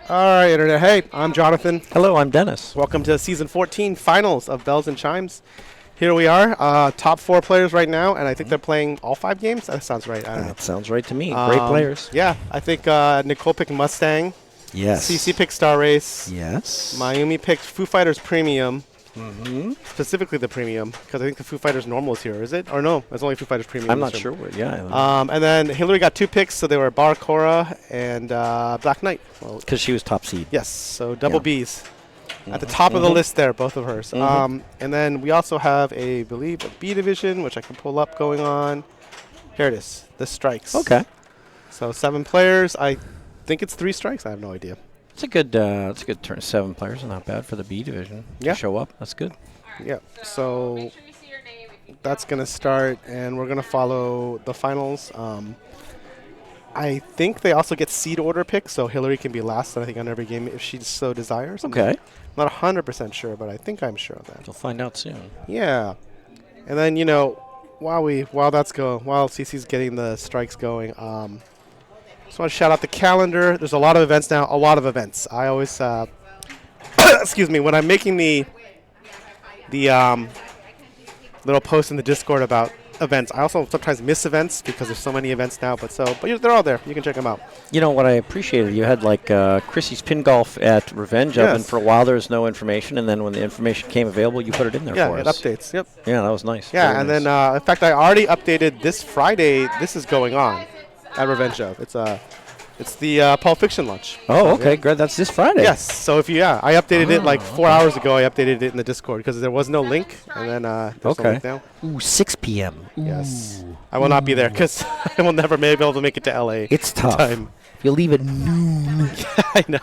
All right, Internet. Hey, I'm Jonathan. Hello, I'm Dennis. Welcome to Season 14 Finals of Bells and Chimes. Here we are, top 4 players right now, and I think they're playing all 5 games. That sounds right. I don't know. That sounds right to me. Great players. Yeah, I think Nicole picked Mustang. Yes. CC picked Star Race. Yes. Mayumi picked Foo Fighters Premium. Mm-hmm. Specifically the Premium, because I think the Foo Fighters Normal is here, is it? Or no, it's only Foo Fighters Premium. I'm not sure. Yeah. And then Hillary got 2 picks, so they were Bar Cora and Black Knight. Well, Because she was top seed. yes, so double Yeah. Bs. At the top of the list there, both of hers. Mhm. And then we also have I believe, a B division, which I can pull up going on. Here it is, the strikes. Okay. So 7 players. I think it's 3 strikes. I have no idea. It's a good turn. 7 players, not bad for the B division. Yeah. To show up. That's good. Yeah, so that's going to start, and we're going to follow the finals. I think they also get seed order picks, so Hillary can be last, I think, on every game if she so desires. Okay. Not 100% sure, but I think I'm sure of that. You'll find out soon. Yeah. And then, while CC's getting the strikes going, just want to shout out the calendar. There's a lot of events now, a lot of events. I always, excuse me, when I'm making the little post in the Discord about events, I also sometimes miss events because there's so many events now, but they're all there. You can check them out. You know what I appreciated? You had Chrissy's Pin Golf at Revenge Up, and for a while there was no information, and then when the information came available, you put it in there for us. Yeah, it updates. Yep. Yeah, that was nice. Yeah, Very and nice. then in fact, I already updated this Friday. This is going on at Revenge Up. It's the Pulp Fiction launch. Oh, okay, great. That's this Friday. Yes. So I updated it like 4 hours ago. I updated it in the Discord because there was no link, and then there's no link now. Ooh, 6 p.m. Yes. I will not be there because I will never be able to make it to LA. It's tough. Time. If you leave at noon. I know.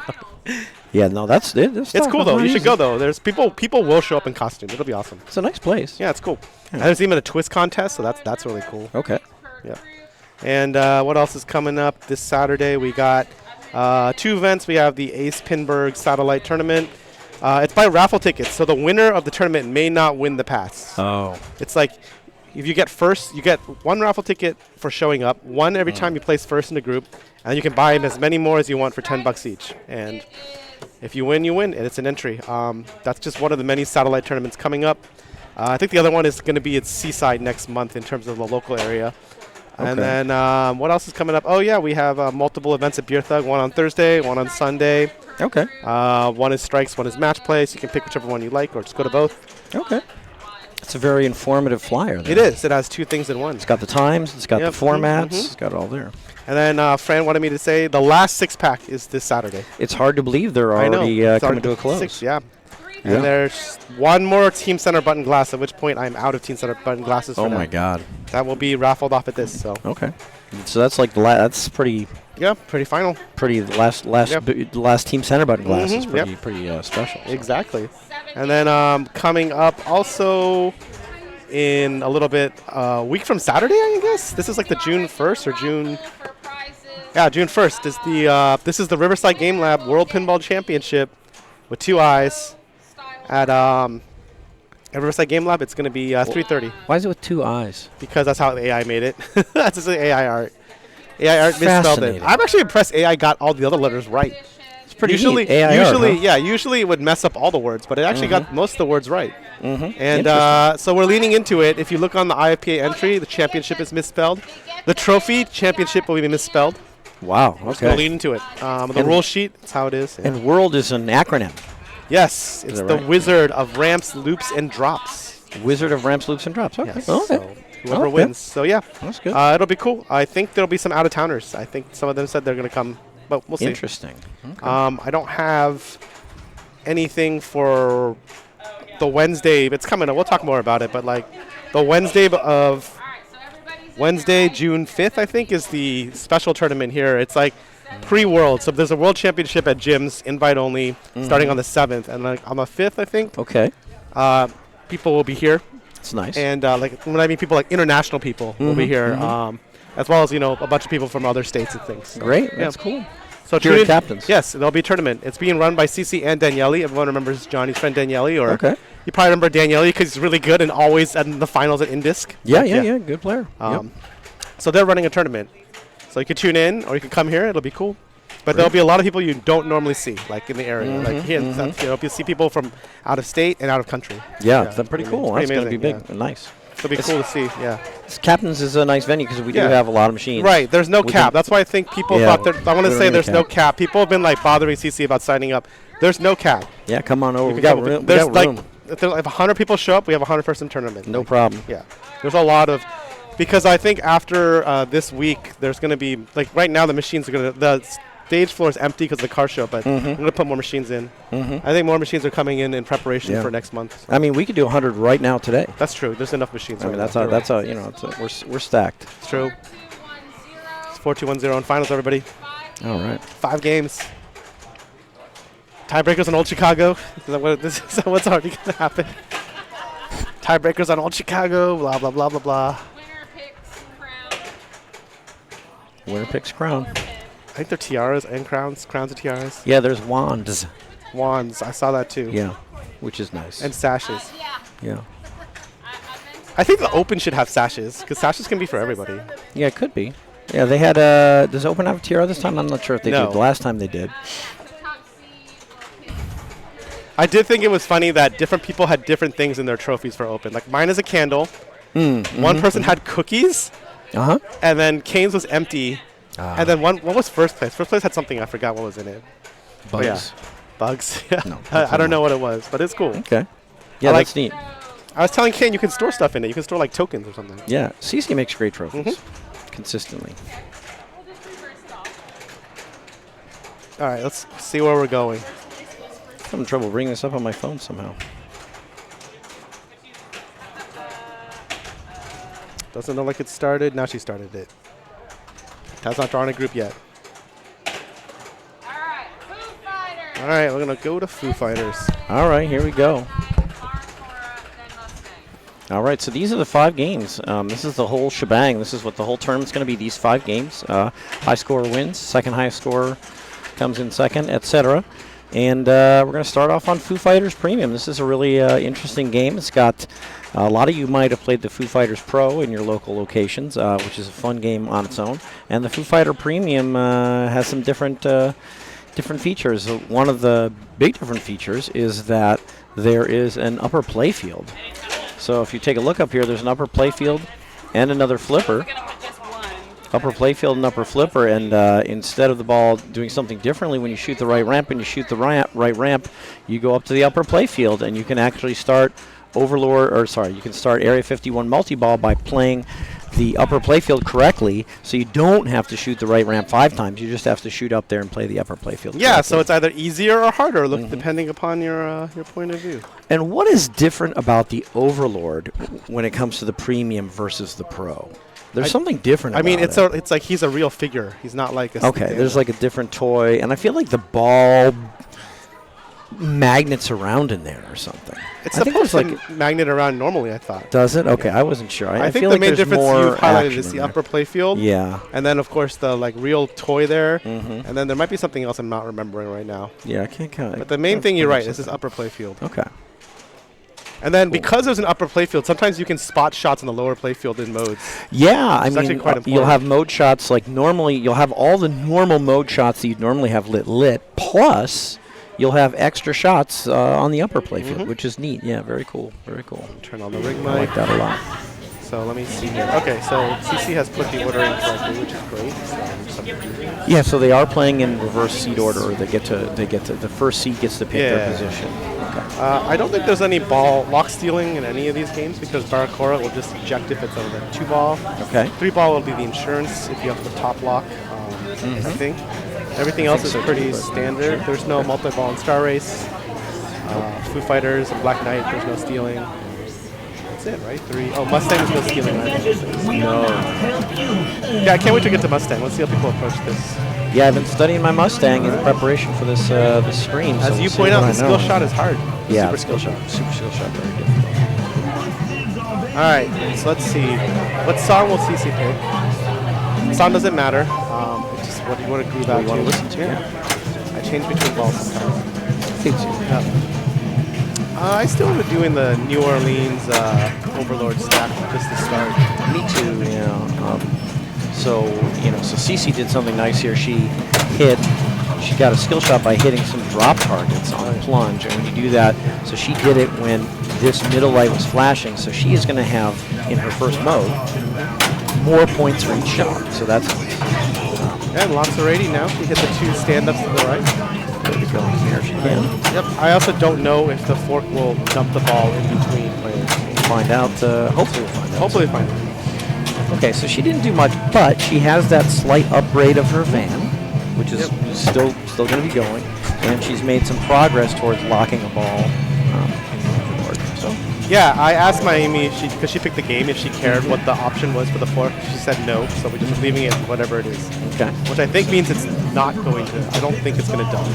Yeah, no, that's it. It's cool though. You should go though. There's people will show up in costume. It'll be awesome. It's a nice place. Yeah, it's cool. Yeah. And there's even a twist contest, so that's really cool. Okay. Yeah. And what else is coming up this Saturday? We got 2 events. We have the Ace Pinberg Satellite Tournament. It's by raffle tickets, so the winner of the tournament may not win the pass. Oh. It's like if you get first, you get 1 raffle ticket for showing up, 1 every time you place first in the group, and you can buy as many more as you want for $10 each. And if you win, you win, and it's an entry. That's just one of the many satellite tournaments coming up. I think the other one is going to be at Seaside next month in terms of the local area. And then what else is coming up? Oh, yeah, we have multiple events at Beer Thug, one on Thursday, one on Sunday. Okay. One is strikes, one is match play, so you can pick whichever one you like or just go to both. Okay. It's a very informative flyer. It is. It has 2 things in one. It's got the times. It's got the formats. Mhm. It's got it all there. And then Fran wanted me to say the last 6-pack is this Saturday. It's hard to believe they're already coming to a close. 6, yeah. And there's 1 more Team Center button glass, at which point I'm out of Team Center button glasses for Oh, now. my God. That will be raffled off at this. So Okay. So that's like that's pretty pretty final. the last Team Center button glass is Mhm, pretty special. So. Exactly. And then coming up also in a little bit, a week from Saturday, I guess. This is like the June 1st or June. Yeah, June 1st is this is the Riverside Game Lab World Pinball Championship with 2 eyes at Riverside Game Lab. It's going to be 3:30 Why is it with 2 eyes? because that's how the AI made it. That's just the AI art. AI art misspelled it. Fascinating. I'm actually impressed AI got all the other letters right. It's pretty Usually, neat. AI usually it would mess up all the words, but it actually got most of the words right. Mm-hmm. And so we're leaning into it. If you look on the IFPA entry, the championship is misspelled. The trophy championship will be misspelled. Wow. We'll Okay. lean into it. The And- rule sheet, that's how it is. Yeah. And World is an acronym. Yes, it's that the right? Wizard of Ramps, Loops, and Drops. Wizard of Ramps, Loops, and Drops. Okay. Yes. Okay. So whoever Okay. wins. So yeah, That's good. it'll be cool. I think there'll be some out of towners. I think some of them said they're going to come, but we'll see. Interesting. Okay. I don't have anything for the Wednesday. It's coming up. We'll talk more about it. But like the Wednesday June 5th, I think, is the special tournament here. It's like pre-world. So there's a world championship at gyms, invite only, starting on the 7th. And like on the 5th, I think, Okay. people will be here. It's nice. And like when I mean people, like international people will be here, as well as, a bunch of people from other states and things. So, Great. yeah. That's cool. So Here tune at in. Captains. Yes, there'll be a tournament. It's being run by CC and Daniele. Everyone remembers Johnny's friend Daniele, or Okay. you probably remember Daniele because he's really good and always in the finals at Indisc. Yeah. Good player. Yep. So they're running a tournament. So you can tune in or you can come here. It'll be cool. But there'll be a lot of people you don't normally see, like in the area. Like here, you know, you'll see people from out of state and out of country. Yeah, that's pretty cool. That's going to be big and nice. It'll be cool to see, yeah. Captain's is a nice venue because we do have a lot of machines. Right, there's no cap. That's why I think people thought I want to say there's no cap. People have been like bothering CC about signing up. There's no cap. Yeah, come on over. We got room. If 100 people show up, we have a 100-person tournament. No problem. Yeah, there's a lot of, because I think after this week, there's going to be, like right now the machines are going to, the stage floor is empty because of the car show, but I'm going to put more machines in. I think more machines are coming in preparation for next month. So. I mean, we could do 100 right now today. That's true. There's enough machines. I mean, you know, we're stacked. It's true. It's 4210 in finals, everybody. All right. 5 games. Tiebreakers on Old Chicago. Is that what's already going to happen? Tiebreakers on Old Chicago. Blah blah blah blah blah. Winner picks crown. I think they're tiaras and crowns. Crowns and tiaras. Yeah, there's wands. Wands. I saw that too. Yeah, which is nice. And sashes. Yeah. I think the Open should have sashes because sashes can be for everybody. Yeah, it could be. Yeah, they had does Open have a tiara this time? I'm not sure if they did. The last time they did. I did think it was funny that different people had different things in their trophies for Open. Like mine is a candle. One person had cookies. And then Kane's was empty. And then what was first place? First place had something. I forgot what was in it. Bugs. Yeah. Bugs. Yeah. No, I don't know what it was, but it's cool. Okay. Yeah, that's neat. I was telling Kane you can store stuff in it. You can store like tokens or something. Yeah. CC makes great trophies. Consistently. All right, let's see where we're going. I'm having trouble bringing this up on my phone somehow. Doesn't look like it started. Now she started it. That's not drawing a group yet. All right, we're going to go to Foo Fighters. All right, here we go. All right, so these are the 5 games. This is the whole shebang. This is what the whole tournament's going to be, these 5 games. High scorer wins, second highest scorer comes in second, etc. And we're going to start off on Foo Fighters Premium. This is a really interesting game. It's got a lot of you might have played the Foo Fighters Pro in your local locations, which is a fun game on its own. And the Foo Fighter Premium has some different features. One of the big different features is that there is an upper playfield. So if you take a look up here, there's an upper playfield and another flipper. Upper playfield and upper flipper, and instead of the ball doing something differently when you shoot the right ramp and you shoot the right ramp, you go up to the upper playfield and you can actually start you can start Area 51 multi-ball by playing the upper playfield correctly, so you don't have to shoot the right ramp 5 times. You just have to shoot up there and play the upper playfield. Yeah, correctly. So it's either easier or harder, depending upon your point of view. And what is different about the Overlord when it comes to the Premium versus the Pro? There's something different about it. It's like he's a real figure. He's not like a... Okay, there's like a different toy, and I feel like the ball magnets around in there or something. It's supposed to magnet around normally, I thought. Does it? Okay, I wasn't sure. I think feel the like main difference you've highlighted is the there. upper playfield. Yeah. And then, of course, the like real toy there. And then there might be something else I'm not remembering right now. Yeah, I can't count. But the main thing, you're right, is this upper playfield. Okay. And then because there's an upper playfield, sometimes you can spot shots in the lower playfield in modes. Yeah, I mean, actually quite important. You'll have mode shots like normally. You'll have all the normal mode shots that you'd normally have lit. Plus, you'll have extra shots on the upper playfield, which is neat. Yeah, very cool. Very cool. Turn on the ring mic. I like that a lot. So let me see here. Okay, so CC has put the order in correctly, which is great. Yeah, so they are playing in reverse seed order. They get to the first seed gets to pick their position. Okay. I don't think there's any ball lock stealing in any of these games because Baracora will just eject if it's over 2-ball. Okay. 3-ball will be the insurance if you have the top lock. I think everything else is pretty standard. There's no multi-ball in Star Race. Foo Fighters and Black Knight. There's no stealing. That's it, right? 3. Oh, Mustang is no stealing. No. Yeah, I can't wait to get to Mustang. Let's see how people approach this. Yeah, I've been studying my Mustang in preparation for this this stream. As you point out, the skill shot is hard. Yeah, super skill shot. Super skill shot, very difficult. All right, so let's see. What song will CC pick? Song doesn't matter. It's just what you want to groove out. You want to listen to? Yeah. I change between balls sometimes. Yeah. I still am doing the New Orleans Overlord stack just to start. Me too. Yeah. So CC did something nice here. She hit she got a skill shot by hitting some drop targets on the plunge, and when you do that, so she did it when this middle light was flashing, so she is going to have, in her first mode, more points for each shot, so that's nice. And Lancerati now, she hit the 2 stand-ups to the right. Maybe going here if she can. Yep, I also don't know if the fork will dump the ball in between players. We'll find out, hopefully we'll find out. Hopefully find out. Okay, so she didn't do much, but she has that slight upgrade of her van, which is still going to be going, and she's made some progress towards locking a ball in the overboard. So yeah, I asked my Amy, because she picked the game, if she cared what the option was for the fork. She said no, so we're just leaving it whatever it is. okay, Which I think means it's not going to. I don't think it's going to dump.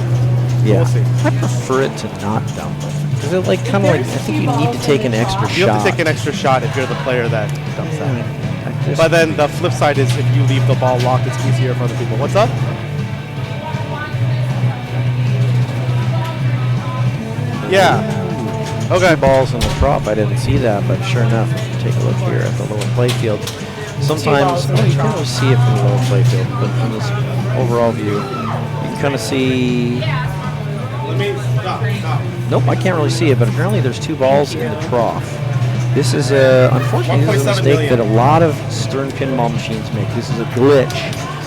yeah, We'll see. I prefer it to not dump. Is it like kind of like I think you need to take an extra shot. You have to take an extra shot if you're the player that dumps that. Just, But then the flip side is if you leave the ball locked, it's easier for other people. What's up? Yeah. Okay. 2 balls in the prop. I didn't see that, but sure enough, if you take a look here at the lower playfield, sometimes you can't really see it from the lower playfield, but from this overall view, you can kind of see. Nope, I can't really see it, but apparently there's 2 balls in the trough. This is unfortunately, this is a mistake that a lot of stern pinball machines make. This is a glitch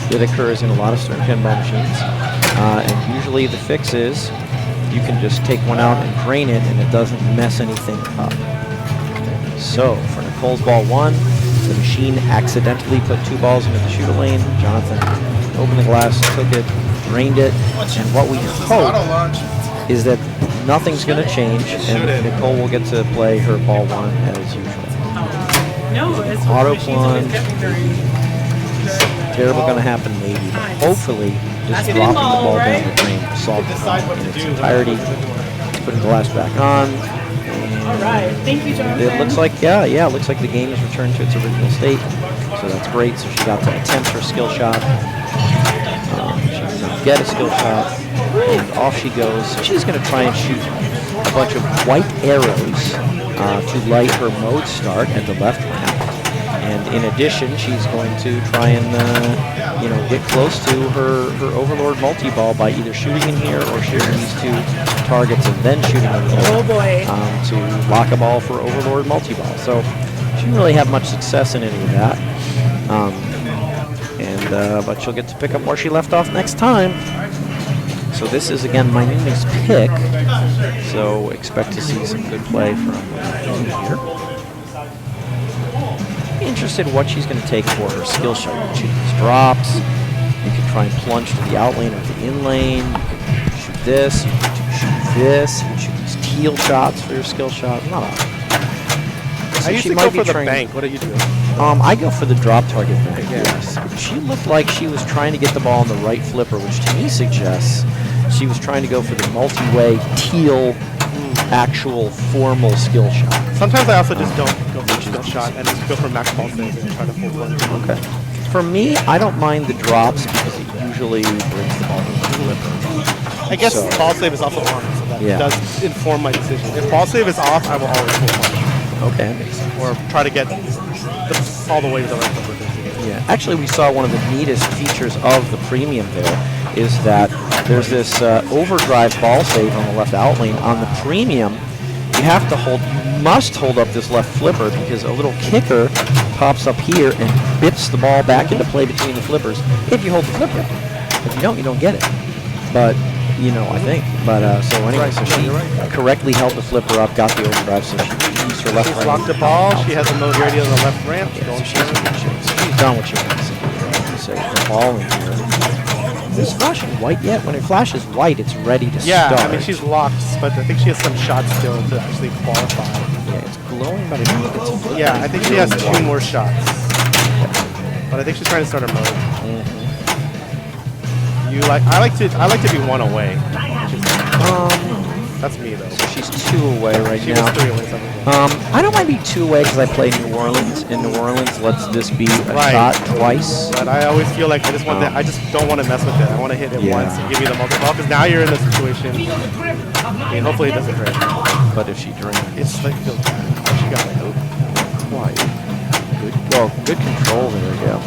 that occurs in a lot of stern pinball machines. And usually the fix is you can just take one out and drain it, and it doesn't mess anything up. So for Nicole's ball 1, the machine accidentally put 2 balls into the shooter lane. Jonathan opened the glass, took it, drained it, and what we hope is that nothing's going to change, and Nicole will get to play her ball 1 as usual. No, it's Auto plunge. Terrible going to happen maybe, but hopefully just dropping the ball down the drain will solve the problem in its entirety. Putting the glass back on. all right. Thank you, Jonathan. It looks like, yeah, it looks like the game has returned to its original state, so that's great. So she got to attempt her skill shot. She did not get a skill shot, and off she goes. So she's going to try and shoot a bunch of white arrows to light her mode start at the left ramp. And in addition, she's going to try and get close to her Overlord multi-ball by either shooting in here or shooting these 2 targets and then shooting in here. Oh boy. To lock a ball for Overlord multi-ball. So she didn't really have much success in any of that. But she'll get to pick up where she left off next time. So this is, again, my Numi's pick. So expect to see some good play from here. Interested in what she's going to take for her skill shot. You can shoot these drops. You can try and plunge to the out lane or the in lane. You can shoot this. You can shoot this. You can shoot these teal shots for your skill shot. Not a. I usually go for the bank. What are you doing? I go for the drop target bank. Yeah. Yes. She looked like she was trying to get the ball on the right flipper, which to me suggests she was trying to go for the multi-way teal actual formal skill shot. Sometimes I also just don't go for skill shot and just go for max ball save and try to full plunge. Okay. For me, I don't mind the drops because it usually brings the ball to the flipper. I guess ball save is also on, so that does inform my decision. If ball save is off, I will always full plunge. Okay, that makes sense. Or try to get all the way to the right flipper. Yeah, actually we saw one of the neatest features of the premium there is that there's this overdrive ball save on the left out lane. On the premium, you must hold up this left flipper because a little kicker pops up here and bips the ball back into play between the flippers if you hold the flipper. If you don't get it. But, I think. But, so anyway, so she correctly held the flipper up, got the overdrive, so she used her left She's right. locked the ball. She has a mode ready on the left ramp. Yeah, so she's done what she wants to do. So the ball in here. Is this flashing white yet? When it flashes white, it's ready to start. I mean, she's locked, but I think she has some shots still to actually qualify. Yeah, it's glowing, but I don't think it's flipping. Yeah, I think she has 2 more shots. But I think she's trying to start her mode. I like to be 1 away. That's me though. So she's 2 away right She now. was 3 away. I don't mind being 2 away because I play New Orleans. In New Orleans, lets this be a shot twice. But I always feel like I just don't want to mess with it. I want to hit it once and give you the multi-ball because now you're in this situation. I mean, hopefully it doesn't hurt. But if she drains, It's like feels bad. She got it. quiet. Good control there. Yeah.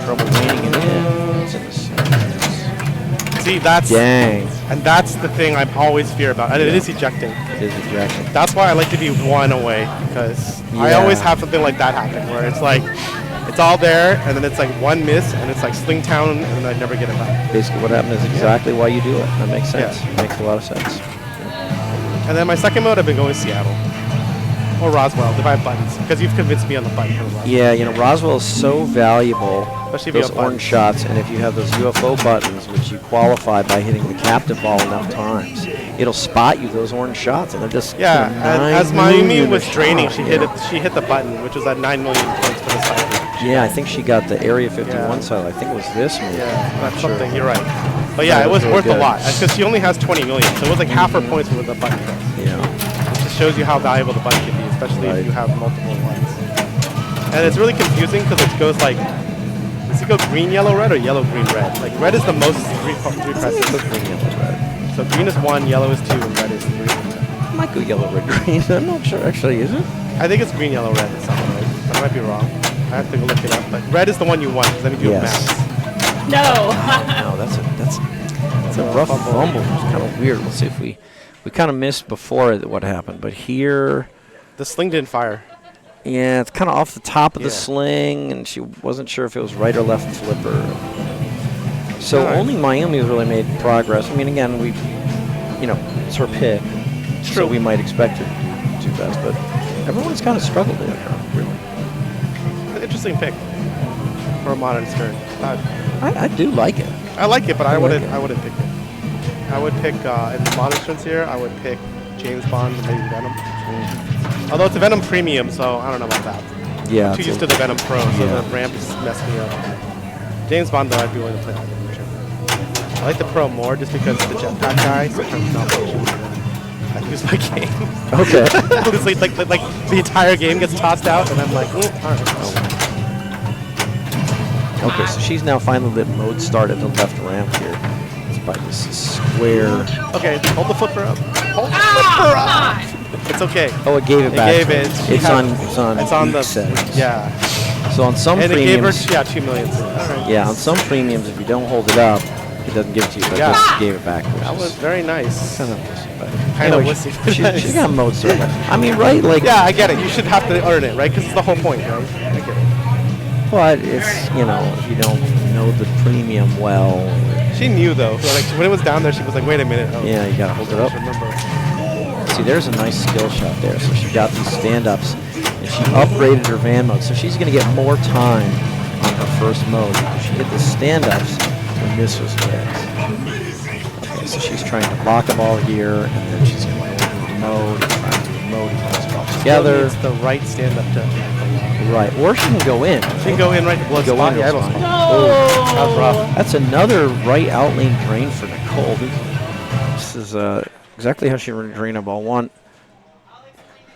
trouble reining it in. It's in the center. See, that's Dang. and that's the thing I always fear about. And it is ejecting. It is ejecting. That's why I like to be one away, because I always have something like that happen where it's like it's all there and then it's like one miss and it's like Sling Town and then I never get it back. Basically, what happened is exactly why you do it. That makes sense. Yeah. Makes a lot of sense. And then my second mode, I've been going Seattle or Roswell if I have buttons, because you've convinced me on the button for Roswell. Yeah, you know, Roswell is so valuable. Especially if you Those have orange buttons. shots, and if you have those UFO buttons, which you qualify by hitting the captive ball enough times, it'll spot you those orange shots, and they're just Yeah, you know, and as 9 Mayumi million was a draining, shot, she yeah. hit the button, which was at 9 million points for the cycle. Yeah, I think she got the Area 51 Yeah. side. I think it was this move. Yeah, I'm that's not sure. something. You're right. But yeah, That it was really worth a good. lot because she only has 20 million, so it was like half her points were with the button press. Yeah. It just shows you how valuable the button can be, especially Right. if you have multiple ones. And it's really confusing because it goes like, does it go green, yellow, red, or yellow, green, red? Like red is the most three presses. Go green, yellow, red. So green is 1, yellow is 2, and red is 3. It might go yellow, red, green. I'm not sure. Actually, is it? I think it's green, yellow, red. It sounds right. But I might be wrong. I have to go look it up. But red is the one you want because then you do Yes. max. No. No, that's a rough fumble. It's kind of weird. Let's see if we kind of missed before what happened, but here, The sling didn't fire. yeah, it's kind of off the top of the Yeah. sling, and she wasn't sure if it was right or left flipper. So Alright. only Miami has really made progress. I mean, again, we, you know, it's her pick, so True. we might expect her to do best, but everyone's kind of struggled there, really. Interesting pick for a modern skirt. I do like it. I like it, but I like wouldn't. it. I wouldn't pick it. I would pick in the modern skirts here. I would pick James Bond, maybe Venom. Although it's a Venom Premium, so I don't know about that. Yeah. I'm too it's used a- to the Venom Pro, so yeah. the ramps mess me up. James Bond, though, I'd be willing to play that in the future. I like the Pro more just because the jetpack guy sometimes malfunctions. I lose my game. Okay. It's like the entire game gets tossed out, and I'm like, all right. Okay, so she's now finally lit mode start at the left ramp here. It's by this square. Okay, hold the flipper up. Hold the flipper up. It's okay. Oh, it gave it It back. gave to her. it. She It's had- on. It's on the settings. Yeah. So on some And it gave her premiums, 2 million. All right. yeah, on some premiums, if you don't hold it up, it doesn't give it to you. But Yeah. this gave it back. That was very nice. kind of wussy, but Kind of anyway, wussy. She got mode start. I mean, right? Like, Yeah, I get it. You should have to earn it, right? Because it's the whole point, right? I get it. but it's, you know, if you don't know the premium well, She knew though. Like when it was down there, she was like, "Wait a minute." Oh, yeah, you gotta hold it I up. just remember. See, there's a nice skill shot there. So she got these stand-ups, and she upgraded her van mode. So she's going to get more time on her first mode. She hit the stand-ups when this was fixed. Okay, so she's trying to block a ball here, and then she's going to go into mode, trying to do mode and put this ball together. It's the right stand up to. Right, or she can go in. She can go in right to blood Go spot. in, Yeah, I it's don't fine. spot. That was rough. That's another right out lane drain for Nicole. This is exactly how she would drain a ball one.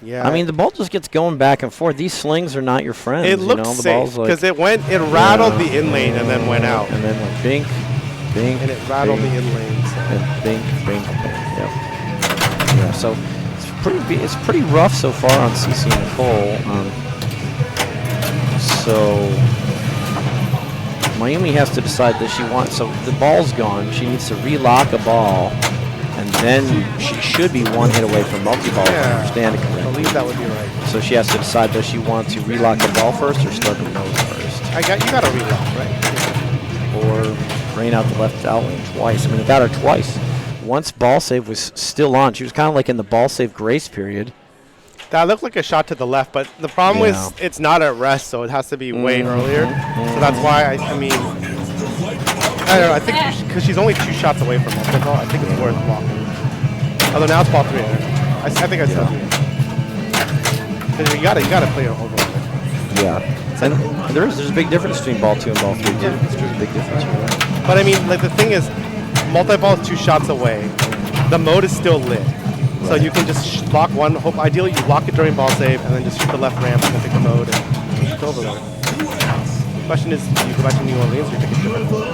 Yeah. I mean, the ball just gets going back and forth. These slings are not your friends. it looked you know? The safe ball's like, because it rattled the in lane and then went out, and then went bink, bink, and it rattled the bink, in lane. So. and bink, bink, bink. Yep. Yeah. So it's pretty rough so far on CC and Nicole. So Miami has to decide that she wants. So the ball's gone. She needs to relock a ball, and then she should be one hit away from multi-ball. If I understand it I correctly. believe that would be right. So she has to decide, does she want to relock the ball first or start the nose first? You got to relock, right? Or drain out the left out lane twice. I mean, it got her twice. Once ball save was still on. She was kind of like in the ball save grace period. That looked like a shot to the left, but the problem Yeah. is it's not at rest, so it has to be way earlier. So that's why I mean, I don't know. I think because she's only 2 shots away from multi-ball, I think it's worth walking. Although now it's ball 3. I think I still do. You gotta play it over. Yeah. And there's a big difference between ball 2 and ball 3. Too. Yeah. There's a big difference. But I mean, like the thing is, multi-ball is 2 shots away. The mode is still lit. So you can just lock one. Ideally, you lock it during ball save, and then just shoot the left ramp and then pick the mode and shoot over there. The question is, do you go back to New Orleans or you pick a different mode?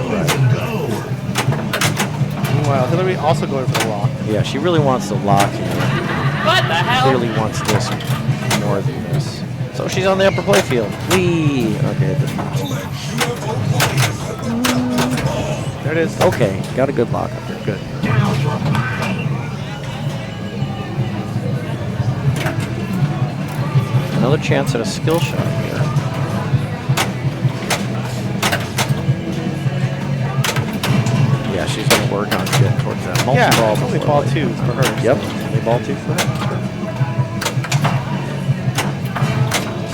Meanwhile, Hillary also going for the lock. Yeah, she really wants the lock here. What the hell? Clearly wants this more than this. So she's on the upper playfield. Whee! Okay. it is. Okay, got a good lock up there. Good. Another chance at a skill shot here. Yeah, she's going to work on getting towards that multi-ball. Yeah, it's only ball 2 for her. Yep, only ball 2 for her.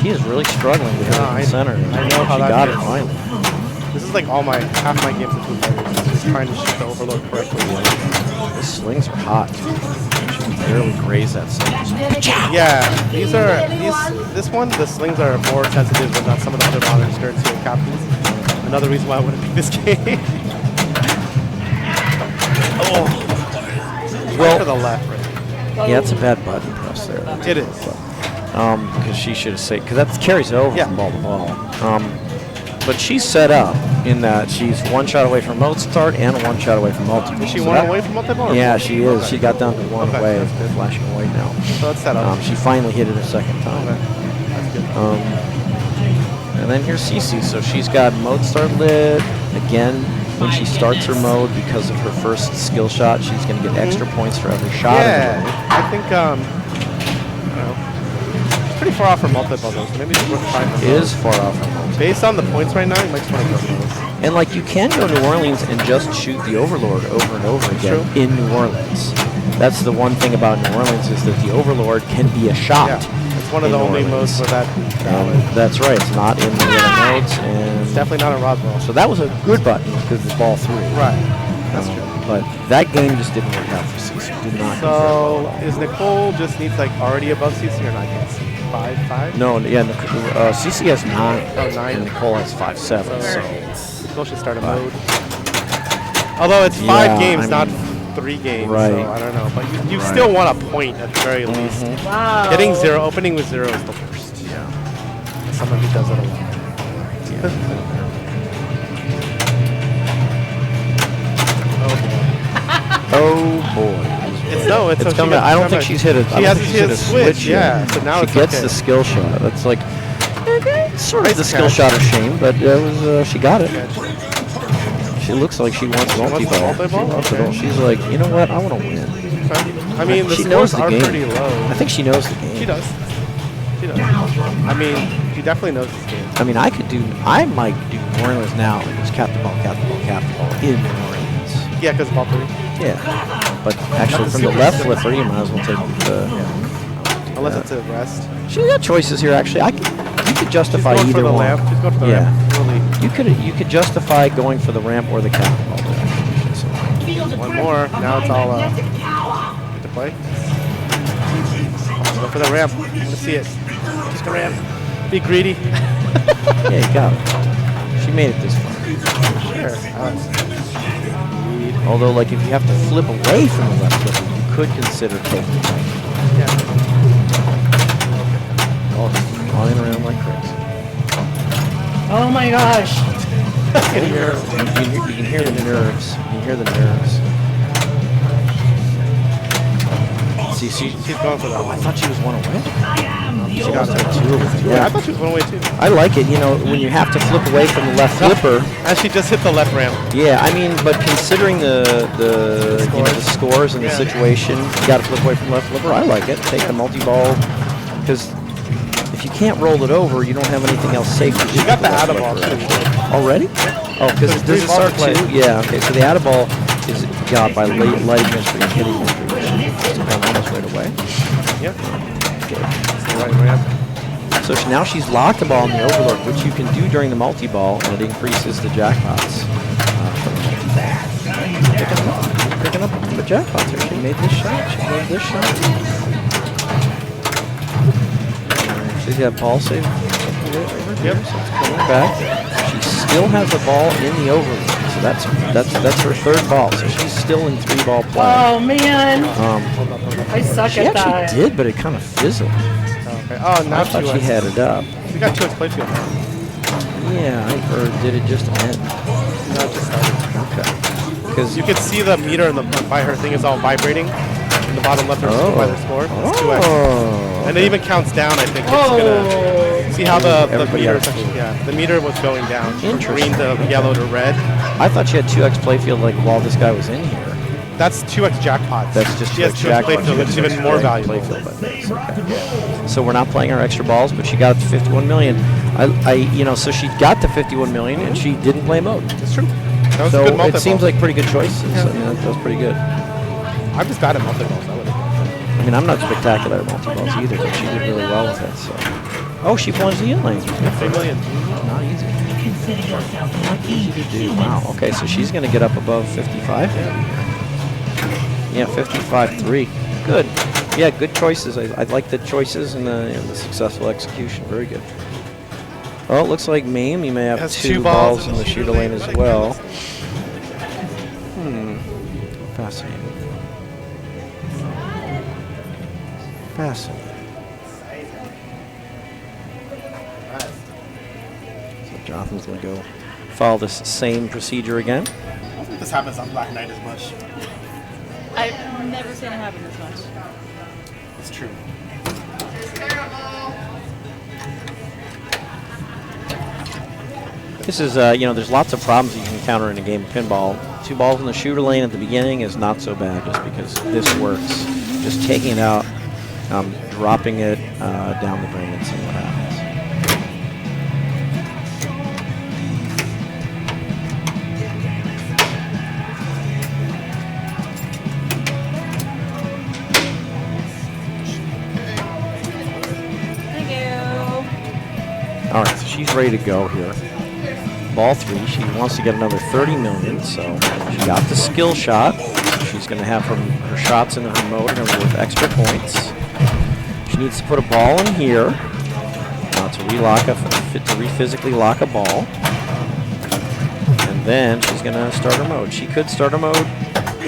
She is really struggling to hit it in the center. I know how she that got it feels. finally. This is like half my games of Foo Fighters. Just trying to shoot the overload correctly. The slings are hot. She can barely graze that sling. Yeah, this one, the slings are more sensitive than some of the other modern skirts here, captains. Another reason why I want to pick this game. Oh, Well, to the left, right? yeah, it's a bad button press there. It is. Because she should have saved, because that carries over Yeah. from ball to ball. But she's set up in that she's one shot away from Mozart and one shot away from multi-ball. Is she So one that- away from multi-ball? Yeah, she is. She got down to one Okay, away. that's good. Flashing away now. So that's set up. She finally hit it a second time. Okay, that's good. And then here's Cece. So she's got Mozart lit. Again, when she starts her mode, because of her first skill shot, she's going to get extra points for every shot. Yeah, I think, I don't know. It's pretty far off from multi-ball though, so maybe it's worth trying. It is far off from multi. Based on the points right now, you might just want to go for those. And like you can go to New Orleans and just shoot the Overlord over and over again True. in New Orleans. That's the one thing about New Orleans is that the Overlord can be a shot. Yeah, it's one of in the New only Orleans. modes where that valid. That's right. It's not in the other modes, and It's definitely not a Roswell. so that was a good button because it's ball 3. Right, that's true. But that game just didn't work out for Cece. Did not. do very So well. is Nicole just needs like already above CC or not yet? 5'5"? No, yeah, Cece has 9. Oh, 9. And Nicole has 5'7". So Nicole should start a mode. Although it's 5 Yeah, games, I not mean, 3 games, right. so I don't know. But you Right. still want a point at the very least. Wow. Getting 0, opening with 0 is the worst. yeah. As someone who does it a lot. Oh boy. It's It's so coming. I don't think she's hit it. She has a switch, yeah. So now she it's gets okay. the skill shot. That's like sort of Nice the skill catch. shot of shame, but it was she got it. Catch. She looks like she wants wants the multi-ball. multi-ball? She wants it Okay. all. She's like, you know what? I want to win. I mean, the She knows scores the are game. pretty low. I think she knows the game. She does. She does. I mean, she definitely knows this game. I mean, I might do New Orleans now. It was cap the ball in New Orleans. Yeah, because ball 3. Yeah. But actually, from the super left simple. flipper, you might as well take the. Unless it's a rest. She got choices here. Actually, you could justify She's going either for the one. lamp. She's going for the Yeah. ramp. Really. You could justify going for the ramp or the cap the ball. So, One more. Now it's all get to play. Go for the ramp. I want to see it. Just a ramp. Be greedy. yeah, you got it. She made it this far. Sure. Although, like, if you have to flip away from the left flipper, you could consider taking it. Yeah. Oh, flying around like crazy. Oh my gosh. You can hear the nerves. You can hear the nerves. See, She's going for that. I thought she was one away. She got it. 2 of them. Yeah, I thought she was one away too. I like it, when you have to flip away from the left flipper. And she just hit the left ramp. Yeah, I mean, but considering the scores and the Yeah. situation, you got to flip away from the left flipper. I like it. Take the multi-ball, because if you can't roll it over, you don't have anything else safe. To She got the out of ball too. already. Oh, because There's does it 3 balls start to play. 2? Yeah. Okay, so the out of ball is got by lighting mystery and hitting mystery. It's almost right away. Yep. It's the right ramp. So now she's locked the ball in the overload, which you can do during the multi-ball, and it increases the jackpots. Picking up the jackpots here. She made this shot. She made this shot. She's got ball save. Yep. So it's coming back. She still has the ball in the overload. So that's her 3rd ball. So she's still in 3-ball play. Oh man. I suck She at actually that. did, but it kind of fizzled. Okay. Oh, now I thought she had it up. We got 2 at playfield. Yeah, or did it just end? No, it just started. Okay. Because You can see the meter in by her thing is all vibrating. In the bottom left by the score. It's 2x. And it even counts down, I think. It's gonna. See See how the Everybody meter, has blue. the meter was going down from Interesting. green to yellow to red. I thought she had 2x playfield like while this guy was in here. That's 2x jackpots. That's just she has 2x playfield, which is even more valuable. So we're not playing our extra balls, but she got it to 51 million. So she got to 51 million and she didn't play mode. That's true. That was So a good multi-ball. it seems like pretty good choices. Yeah. I mean, that was pretty good. I'm just bad at multi-balls. I would have. I mean, I'm not spectacular at multi-balls either, but she did really well with it. So. Oh, she plunged the in lane. 3 million. Not easy. Not easy to do. Wow. Okay, so she's going to get up above 55. Yeah, 55-3. Good. Yeah, good choices. I like the choices and the successful execution. Very good. Well, it looks like Mame, you may have Has 2 balls in the shooter lane as well. Fascinating. Fascinating. So Jonathan's going to go follow this same procedure again. I don't think this happens on Black Knight as much. I've never seen it happen this much. It's true. This is, there's lots of problems you can encounter in a game of pinball. 2 balls in the shooter lane at the beginning is not so bad just because this works. Just taking it out, dropping it down the drain and seeing what happens. Thank you. All right, so she's ready to go here. Ball 3, she wants to get another 30 million, so she got the skill shot. So she's going to have her shots in her mode and worth extra points. She needs to put a ball in here to physically lock a ball. And then she's going to start her mode. She could start her mode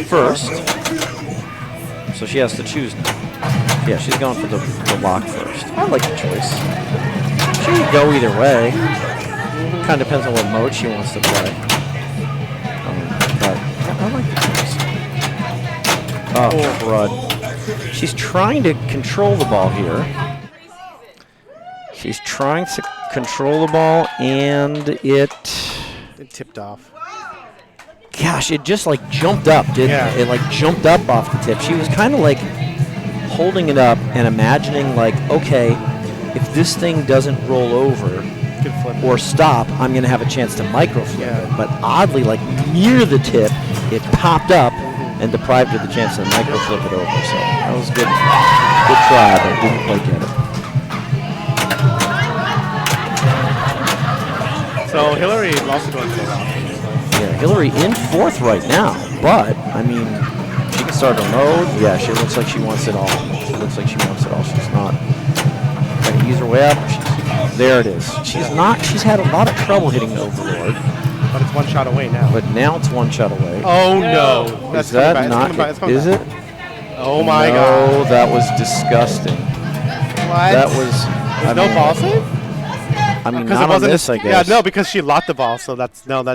first, so she has to choose now. Yeah, she's going for the lock first. I like the choice. She could go either way. Kind of depends on what mode she wants to play. But I like the choice. Oh, crud. She's trying to control the ball here. She's trying to control the ball, and it tipped off. Gosh, it just like jumped up, didn't it? It like jumped up off the tip. She was kind of like holding it up and imagining like, okay, if this thing doesn't roll over or stop, I'm going to have a chance to micro flip it. But oddly, like near the tip, it popped up and deprived her the chance to micro flip it over. So that was good. Good try, but didn't quite get it. So Hillary lost to go. Yeah, Hillary in 4th right now, but I mean, she can start her mode. Yeah, she looks like she wants it all. She looks like she wants it all. She's not trying to ease her way up. There it is. She's had a lot of trouble hitting the Overlord. But it's 1 shot away now. But now it's 1 shot away. Oh no! That's Is that coming not? back. Is it? Oh my no, god! Oh, that was disgusting. What? That was. There's no ball save? I mean, Because not it wasn't on this, I guess. Yeah, no, because she locked the ball. So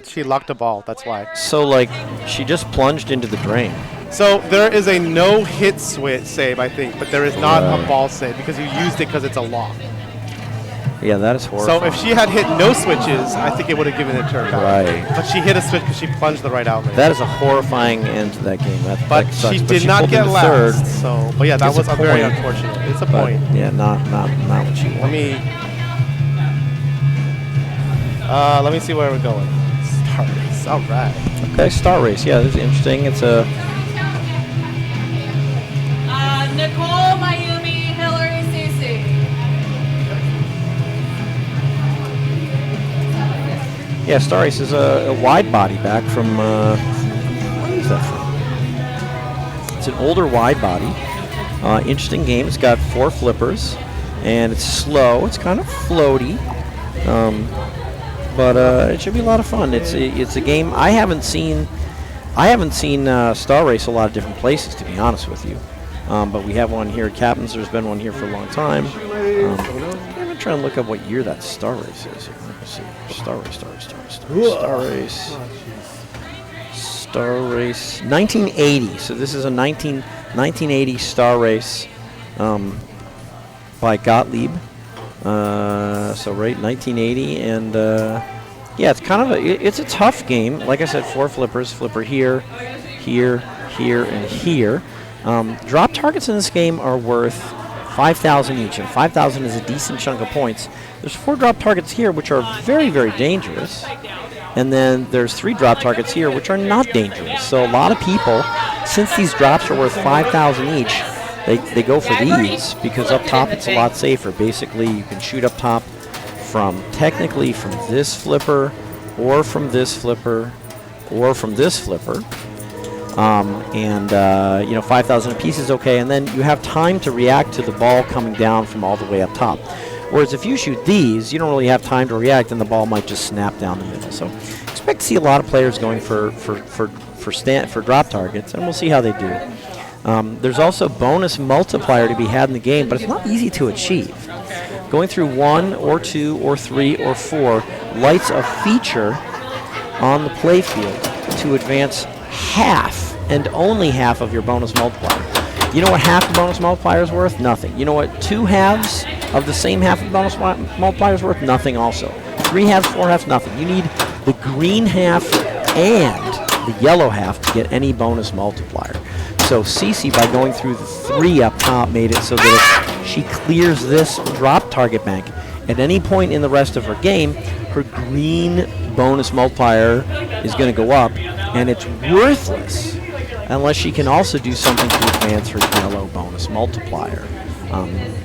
she locked the ball. That's why. So like, she just plunged into the drain. So there is a no hit switch save, I think, but there is not a ball save because you used it because it's a lock. Yeah, that is horrible. So if she had hit no switches, I think it would have given it to her back. Right. But she hit a switch because she plunged the right outlet. That is a horrifying end to that game. But that sucks. she did not pulled get into last. third. So, but yeah, that was a very unfortunate. It's a point. Yeah, not what she wanted. Let me see where we're going. Star race. All right. Okay, Star Race. Yeah, this is interesting. It's a. Nicole, Mayumi, Hillary, Cece. Yeah, Star Race is a wide body back from. Where is that from? It's an older wide body. Interesting game. It's got 4 flippers, and it's slow. It's kind of floaty, but it should be a lot of fun. It's a game I haven't seen. Star Race a lot of different places, to be honest with you. But we have one here at Captain's. There's been one here for a long time. I'm going to try and look up what year that Star Race is here. Let me see. Star Race. Star Race. 1980. So this is a 1980 Star Race by Gottlieb. So right, 1980, and yeah, it's kind of it's a tough game. Like I said, 4 flippers. Flipper here, here, here, and here. Drop targets in this game are worth 5,000 each, and 5,000 is a decent chunk of points. There's 4 drop targets here, which are very, very dangerous. And then there's 3 drop targets here, which are not dangerous. So a lot of people, since these drops are worth 5,000 each, they go for these because up top it's a lot safer. Basically, you can shoot up top technically from this flipper, or from this flipper, or from this flipper. You know, 5,000 apiece is okay, and then you have time to react to the ball coming down from all the way up top. Whereas if you shoot these, you don't really have time to react, and the ball might just snap down the middle. So expect to see a lot of players going for drop targets, and we'll see how they do. There's also bonus multiplier to be had in the game, but it's not easy to achieve. Going through 1 or 2 or 3 or 4 lights a feature on the playfield to advance half and only half of your bonus multiplier. You know what half the bonus multiplier is worth? Nothing. You know what 2 halves of the same half of bonus multiplier is worth? Nothing also. 3 halves, 4 halves, nothing. You need the green half and the yellow half to get any bonus multiplier. So Cece, by going through the 3 up top, made it so that if she clears this drop target bank at any point in the rest of her game, her green bonus multiplier is going to go up, and it's worthless unless she can also do something to advance her yellow bonus multiplier.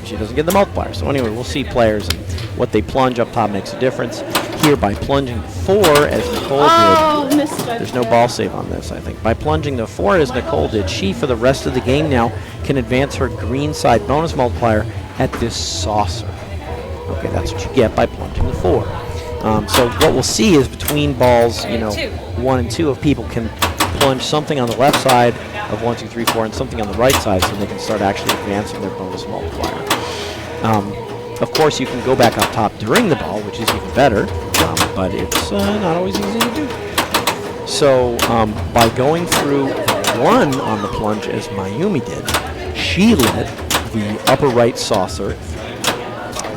She doesn't get the multiplier. So anyway, we'll see players and what they plunge up top makes a difference. Here, by plunging 4, as Nicole did, there's no ball save on this, I think. By plunging the 4, as Nicole did, she, for the rest of the game now, can advance her green side bonus multiplier at this saucer. Okay, that's what you get by plunging the 4. So what we'll see is between balls, you know, 1 and 2 of people can plunge something on the left side of 1, 2, 3, 4, and something on the right side, so they can start actually advancing their bonus multiplier. Of course, you can go back up top during the ball, which is even better, but it's not always easy to do. So by going through 1 on the plunge, as Mayumi did, she lit the upper right saucer,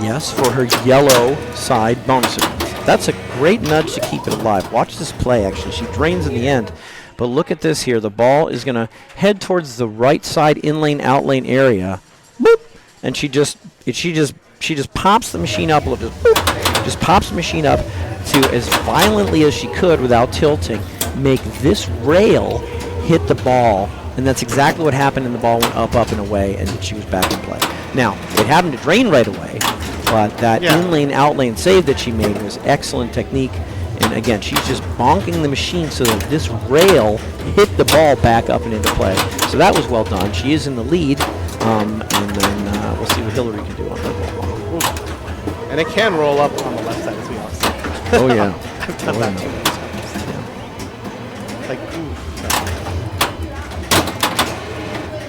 yes, for her yellow side bonus advance. That's a great nudge to keep it alive. Watch this play, actually. She drains in the end. But look at this here. The ball is going to head towards the right side in-lane, out-lane area. Boop! And she just pops the machine up a little bit. Boop! Just pops the machine up to, as violently as she could without tilting, make this rail hit the ball. And that's exactly what happened, and the ball went up, and away, and she was back in play. Now, it happened to drain right away, but that in-lane, out-lane save that she made was excellent technique. And again, she's just bonking the machine so that this rail hit the ball back up and into play. So that was well done. She is in the lead, and then we'll see what Hillary can do on her ball. And it can roll up on the left side, as we all see. Oh, yeah. I've done that too. Like,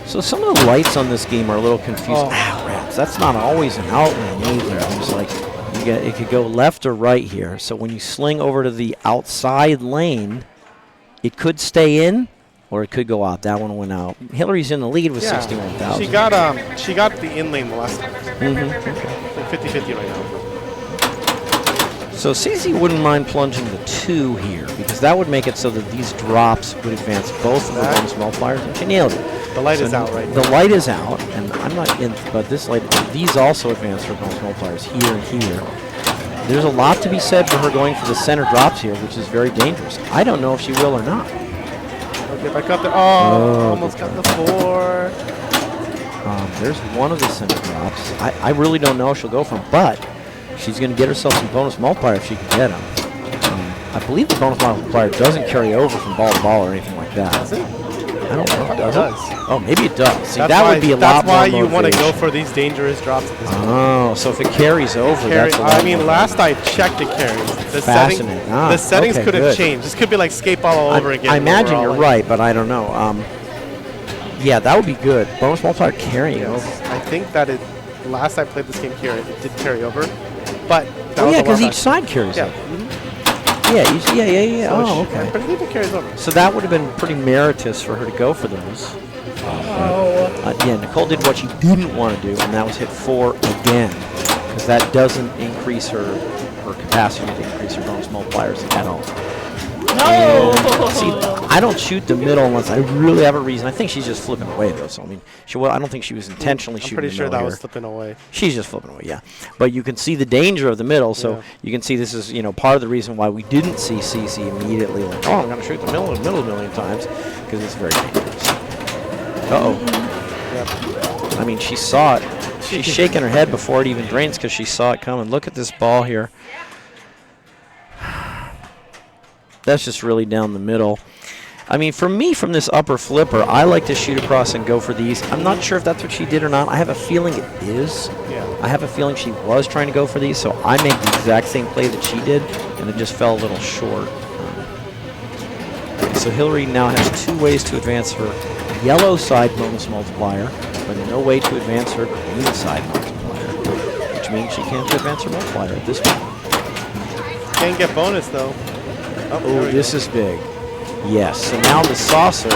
So some of the lights on this game are a little confusing. Rats. That's not always an outline either. It's like it could go left or right here. So when you sling over to the outside lane, it could stay in or it could go out. That one went out. Hillary's in the lead with 61,000. She got the in lane the last time. Okay. 50-50 right now. So Cece wouldn't mind plunging the 2 here because that would make it so that these drops would advance both of the bonus multipliers, and she nailed it. The light is out right now. The light is out, and I'm not in, but this light, these also advance her bonus multipliers here and here. There's a lot to be said for her going for the center drops here, which is very dangerous. I don't know if she will or not. Okay, back up there. Oh, almost got the 4. There's one of the center drops. I really don't know if she'll go for them, but she's going to get herself some bonus multiplier if she can get them. I believe the bonus multiplier doesn't carry over from ball to ball or anything like that. Does it? I don't know. It does. Oh, maybe it does. See, That's that why, would be a lot more That's why you want to motivation. go for these dangerous drops at this point. Oh, so if it carries over, that's a lot I mean, more. last I checked, it carries. Fascinating. The settings okay, could have good. changed. This could be like skate ball all over again. I imagine you're like, right, but I don't know. Yeah, that would be good. Bonus multiplier carrying over. I think that it. Last I played this game here, it did carry over, but Oh yeah, because each side carries over. Yeah, yeah. So Oh, okay. I believe it carries over. So that would have been pretty meritorious for her to go for those. Yeah, Nicole did what she didn't want to do, and that was hit 4 again. Because because that doesn't increase her capacity to increase her bonus multipliers at all. No! See, I don't shoot the middle unless I really have a reason. I think she's just flipping away, though. So I mean, I don't think she was intentionally shooting. I'm pretty the sure middle that here. was flipping away. She's just flipping away, yeah. But you can see the danger of the middle, so you can see this is, part of the reason why we didn't see CC immediately like, oh, I'm going to shoot the middle a million times, because it's very dangerous. Uh-oh. Yep. I mean, she saw it. She's shaking her head before it even drains because she saw it coming. Look at this ball here. That's just really down the middle. I mean, for me, from this upper flipper, I like to shoot across and go for these. I'm not sure if that's what she did or not. I have a feeling it is. Yeah. I have a feeling she was trying to go for these, so I made the exact same play that she did, and it just fell a little short. So Hillary now has 2 ways to advance her yellow side bonus multiplier, but no way to advance her green side multiplier, which means she can't advance her multiplier at this point. Can't get bonus, though. Oh, this is big. Yes, so now the saucer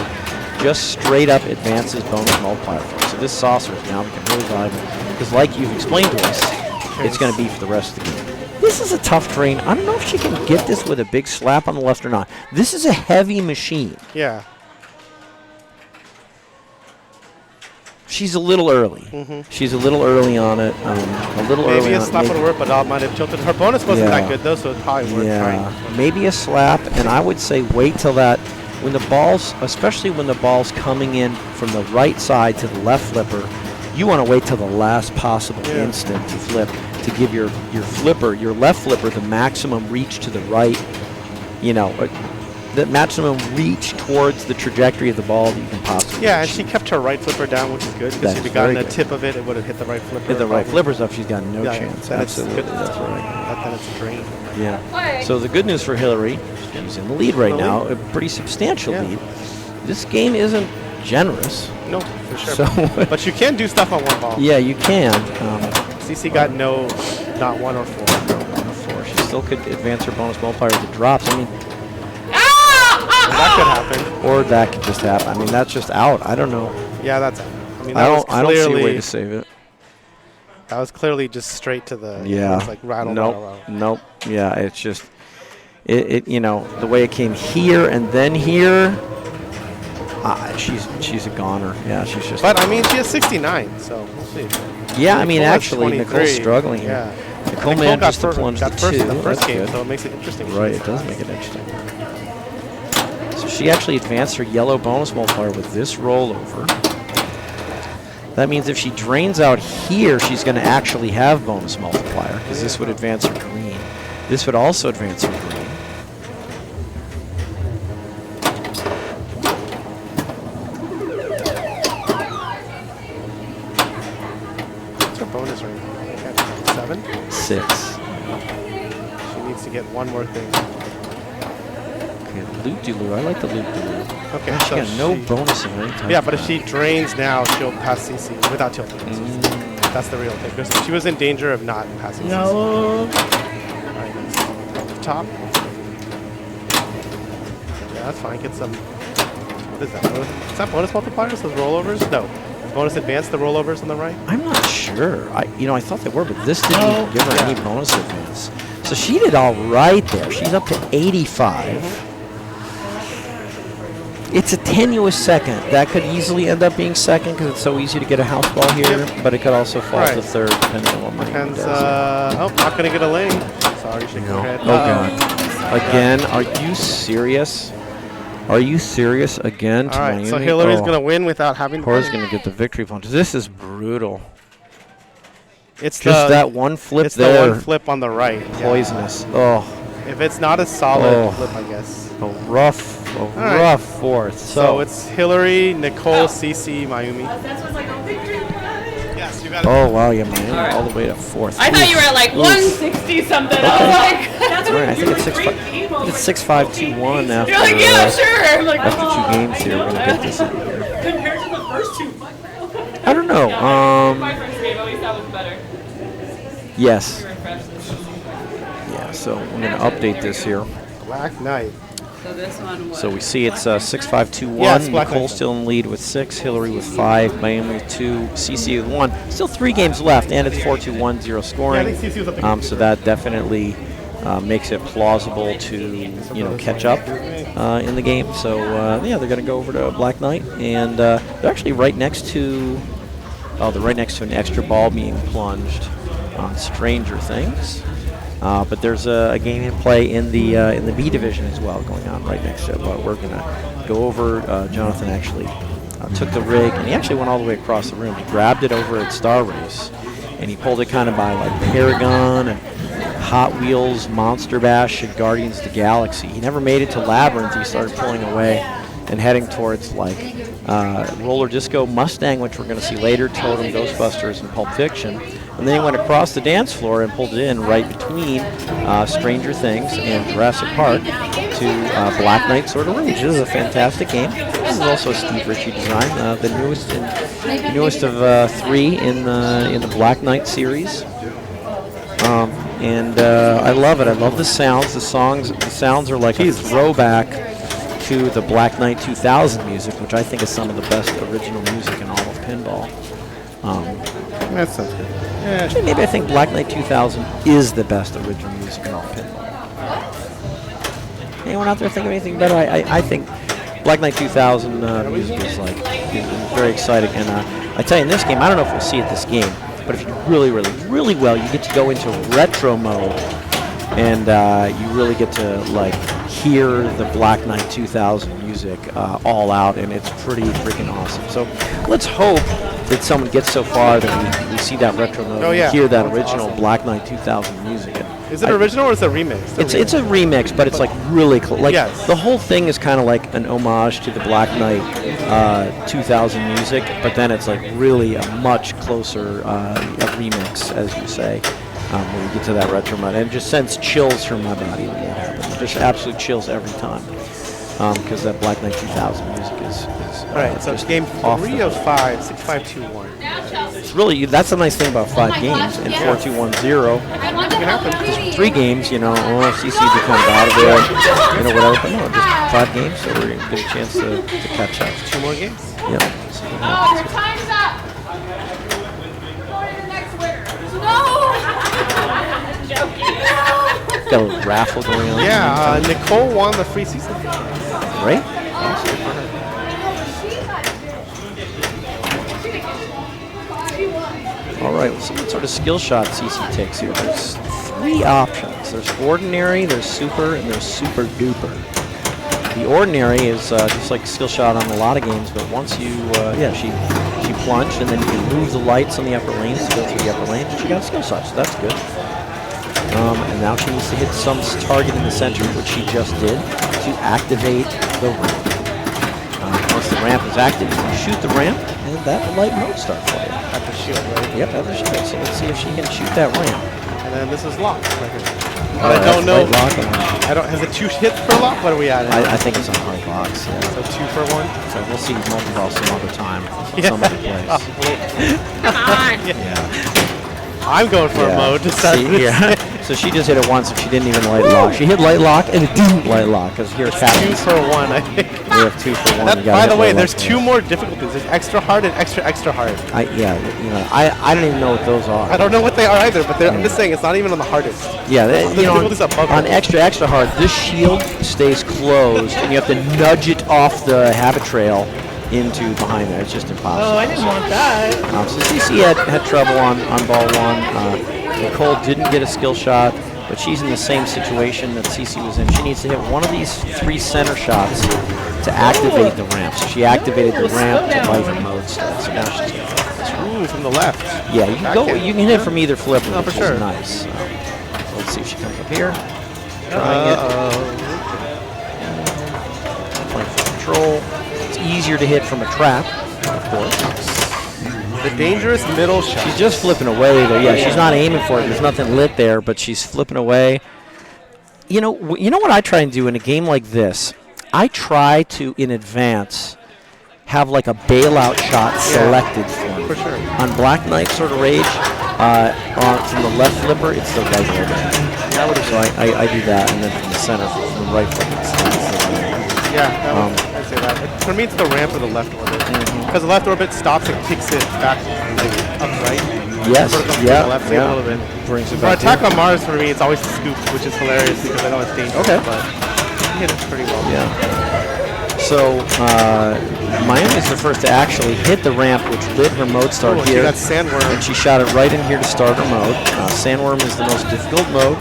just straight up advances bonus multiplier for us. So this saucer is now become really valuable because, like you've explained to us, it's going to be for the rest of the game. This is a tough drain. I don't know if she can get this with a big slap on the left or not. This is a heavy machine. Yeah. She's a little early. She's a little early on it. A little early Maybe a on slap would work, but I might have tilted. Her bonus wasn't that good, though, so it probably worked fine. Maybe a slap, and I would say wait till that. When the ball's, especially when the ball's coming in from the right side to the left flipper, you want to wait till the last possible instant to flip to give your flipper, your left flipper, the maximum reach to the right. The maximum reach towards the trajectory of the ball that you can possibly Yeah, and reach. she kept her right flipper down, which is good, because if you got the tip of it, it would have hit the right flipper. Hit the right flippers up, she's got no chance. Then it's Absolutely, good. that's right. Then it's a drain. Yeah. So the good news for Hillary, she's in the lead right now, a pretty substantial lead. This game isn't generous. No, for sure. So but you can do stuff on one ball. Yeah, you can. CC got not 1 or 4. No, 1 or 4. She still could advance her bonus multiplier with the drops. I mean, that could happen. Or that could just happen. I mean, that's just out. I don't know. Yeah, that's out. I mean, I don't see a way to save it. That was clearly just straight to the. Yeah. It was like rattle. Nope. Yeah, it's just the way it came here and then here. She's a goner. Yeah, she's just. But I mean, she has 69, so we'll see. Yeah, I mean, Nicole has actually, 23. Nicole's struggling here. Yeah. Nicole managed to plunge got the first 2. in the first That's game, good. so it makes it interesting. Right, it does make it interesting. So she actually advanced her yellow bonus multiplier with this rollover. That means if she drains out here, she's going to actually have bonus multiplier, because this would advance her green. This would also advance her green. What's her bonus range? 7? 6. She needs to get one more thing. Okay, loop-de-loo. I like the loop-de-loo. Okay, She got no bonus of any type. Yeah, but if she drains now, she'll pass CC without tilting. That's the real thing. Because she was in danger of not passing CC. All right, let's top. Yeah, that's fine. Get some. What is that? Is that bonus multipliers? Those rollovers? No. Bonus advance, the rollovers on the right? I'm not sure. I thought they were, but this didn't even give her any bonus advance. So she did all right there. She's up to 85. It's a tenuous second. That could easily end up being second because it's so easy to get a house ball here, but it could also fall to third depending on what my hand does. Not going to get a lane. Sorry, shaking her head. Oh, God. Again, are you serious? Are you serious again? All right, so Hillary's going to win without having to. Cora's going to get the victory punch. This is brutal. It's just that one flip it's there. The one flip on the right. Poisonous. Yeah. Oh. If it's not a solid flip, I guess. A rough fourth. So it's Hillary, Nicole, CC, Mayumi. That's what's like a victory. Yes, you got it. Oh, wow, yeah, Miami all the way to fourth. I thought you were at like 160 something. I was like, that's Right, I think it's 6.521 after. You're like, yeah, sure. I'm like, after 2 games here, we're gonna get this in here. Compared to the first 2. I don't know. My first game, at least that was better. Yes. Refresh this. Yeah. So I'm gonna update this here. Black Knight. So this one was. So we see it's 6-5-2-1. Yeah, it's Black Nicole Knight. still in lead with 6, Hillary with 5, Miami with 2, CC with 1. Still 3 games left, and it's 4-2-1, 0 scoring. Yeah, I think CC was up against So that definitely makes it plausible to catch up in the game. So yeah, they're going to go over to Black Knight, and they're actually right next to. Oh, they're right next to an extra ball being plunged on Stranger Things. But there's a game in play in the B division as well going on right next to it. But we're going to go over. Jonathan actually took the rig, and he actually went all the way across the room. He grabbed it over at Star Race, and he pulled it kind of by like Paragon and Hot Wheels, Monster Bash, and Guardians of the Galaxy. He never made it to Labyrinth. He started pulling away and heading towards like Roller Disco, Mustang, which we're going to see later, Totem, Ghostbusters, and Pulp Fiction. And then he went across the dance floor and pulled it in right between Stranger Things and Jurassic Park to Black Knight Sword of Rage. This is a fantastic game. This is also a Steve Ritchie design, the newest of 3 in the Black Knight series. And I love it. I love the sounds. The sounds are like a throwback to the Black Knight 2000 music, which I think is some of the best original music in all of pinball. That sounds good. Yeah. Actually, maybe I think Black Knight 2000 is the best original music in all of pinball. Anyone out there think of anything better? I think Black Knight 2000 music is very exciting. And I tell you, in this game, I don't know if we'll see it this game, but if you do really, really, really well, you get to go into retro mode, and you really get to like hear the Black Knight 2000 music all out, and it's pretty freaking awesome. So let's hope that someone gets so far that we see that retro mode and hear that original awesome Black Knight 2000 music. Is it original or is it a remix? It's a remix, but it's like really close. Like the whole thing is kind of like an homage to the Black Knight 2000 music, but then it's like really a much closer a remix, as you say. When we get to that retro mode, and it just sends chills from my body when that happens. Just absolute chills every time, because that Black Knight 2000 music is all right. So it's game 3 of 5, 6-5-2-1. It's really, that's the nice thing about 5 games and 4-2-1-0. Just 3 games, CC becomes out of there, whatever. But no, just 5 games, so we're gonna get a chance to catch up. 2 more games. Yeah. Oh, your time's up. Go to the next winner. No. Joking. Got a little raffle going on. Yeah, Nicole won the free season. Right? All right, let's see what sort of skill shot CC takes here. There's 3 options. There's ordinary, there's super, and there's super duper. The ordinary is just like skill shot on a lot of games, but once you, she plunged, and then you can move the lights on the upper lanes to go through the upper lane, and she got a skill shot, so that's good. And now she needs to hit some target in the center, which she just did, to activate the ramp. Once the ramp is active, you shoot the ramp, and that light mode starts for you. At the shield, right? Yep, at the shield. So let's see if she can shoot that ramp. And then this is locked right here. But I don't know. I don't. Has it 2 hits per lock? What are we at? I think it's on hard locks. Yeah. So 2 for 1. So we'll see multi-ball some other time, some other place. Come on. Yeah. I'm going for a mode to start this. Yeah. So she just hit it once, and she didn't even light lock. She hit light lock, and it didn't light lock, because here it's happening. 2 for 1, I think. We have 2 for 1. By the way, there's 2 more difficulties. There's extra hard and extra hard. I don't even know what those are. I don't know what they are either, but I'm just saying it's not even on the hardest. Yeah, on extra hard, this shield stays closed, and you have to nudge it off the habit trail into behind there. It's just impossible. Oh, I didn't want that. So CC had trouble on ball 1. Nicole didn't get a skill shot, but she's in the same situation that CC was in. She needs to hit one of these 3 center shots to activate the ramp. So she activated the ramp to light her mode stuff. So now she's going to focus. Ooh, from the left. Yeah, you can go. You can hit from either flip, for which sure. is nice. So let's see if she comes up here. Trying it. Playing for control. It's easier to hit from a trap, of course. The dangerous middle shot. She's just flipping away, though. Yeah, she's not aiming for it. There's nothing lit there, but she's flipping away. You know what I try and do in a game like this? I try to, in advance, have like a bailout shot selected for me. For sure. On Black Knight Sword of Rage, from the left flipper, it's the right order. So I do that, and then from the center, from the right foot. Yeah, I'd say that. For me, it's the ramp or the left orbit. Because the left orbit stops and kicks it back, like, upright. Yes, yeah, left a little bit. Brings it For back attack in. on Mars, for me, it's always the scoop, which is hilarious because I know it's dangerous. Okay. But he hit it pretty well. Yeah. So Miami's the first to actually hit the ramp, which lit her mode start Oh, here. she got Sandworm. And she shot it right in here to start her mode. Sandworm is the most difficult mode.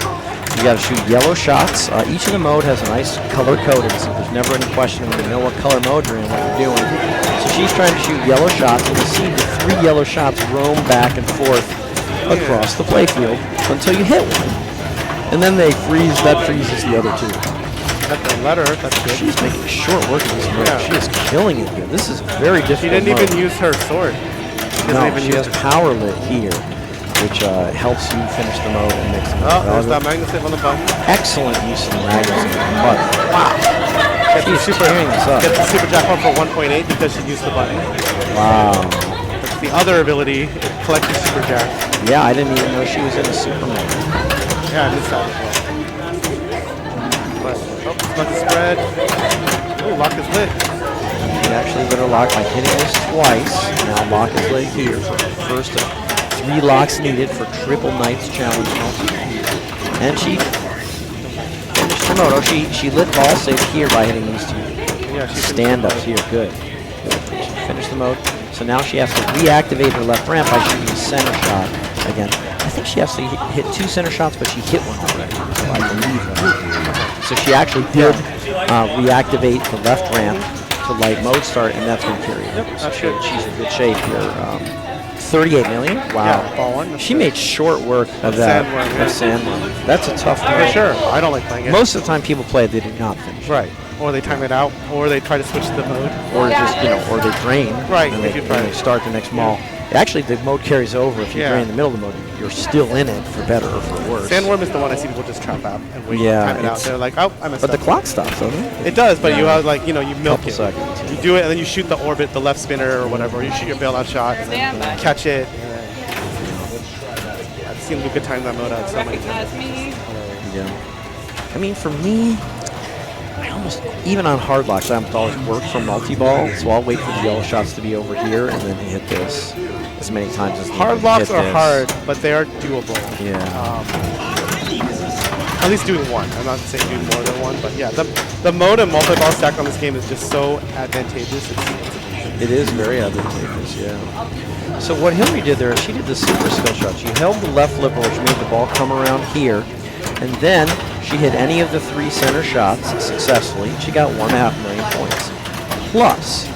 You got to shoot yellow shots. Each of the mode has a nice color coding, so there's never any question when you know what color mode you're in, what you're doing. So she's trying to shoot yellow shots, and you see the 3 yellow shots roam back and forth across the playfield until you hit one. And then they freeze. That freezes the other 2. Got the letter. That's good. She's making short work of this mode. Yeah. She is killing it here. This is very difficult. She didn't mode. even use her sword. No, she has power lit here, which helps you finish the mode and mix them up. Oh, there's that magnetic on the button. Excellent use of the magazine. But wow, she's tearing this up. Gets the super jackpot for 1.8 because she used the button. Wow. That's the other ability, collecting super jack. Yeah, I didn't even know she was in a super mode. Yeah, I missed that as well. But, oh, it's about to spread. Oh, lock is lit. She actually lit her lock by hitting this twice. Now lock is lit here. First of 3 locks needed for Triple Knights Challenge mode. And she finished the mode. Oh, she lit ball save here by hitting these 2 Yeah, she stand-ups here. Good. She finished the mode. So now she has to reactivate her left ramp by shooting a center shot again. I think she actually hit 2 center shots, but she hit one already. So I believe that. So she actually did reactivate the left ramp to light mode start, and that's going to carry her. That's good. She's in good shape here. 38 million? Wow. Yeah, ball one. She made short work of that. Sandworm, yeah. Of Sandworm. That's a tough For one. sure. I don't like playing it. Most of the time people play it, they do not finish. Right. Or they time it out, or they try to switch the mode. Or just, or they drain. Right, And if they, you try and they it. start the next mall. Actually, the mode carries over. If you Yeah. drain the middle of the mode, you're still in it for better or for worse. Sandworm is the one I see people just trap out and wait, Yeah, time it out. it's- They're like, oh, I messed But up. the clock stops, doesn't it? It does, but you have like, you milk Couple it. seconds. You do it, and then you shoot the orbit, the left spinner or whatever. Or you shoot your bailout shot, and then catch it. I've seen Luca time that mode out so many times. Recognize me. Yeah. I mean, for me, I almost, even on hard locks, I almost always work for multi-ball, so I'll wait for the yellow shots to be over here and then hit this as many times as needed. Hard locks Hit are this. hard, but they are doable. Yeah. At least doing one. I'm not saying doing more than one, but yeah, the mode and multi-ball stack on this game is just so advantageous. It's amazing. It is very advantageous, yeah. So what Hillary did there, she did the super skill shot. She held the left liberal, which made the ball come around here, and then she hit any of the 3 center shots successfully. She got 1.5 million points. Plus,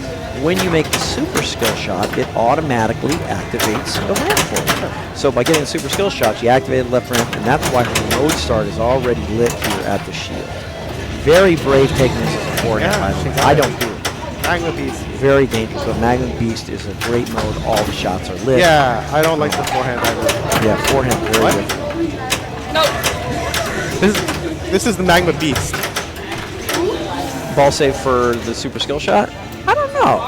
when you make the super skill shot, it automatically activates the ramp for you. So by getting the super skill shot, she activated the left ramp, and that's why her mode start is already lit here at the shield. Very brave taking this as a forehand. Yeah, by the she way. got I it. don't do it. Magma Beast. Very dangerous, but Magnum Beast is a great mode. All the shots are lit. Yeah, I don't like the forehand either. Yeah, forehand very What? good. This is the Magma Beast. Ball save for the super skill shot? I don't know.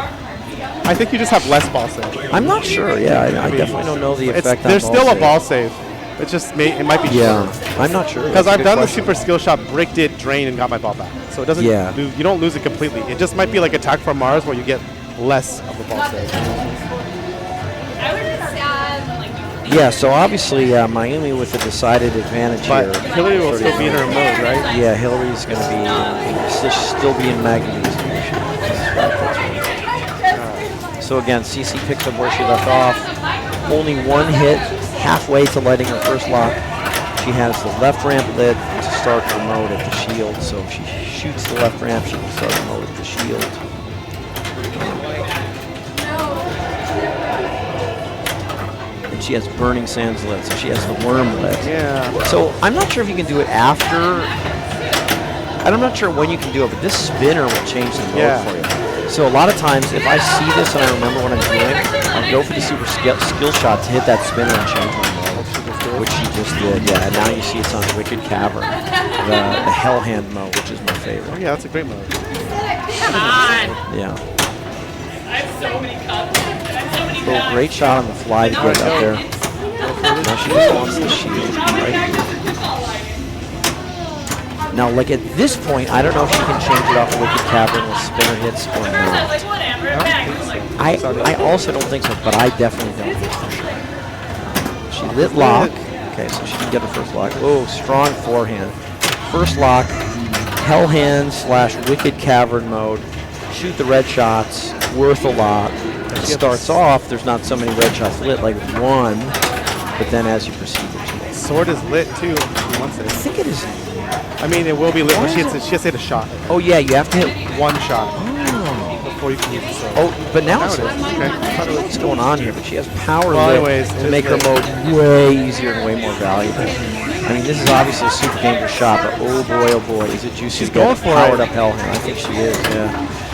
I think you just have less ball save. I'm not sure. Yeah, I definitely don't know the effect on There's ball still a save. ball save. It just it might be Yeah, I'm not sure. because That's a I've good done question. the super skill shot, bricked it, drained, and got my ball back. So it doesn't. Yeah. You don't lose it completely. It just might be like attack from Mars where you get less of the ball save. I was sad, like, Yeah, so obviously Miami with a decided advantage But here. Hillary will still be in her mode, right? Yeah, Hillary's going to be still be in Magnum Beast. So again, CC picks up where she left off. Only 1 hit, halfway to lighting her first lock. She has the left ramp lit to start her mode at the shield. So if she shoots the left ramp, she can start her mode at the shield. And she has Burning Sands lit, so she has the worm lit. Yeah. So I'm not sure if you can do it after. I'm not sure when you can do it, but this spinner will change the mode Yeah. for you. So a lot of times, if I see this and I remember what I'm doing, I'll go for the super skill shot to hit that spinner and change my mode, which she just did. Yeah, and now you see it's on Wicked Cavern, the Hell Hand mode, which is my Oh favorite. yeah, that's a great mode. come on. Yeah. I have so many cups. I have so many So great shot on the fly to get up there. Now she just wants the shield right here. Now, like at this point, I don't know if she can change it off Wicked Cavern with spinner hits or not. Like, whatever. I also don't think so, but I definitely don't think for sure. She lit lock. Okay, so she can get her first lock. Oh, strong forehand. First lock, Hell Hand / Wicked Cavern mode. Shoot the red shots, worth a lot. It starts off, there's not so many red shots lit, like one, but then as you proceed, there's Sword is lit too. Once I it. think it is. I mean, it will be lit, but she has to hit a shot. Oh yeah, you have to hit. One shot Oh, before you can use the sword. oh but now it's. Now it is. Okay. I don't know what's going on here, but she has power Well, lit anyways, to it make is her lit. mode way easier and way more valuable. I mean, this is obviously a super dangerous shot, but oh boy, is it juicy. She's to get going a for powered it. up Hell Hand. I think she is, yeah.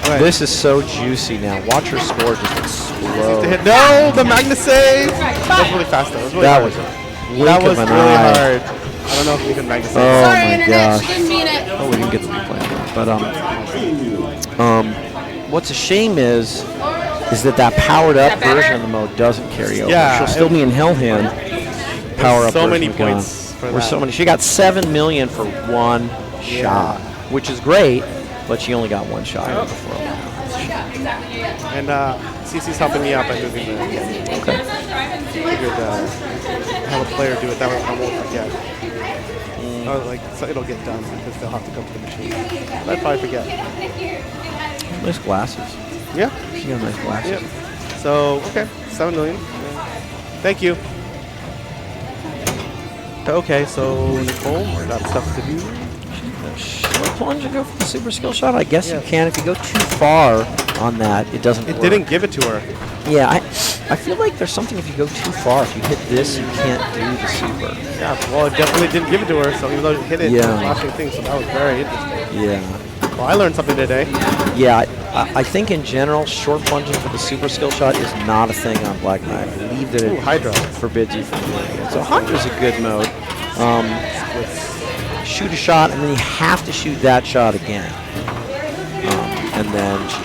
Right. This is so juicy now. Watch her score just To explode. hit. No, the Magnus save. That was really fast though. It was really That hard. was a That blink was of an really eye. hard. I don't know if you can Magnus save. Oh Sorry, my internet. gosh. She didn't mean it. Oh, we didn't get the replay. But what's a shame is that powered up better? version of the mode doesn't carry over. Yeah, She'll still be in Hell Hand. Power up so version many of gone. points for We're that. so many. She got 7 million for one shot, which is great, but she only got one shot before. And CC's helping me out by moving the. Okay. Figured have a player do it. That way I won't forget. Or like so it'll get done because they'll have to go to the machine. But I'd probably forget. Nice glasses. Yeah. She got nice glasses. Yep. So okay, 7 million. Thank you. Okay, so Nicole, we got stuff to do. Short plunge and go for the super skill shot. I guess Yeah. you can. If you go too far on that, it doesn't It work. didn't give it to her. Yeah, I feel like there's something if you go too far. If you hit this, you can't do the super. Yeah, well, it definitely didn't give it to her. So even though it hit it, Yeah. it was flashing things. So that was very interesting. Yeah. Well, I learned something today. Yeah, I think in general, short plunging for the super skill shot is not a thing on Black Knight. I believe that Ooh, it Hydra. forbids you from doing it. So Hydra's a good mode. Shoot a shot, and then you have to shoot that shot again. And then so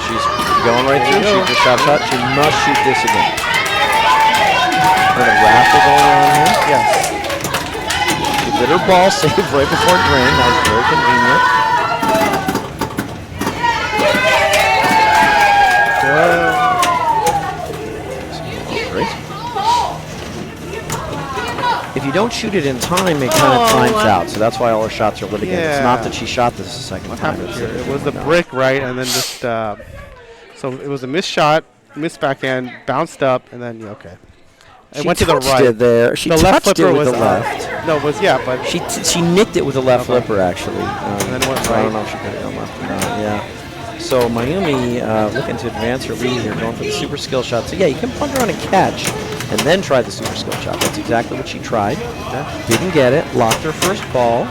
she's going right through. Shoot the shot. She must shoot this again. And a raffle going on here. Yes. She did her ball save right before drain. That was very convenient. Great. If you don't shoot it in time, it kind of times out. So that's why all her shots are lit again. It's not Yeah. that she shot this a second What time. happened here? It was the brick, right? And then just so it was a missed shot, missed backhand, bounced up, and then okay. It She went to the touched right. it there. She the left touched flipper it with was the left. No, it was but She nicked it with the left Okay. flipper, actually. then it went so I don't right. know if she could have gone left or not. Yeah. So Mayumi looking to advance her lead here, going for the super skill shot. So yeah, you can punch around and catch, and then try the super skill shot. That's exactly what she tried. Didn't get it. Locked her first ball.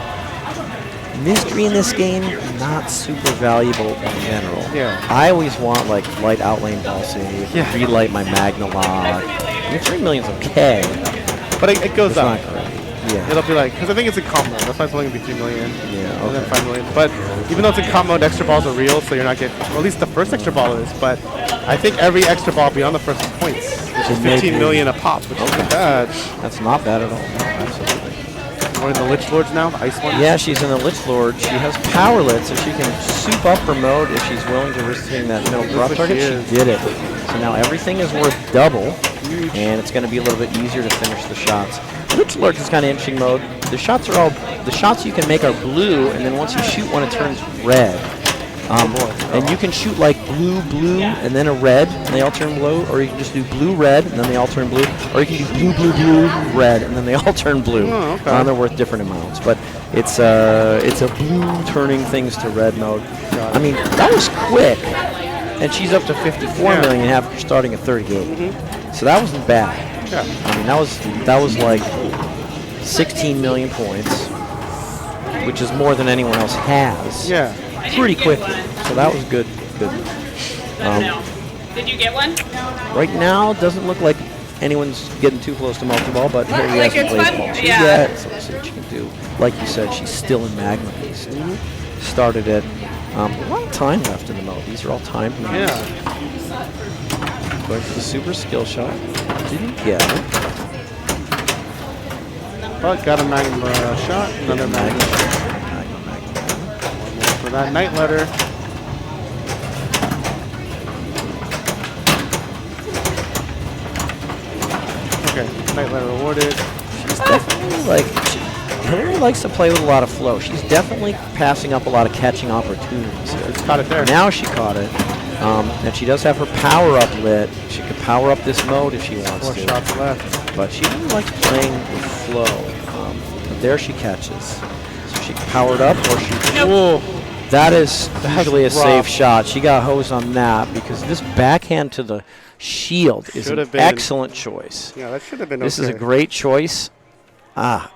Mystery in this game, not super valuable in general. Yeah. I always want like light outlane ball save, Yeah. relight my Magna lock. I mean, 3 million's okay. but it goes It's up. not great. Yeah. It'll be like, because I think it's in comp mode. That's why it's only going to be 3 million. Yeah, And then okay. 5 million. But even though it's in comp mode, extra balls are real, so you're not getting, well, at least the first extra ball is. But I think every extra ball beyond the first is points, which is It may 15 be. million a pop, which isn't bad. That's not bad at all. No, absolutely. We're in the Lich Lords now, the ice one. Yeah, she's in the Lich Lord. She has power lit, so she can soup up her mode if she's willing to risk hitting that middle drop what target. she She is. did it. So now everything is worth double, and it's going to be a little bit easier to finish the shots. Lich Lord is kind of interesting mode. The shots you can make are blue, and then once you shoot one, it turns red. And you can shoot like blue, blue, and then a red, and they all turn blue, or you can just do blue, red, and then they all turn blue, or you can do blue, blue, blue, red, and then they all turn blue. Oh, okay. They're worth different amounts, but it's a blue turning things to red mode. I mean, that was quick, and she's up to 54 million after starting at 38. So that wasn't bad. Yeah. I mean, that was like 16 million points, which is more than anyone else has. Yeah. Pretty quickly. So that was good. Did you get one? Right now, it doesn't look like anyone's getting too close to multi-ball, but here he Like has it's some fun? baseball. Yeah. So we'll see what she can do. Like you said, she's still in Magma Beast. Started it. A lot of time left in the mode. These are all timed modes. Yeah. Going for the super skill shot. Didn't get it. But got a Magnum shot, another Magnum. that night letter. Okay, night letter awarded. She's definitely like, Hillary likes to play with a lot of flow. She's definitely passing up a lot of catching opportunities here. Just caught it there. Now she caught it. And she does have her power up lit. She could power up this mode if she wants 4 to. shots left. But she really likes playing with flow. But there she catches. So she powered up or she... Nope. That is usually a rough. safe shot. She got hosed on that because this backhand to the shield is Should an have been- excellent choice. Yeah, that should have been This is a okay. great choice.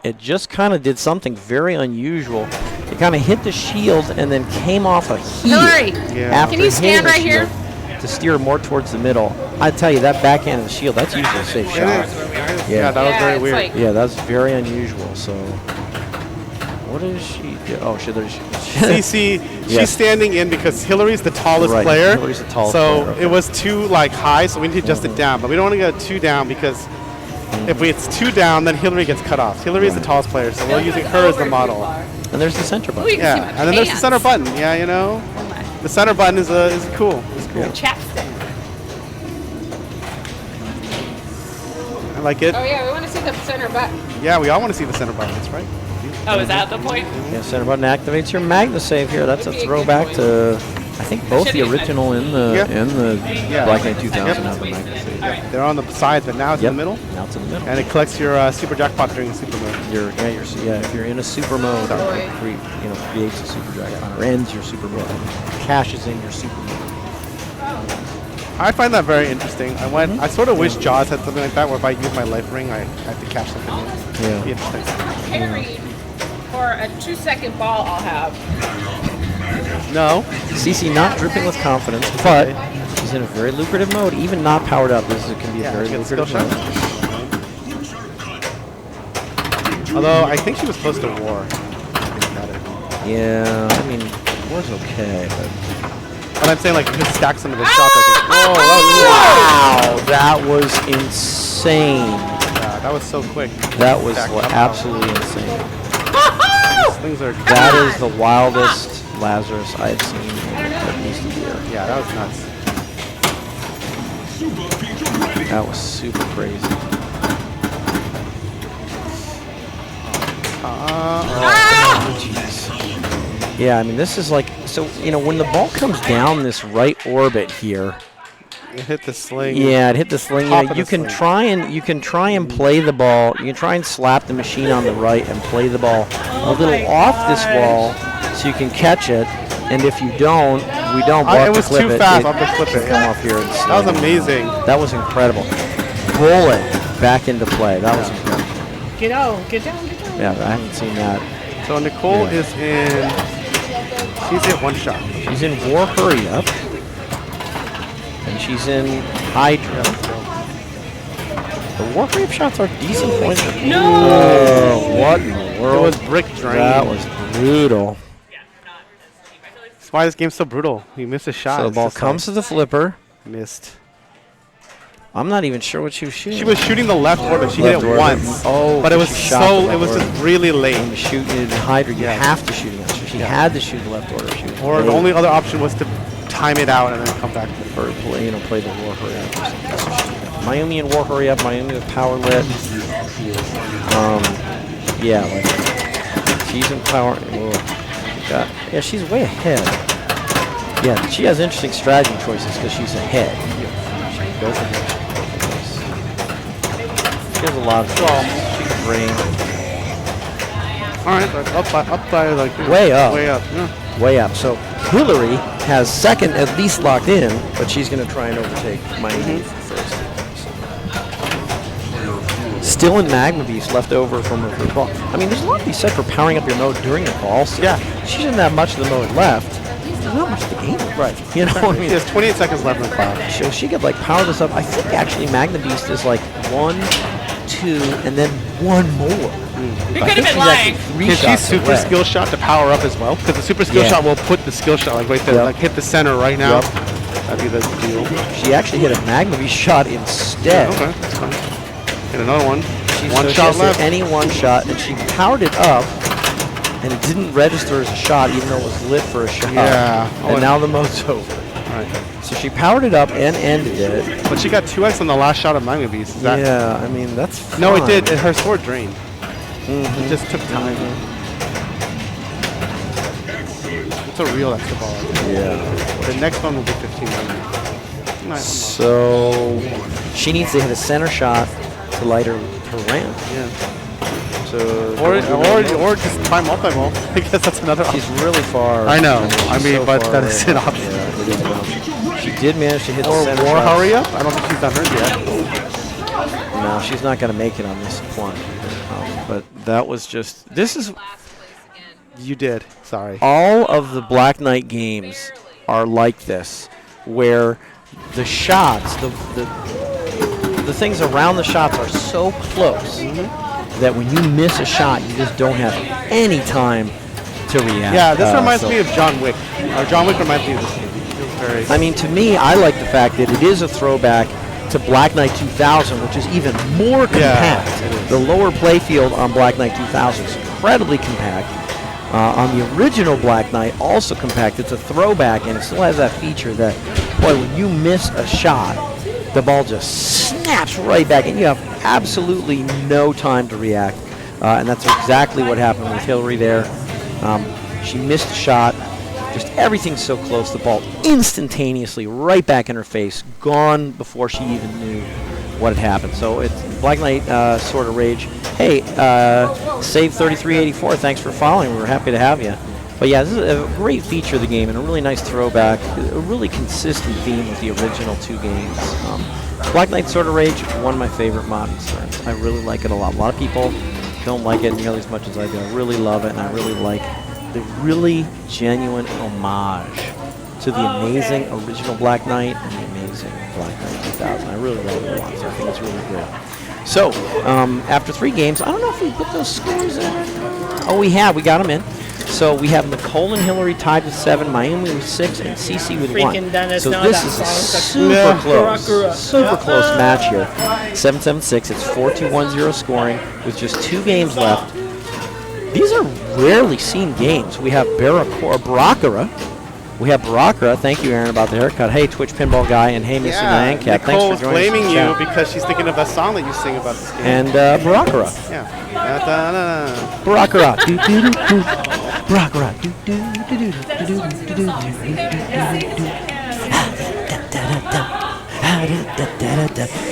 It just kind of did something very unusual. It kind of hit the shield and then came off a heel. Hillary, Yeah. After can you stand hitting the right shield to steer more towards the middle. I tell you, that backhand of the shield, that's usually a safe It shot. is. Yeah, that was Yeah, very it's weird. like- Yeah, that's very unusual. So, what does she do? Oh, there's CC, Yes. she's standing in because Hillary's the tallest Right, player. Hillary's the tallest so player, okay. it was too like high, so we need to adjust it down. But we don't want to go too down because if it's too down, then Hillary gets cut off. Hillary's the tallest player, so we're using her as the model. And there's the center Ooh, button. you can see Yeah, my and then there's the pants. center button. Yeah, you know, the center button is cool. It's cool. Chapstick. I like it. Oh yeah, we want to see the center button. Yeah, we all want to see the center button. That's right. Oh, is that the point? Yeah, center button activates your magna save here. That's a Would be a throwback good to, I think, both the original and the Yeah. Black Knight 2000 Yep. have the magna save. Alright. They're on the sides, but now it's Yep. in the middle, Now it's in the middle. and it collects your super jackpot during the super mode. If you're in a super mode, it creates a super jackpot or ends your super mode, cashes in your super mode. I find that very interesting. I sort of wish Jaws had something like that, where if I use my life ring, I have to cash something in. Yeah. It'd be interesting. Carried for a 2-second ball. I'll have. No. CC not dripping with confidence, but she's in a very lucrative mode. Even not powered up, this can be a Yeah, very good skill lucrative shot. mode. Although I think she was close to war. Think about it. Yeah, I mean, war's okay, but But I'm saying, like, you could stack some of the shots. I think. Whoa, wow, that was insane. that was so quick. That was Stacked up. absolutely insane. These things are. That is the wildest Lazarus I've seen in at least a year. Yeah, that was nuts. That was super crazy. Yeah, I mean, this is like, so, when the ball comes down this right orbit here, It hit the sling. yeah, it hit the sling. Top of You the can sling. try and play the ball. You can try and slap the machine on the right and play the ball a little off this wall so you can catch it. And if you don't, we don't. We'll have It to was clip too it. fast. I'll just clip it. Come Yeah. off here. And That was amazing. That was incredible. Roll it back into play. That was incredible. Get out, get down, get down. Yeah, I haven't seen that. So Nicole Yeah. is in. She's hit one shot. She's in War Hurry Up. And she's in Hydra. The War Hurry Up shots are decent points. No! Oh, what in the It world? was brick drain. That was brutal. That's why this game's so brutal. You miss a shot. So the it's ball just comes to the flipper. like missed. I'm not even sure what she was shooting. She was shooting the left orbit. She Left hit it orbit. once. Oh, but it was she shot the so. left It was orbit. just really late. When you shoot it in Hydra, you Yeah. have to shoot against her. She had to shoot the left order. She was Or the only other option was to time it out and then come back. or play the War Hurry Up or something. That's what she did. Miami and War Hurry Up. Miami with power lit. Yeah, like she's in power. Yeah, she's way ahead. Yeah, she has interesting strategy choices because she's ahead. She can go from there. She has a lot of tools. She can bring All right, so up by like way up. Way up. Yeah. Way up. So Hillary has second at least locked in, but she's going to try and overtake Miami for first. Still in Magma Beast left over from her free ball. I mean, there's a lot to be said for powering up your mode during the ball. So Yeah. she doesn't have much of the mode left. There's not much of the game left. Right. You know what I She mean? has 28 seconds left in the clock. So she could like power this up. I think actually Magna Beast is like 1, 2, and then one more. You I could think have been she's lying. actually 3 Can she shots super away. skill shot to power up as well? Because the super skill Yeah. shot will put the skill shot like right there, Yep. like hit the center right now. Yep. That'd be the deal. She actually hit a Magma Beast shot instead. Okay, that's fine. And another one. She One so shot she has left. Any one shot, and she powered it up, and it didn't register as a shot, even though it was lit for a shot. Yeah. And now the mode's over. Right. So she powered it up and ended it. But she got 2x on the last shot of Magma Beast. Is that Yeah, I mean, that's No, it fine. did. Her sword drained. It just took time. It's a real extra ball. Yeah. The next one will be 15 million. Nice. So she needs to hit a center shot to light her ramp. Yeah. So Or just try multi-ball. I guess that's another option. she's really far. I know. she's I mean, so but far that away. is an option. Yeah, it is an option. She did manage to hit the Or center War shot. Hurry Up? I don't think she's done hers yet. No, she's not going to make it on this plunge. But that was just. This is You did. Sorry. all of the Black Knight games are like this, where the shots, the things around the shots are so close that when you miss a shot, you just don't have any time to react. Yeah, this reminds so- me of John Wick. John Wick reminds me of this game. It feels very. I mean, to me, I like the fact that it is a throwback to Black Knight 2000, which is even more compact. it is. The lower playfield on Black Knight 2000 is incredibly compact. On the original Black Knight, also compact. It's a throwback, and it still has that feature that, boy, when you miss a shot, the ball just snaps right back, and you have absolutely no time to react. And that's exactly what happened with Hillary there. She missed a shot. Just everything's so close. The ball instantaneously right back in her face, gone before she even knew what had happened. So it's Black Knight Sword of Rage. Hey, Save 3384, thanks for following. We were happy to have you. But yeah, this is a great feature of the game and a really nice throwback, a really consistent theme with the original two games. Black Knight Sword of Rage, one of my favorite modern swords. I really like it a lot. A lot of people don't like it nearly as much as I do. I really love it, and I really like the really genuine homage to the amazing original Black Knight and the amazing Black Knight 2000. I really love it a lot, so I think it's really great. So, after 3 games, I don't know if we put those scores in. Oh, we have. We got them in. So we have Nicole and Hillary tied with 7, Miami with 6, and Cece with 1. Freaking Dennis, So now this that is a song. super close, Gura. super close match here. 7-7-6. It's 4-2-1-0 scoring with just 2 games left. These are rarely seen games. We have Barakara. We have Barakara. Thank you, Aaron, about the haircut. Hey, Twitch Pinball Guy, and hey, Mr. Nyan Cat. Thanks Nicole's for joining us. blaming in you chat. because she's thinking of that song that you sing about this game. And Barakara. Yeah. Da-da-da-da. Barakara. Barakara.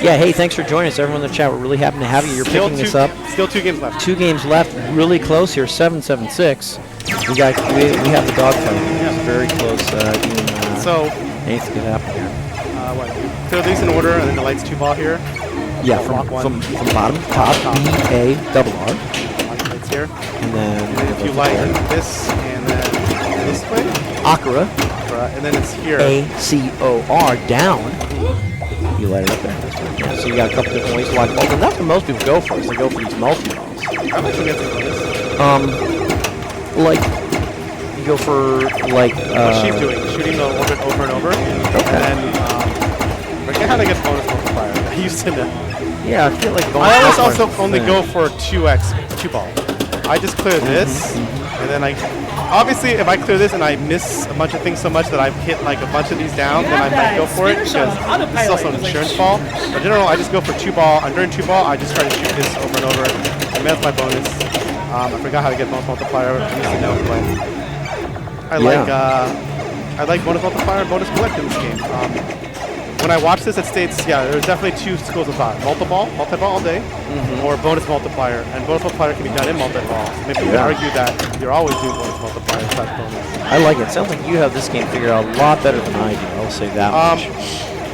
Yeah, hey, thanks for joining us, everyone in the chat. We're really happy to have you. You're picking this up. Still 2 games left. 2 games left, really close here, 7-7-6. We have the dogfight. It's very close game. So, anything could happen here. what? Throw these in order, and then the lights 2 ball here. Yeah, Block from one. bottom, top, B-A-R-R. Lights here. And then And then if you light this, and then this way, Akira, and then it's here. A-C-O-R, down. You light it up there. That's right. Yeah, so you got a couple different ways to light balls, and that's what most people go for. Is they go for these multi-balls. How much you get to this? Like you go for like. What she's doing, shooting the orbit over and over. Okay. And then, forget how to get bonus multiplier. I used to know. Yeah, I feel like. I always also only go for 2x, 2 ball. I just clear this, and then obviously if I clear this and I miss a bunch of things so much that I've hit like a bunch of these down, then I might go for it because this is also an insurance ball. But in general, I just go for 2 ball. And during 2 ball, I just try to shoot this over and over. And that's my bonus. I forgot how to get bonus multiplier. I used to know, but I like bonus multiplier and bonus collect in this game. When I watch this, it states, there's definitely 2 schools of thought. Multi-ball all day, or bonus multiplier. And bonus multiplier can be done in multi-ball. Maybe you could argue that you're always doing bonus multiplier instead of bonus. I like it. Sounds like you have this game figured out a lot better than I do. I'll say that much.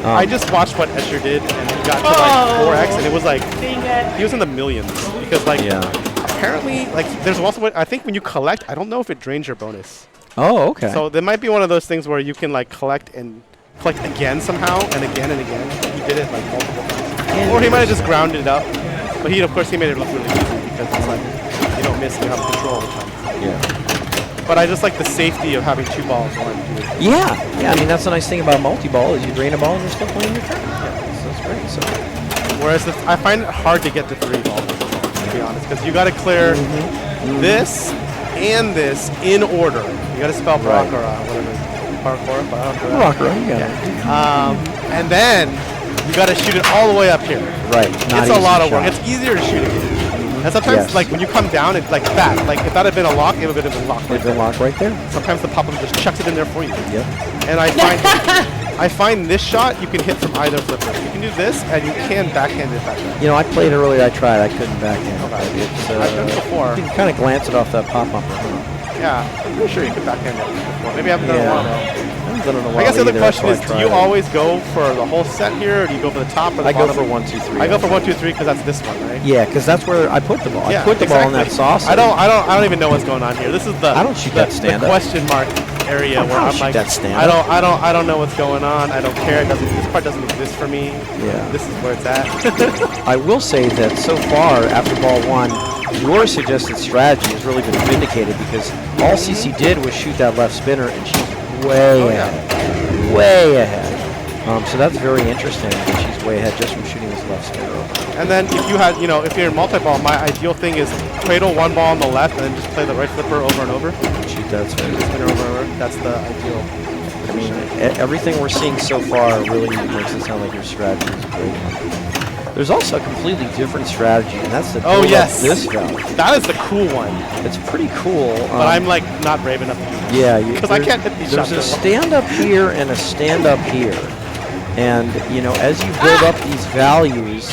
I just watched what Escher did, and he got to like 4x, and it was like, he was in the millions. Because apparently, there's also, I think when you collect, I don't know if it drains your bonus. Oh, okay. So there might be one of those things where you can like collect again somehow, and again and again. He did it like multiple times. Or he might have just grounded it up. But of course, he made it look really easy because it's like, you don't miss and you have control all the time. Yeah. But I just like the safety of having 2 balls when I'm doing it. Yeah. I mean, that's the nice thing about multi-ball is you drain a ball and you're still playing your turn. Yeah, so that's great. So. Whereas I find it hard to get to 3 balls, to be honest, because you got to clear this, and this in order. You got to spell Right. Baccarat, whatever. Baccarat. Baccarat, you got it. And then you got to shoot it all the way up here. Right. It's a lot of work. It's easier to shoot it. And sometimes, Yes. like when you come down, it's like that. Like if that had been a lock, it would have been locked. They've been locked right there. Sometimes the pop-up just chucks it in there for you. Yep. And I find this shot you can hit from either flipper. You can do this, and you can backhand it back there. You know, I played earlier. I tried. I couldn't backhand. Okay. It's, I've done it before. You can kind of glance it off that pop-up. Yeah, I'm pretty sure you can backhand it before. Maybe I haven't done it in a while. I haven't done it in a while I guess the other either, question that's is, why I do you tried it. always go for the whole set here, or do you go for the top or the I go bottom? for 1, 2, 3. I go for 1, 2, 3 because that's this one, right? Yeah, because that's where I put the ball. Yeah, I put the ball in that exactly. saucer. I don't even know what's going on here. This is the I don't shoot that stand the up. question mark area where don't I'm shoot like, that stand I up. don't know what's going on. I don't care. It doesn't. This part doesn't exist for me. Yeah. This is where it's at. I will say that so far, after ball 1, your suggested strategy has really been vindicated because all CC did was shoot that left spinner, and she's way ahead. Way ahead. So that's very interesting that she's way ahead just from shooting this left spinner over. And then if you had, if you're in multi-ball, my ideal thing is cradle one ball on the left and then just play the right flipper over and over. Shoot that spinner. Spinner over and over. That's the ideal. I mean, everything we're seeing so far really makes it sound like your strategy is great. There's also a completely different strategy, and that's the build up this valve. That is the cool one. It's pretty cool. But I'm like not brave enough to do that. Yeah, because I can't hit these shots. There's a stand up here and a stand up here, and as you build up these values,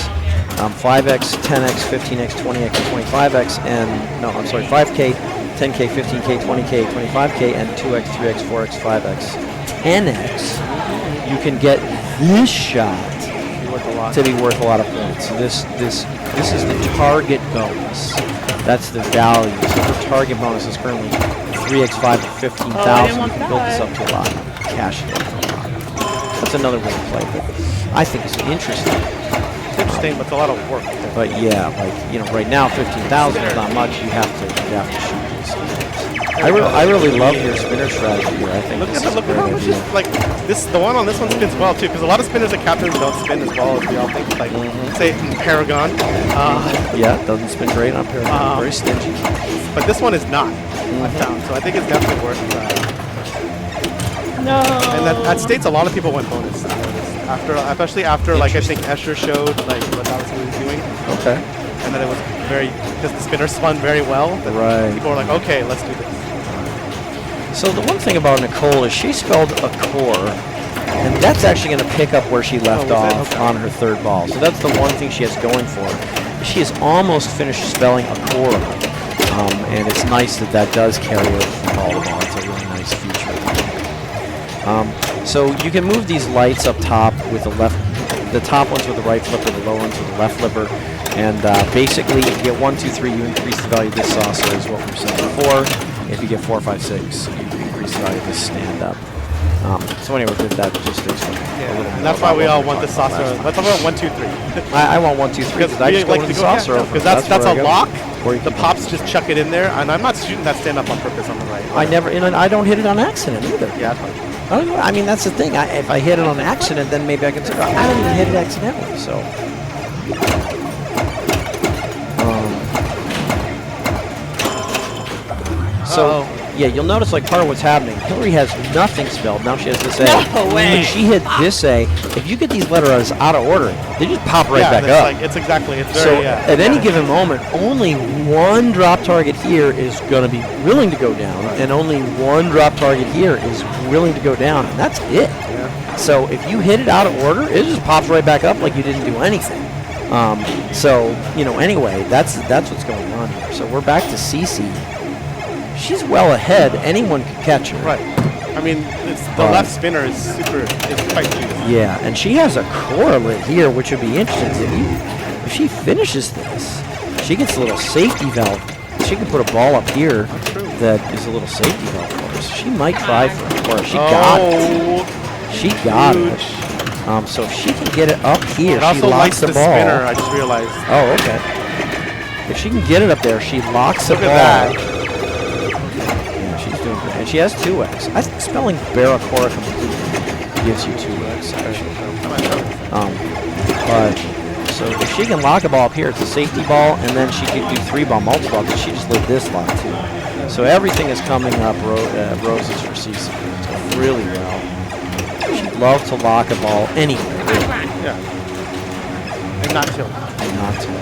5x, 10x, 15x, 20x, and 25x, and 5k, 10k, 15k, 20k, 25k, and 2x, 3x, 4x, 5x, 10x, you can get this shot to be worth a lot of points. So this is the target bonus. That's the value. So the target bonus is currently 3x5 to 15,000. You can build this up to a lot. Cash it up to a lot. That's another way to play it. I think it's interesting. It's interesting, but it's a lot of work. But yeah, right now 15,000 is not much. You have to shoot these things. I really love your spinner strategy here. I think Look this at is a how great much idea. the one on this one spins well too, because a lot of spinners at captains don't spin as well as we all think. Like say in Paragon, Yeah, it doesn't spin great on Paragon. Very stingy. but this one is not. I found, so I think it's definitely worth. No. And that states a lot of people went bonus. Especially after like I think Escher showed like what that was really doing. Okay. And then it was because the spinner spun very well. That Right. People were like, okay, let's do this. So the one thing about Nicole is she spelled a core, and that's actually going to pick up where she left off on her third ball. So that's the one thing she has going for her. She has almost finished spelling a core, and it's nice that does carry over from ball to ball. It's a really nice feature. So you can move these lights up top with the top ones with the right flipper, the low ones with the left flipper, and basically if you get 1, 2, 3, you increase the value of this saucer is what we were saying before. If you get 4, 5, 6, you increase the value of this stand up. So anyway, with that, just to explain a little bit. And that's why we all want the saucer. Let's talk about 1, 2, 3. I want 1, 2, 3 because I just go with the saucer over. Because that's where a I go. lock. Or you The can- pops just chuck it in there, and I'm not shooting that stand up on purpose on the right. I never, and I don't hit it on accident either. Yeah, that's fine. I mean, that's the thing. If I hit it on accident, then maybe I can say, I don't even hit it accidentally. So. Yeah, you'll notice like part of what's happening. Hillary has nothing spelled. Now she has this A. No way. When she hit this A, if you get these letters out of order, they just pop right back up. It's exactly. It's So very. at any given moment, only one drop target here is going to be willing to go down, and only one drop target here is willing to go down, and that's it. Yeah. So if you hit it out of order, it just pops right back up like you didn't do anything. Anyway, that's what's going on here. So we're back to Cece. She's well ahead. Anyone could catch her. Right. I mean, the left spinner is quite juicy. Yeah, and she has a correlate here, which would be interesting. If she finishes this, she gets a little safety valve. She can put a ball up here that is a little safety valve for her. So she might try for it. Or she got it. She got it. So if she can get it up here, It she also locks likes the the ball. spinner. I just realized. Oh, okay. If she can get it up there, she locks the Look ball. at that. Yeah, she's doing great. And she has 2x. I think spelling Barracora completely gives you 2x, actually. So if she can lock a ball up here, it's a safety ball, and then she could do 3-ball multi-ball, because she just lit this lock too. So everything is coming up roses for CC. It's going really well. She'd love to lock a ball anywhere, really. Yeah. And not tilt. And not tilt.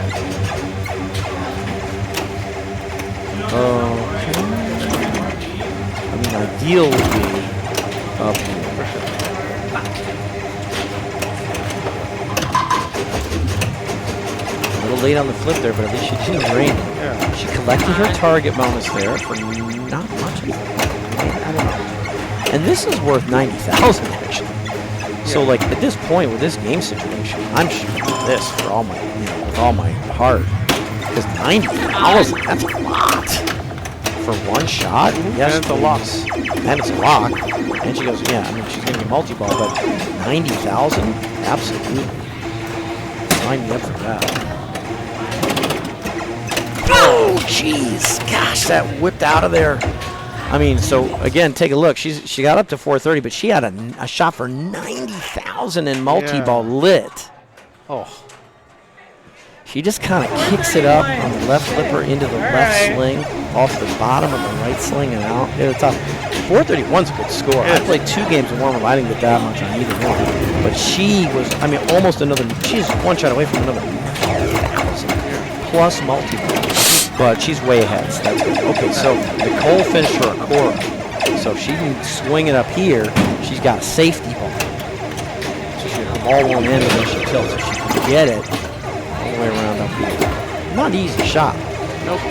Okay. I mean, ideal would be up here. A little late on the flip there, but at least she didn't drain it. Yeah. She collected her target bonus there for not much. I don't know. And this is worth 90,000 actually. So like at this point with this game situation, I'm shooting for this for all my, with all my heart. Because 90,000, that's a lot for one shot. Yes, and it's a lock. And it's a lock. And she goes, yeah, I mean she's gonna be multi-ball, but 90,000, absolutely. Sign me up for that. Oh, jeez. Gosh, that whipped out of there. I mean, so again, take a look. She got up to 430, but she had a shot for 90,000 in multi-ball lit. Oh. She just kind of kicks it up on the left flipper into the left sling, off the bottom of the right sling and out. It was tough. 431's a good score. I played 2 games of warm-up. I didn't get that much on either one. But she was, I mean, almost another, she's one shot away from another 90,000 plus multi-ball. But she's way ahead, so that's good. Okay, so Nicole finished her Akora. So she can swing it up here. She's got a safety ball. So the ball won't end and then she tilts. So she can get it all the way around up here. Not an easy shot. Nope.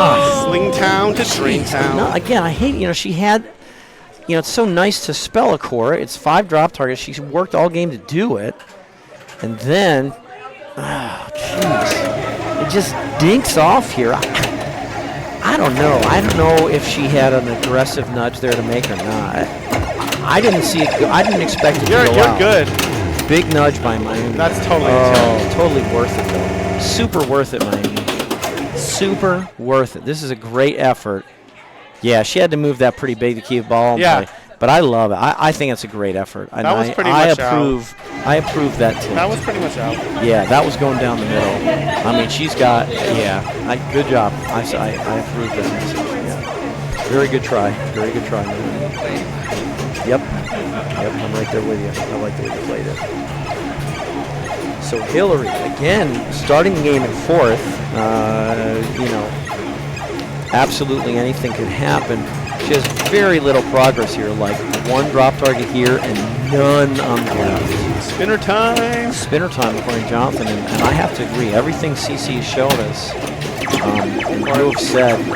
Oh, Sling town to drain town. no, again, I hate, she had, it's so nice to spell Akora. It's 5 drop targets. She worked all game to do it. And then, jeez, it just dinks off here. I don't know. I don't know if she had an aggressive nudge there to make or not. I didn't see it. I didn't expect it to go out. You're good. Big nudge by Miami. That's totally totally worth it, though. Super worth it, Miami. Super worth it. This is a great effort. Yeah, she had to move that pretty big to keep the ball in play. But I love it. I think it's a great effort. That was pretty much out. I approve that too. That was pretty much out. Yeah, that was going down the middle. I mean, she's got, good job. I approve that message. Yeah. Very good try. Very good try. Yep, I'm right there with you. I like the way you played it. So Hillary, again, starting the game in 4th. Absolutely anything could happen. She has very little progress here, like 1 drop target here and none on the left. Spinner time. Spinner time, according to Jonathan, and I have to agree. Everything CC has shown us, and you have said, you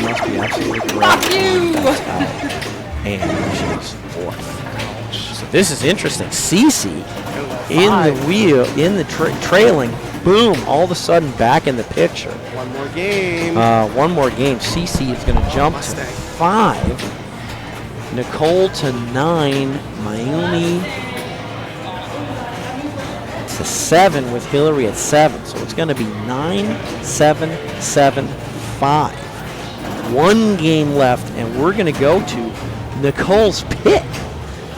must be absolutely correct. Fuck you! And she's 4th. So this is interesting. CC in the wheel, in the trailing. Boom! All of a sudden, back in the picture. One more game. One more game. CC is going to jump to 5. Nicole to 9. Mayumi to 7 with Hillary at 7. So it's going to be 9-7-7-5. 1 game left, and we're going to go to Nicole's pick.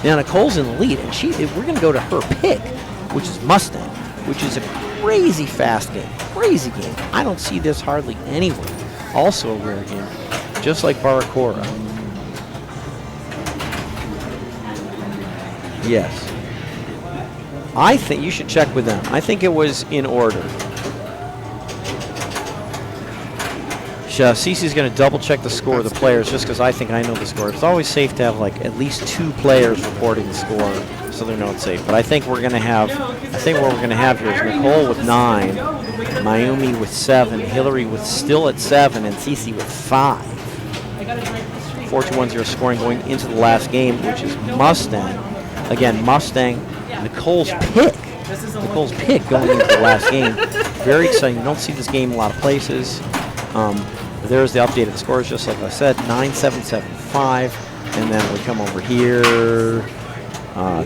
Now Nicole's in the lead, and we're going to go to her pick, which is Mustang, which is a crazy fast game. Crazy game. I don't see this hardly anywhere. Also a rare game, just like Barakora. Yes. I think you should check with them. I think it was in order. Cece's going to double check the score of the players just because I think I know the score. It's always safe to have like at least 2 players reporting the score so they know it's safe. But I think we're going to have, what we're going to have here is Nicole with 9, Mayumi with 7, Hillary with still at 7, and Cece with 5. 4-2-1-0 scoring going into the last game, which is Mustang. Again, Mustang, Nicole's pick. Nicole's pick going into the last game. Very exciting. You don't see this game in a lot of places. There's the updated scores, just like I said, 9-7-7-5. And then we come over here.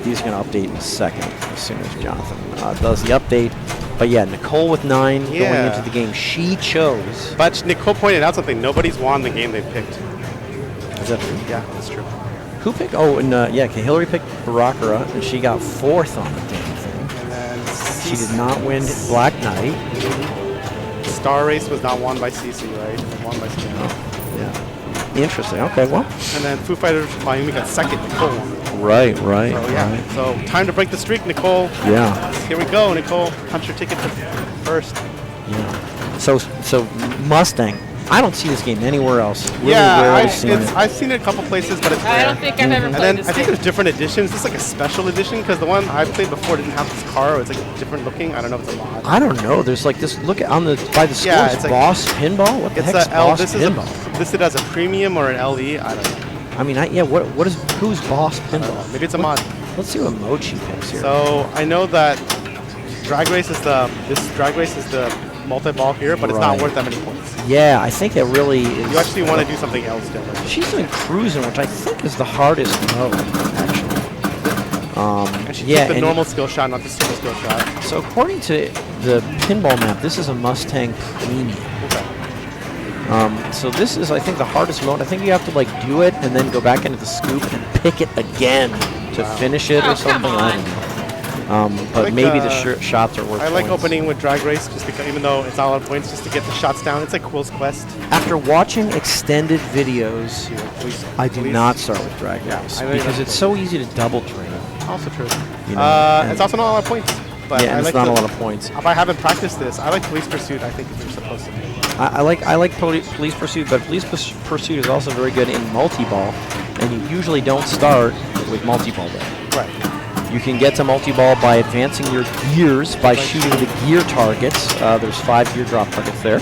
These are going to update in a second as soon as Jonathan does the update. But yeah, Nicole with 9 going into the game. She chose. But Nicole pointed out something. Nobody's won the game they picked. Is that true? Yeah, that's true. Who picked? Oh, and yeah, Hillary picked Barakara, and she got 4th on the damn thing. And then She did not win Black Knight. Star Race was not won by CC, right? It was won by Stan. Yeah. Interesting. Okay, well. And then Foo Fighters Miami got 2nd. Nicole won. Right. So yeah. Right. So time to break the streak, Nicole. Yeah. Here we go, Nicole. Punch your ticket to first. Yeah. So Mustang. I don't see this game anywhere else. Really Yeah, rarely seen it. I've seen it a couple places, but it's I rare. don't think I've ever And played then this I think game. there's different editions. This is like a special edition because the one I played before didn't have this car. It's like different looking. I don't know if it's a mod. I don't know. There's like this. Look on the by the scores. Yeah, it's like- Boss Pinball. What the It's heck's a L. Boss This is Pinball? listed as a premium or an LE. I don't know. I mean, what is who's Boss Pinball? Maybe it's a mod. Let's see what mode she picks here. So I know that Drag Race is the multi-ball here, but it's not Right. worth that many points. Yeah, I think it really is. You actually want to do something else different. She's doing cruising, which I think is the hardest mode, actually. And she Yeah, took the and normal skill shot, not the super skill shot. so according to the pinball map, this is a Mustang Premium. Okay. So this is, I think, the hardest mode. I think you have to like do it and then go back into the scoop and pick it again to finish it Oh, or something. come I on. don't know. But like, maybe the shots are worth. I like points. opening with Drag Race just because, even though it's all out of points, just to get the shots down. It's like Quill's Quest. After watching extended videos, Please, I do please. not start with Drag Yeah, Race I really because don't. it's so easy to double drain. Also true. You know, and- It's also not a lot of points. But Yeah, I and like it's not the- a lot of points. If I haven't practiced this, I like Police Pursuit. I think you're supposed to. I like Police Pursuit, but Police Pursuit is also very good in multi-ball, and you usually don't start with multi-ball there. Right. You can get to multi-ball by advancing your gears by shooting the gear targets. There's 5 gear drop targets there.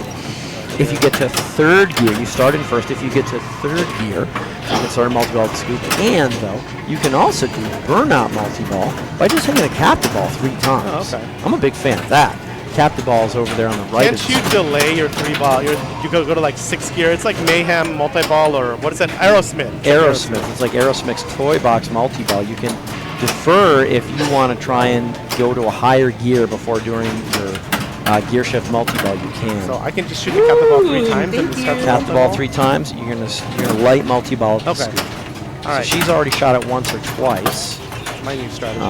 If you get to 3rd gear, you start in 1st. If you get to 3rd gear, you can start in multi-ball with the scoop. And, though, you can also do burnout multi-ball by just hitting a captive ball 3 times. Oh, okay. I'm a big fan of that. Captive ball is over there on the right. Can't you delay your 3-ball? You go to like 6th gear. It's like Mayhem multi-ball or what is that? Aerosmith. Aerosmith. It's like Aerosmith's toy box multi-ball. You can defer if you want to try and go to a higher gear before doing your gear shift multi-ball. You can. So I can just shoot the captive ball 3 times and just have the Tap the ball 3 times. You're gonna light multi-ball. At the Okay. scoop. All right. So she's already shot it once or twice. My new strategy.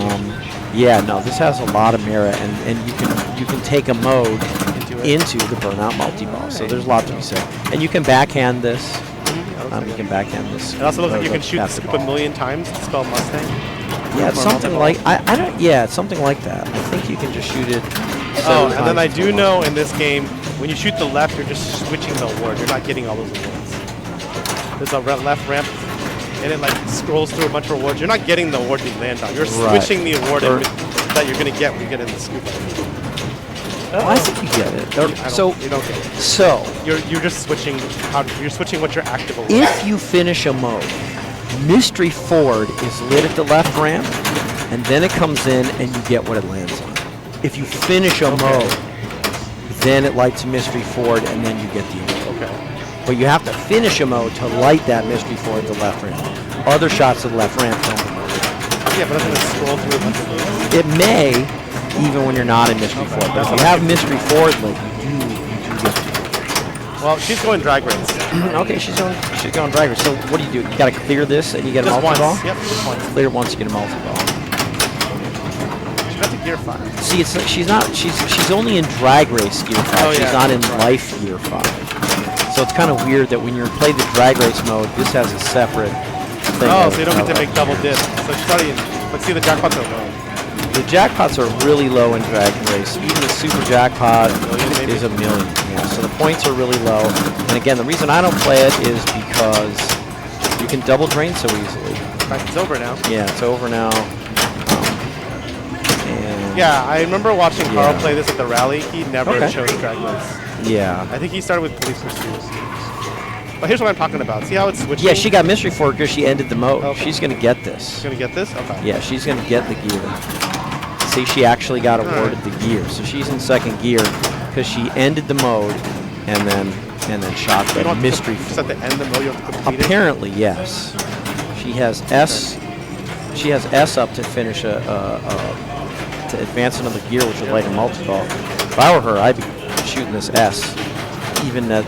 Yeah, no, this has a lot of merit, and you can take a mode into the burnout multi-ball. So there's a lot to be said. And you can backhand this. You can backhand this. It also looks like you can shoot the captive scoop a ball. million times to spell Mustang. Yeah, it's Or something multi-ball. like I don't. Yeah, it's something like that. I think you can just shoot it. Oh, several and then I times do before. know in this game, when you shoot the left, you're just switching the award. You're not getting all those awards. There's a left ramp, and it like scrolls through a bunch of awards. You're not getting the award you land on. You're Right. switching the award Or- that you're gonna get when you get in the scoop. Oh, I think you get it. You don't get it. So You're just switching you're switching what your active award. if you finish a mode, Mystery Ford is lit at the left ramp, and then it comes in and you get what it lands on. If you finish a mode, then it lights Mystery Ford, and then you get the award. Okay. But you have to finish a mode to light that Mystery Ford at the left ramp. Other shots of the left ramp don't. Yeah, but doesn't it scroll through a bunch of those? It may, even when you're not in Mystery Ford. But if you have Mystery Ford, like you do get. Well, she's going drag race. Okay, she's going drag race. So what do? You got to clear this and you get a Just once. multi-ball? Yep, just once. Clear it once, you get a multi-ball. She got to gear 5. See, it's like she's only in drag race gear 5. Oh, she's yeah, not in right. life gear 5. So it's kind of weird that when you play the drag race mode, this has a separate thing. Oh, so you don't get to make double dips. So she's already in. Let's see, the jackpots are low. The jackpots are really low in drag race. Even the super jackpot maybe? is $1 million. Yeah, so the points are really low. And again, the reason I don't play it is because you can double drain so easily. In fact, it's over now. Yeah, it's over now. And Yeah, I remember watching Carl Yeah. play this at the rally. He never Okay. chose drag race. yeah. I think he started with Police Pursuit. But here's what I'm talking about. See how it's switching? Yeah, she got Mystery Ford because she ended the mode. Okay. She's going to get this. She's going to get this? Okay. Yeah, she's going to get the gear. See, she actually got awarded the gear. So she's in 2nd gear because she ended the mode and then shot You the don't have to Mystery just Ford. at the end of the mode, you have to complete it? Apparently, yes. She has S. She has S up to finish to advance another gear, which would light a multi-ball. If I were her, I'd be shooting this S, even at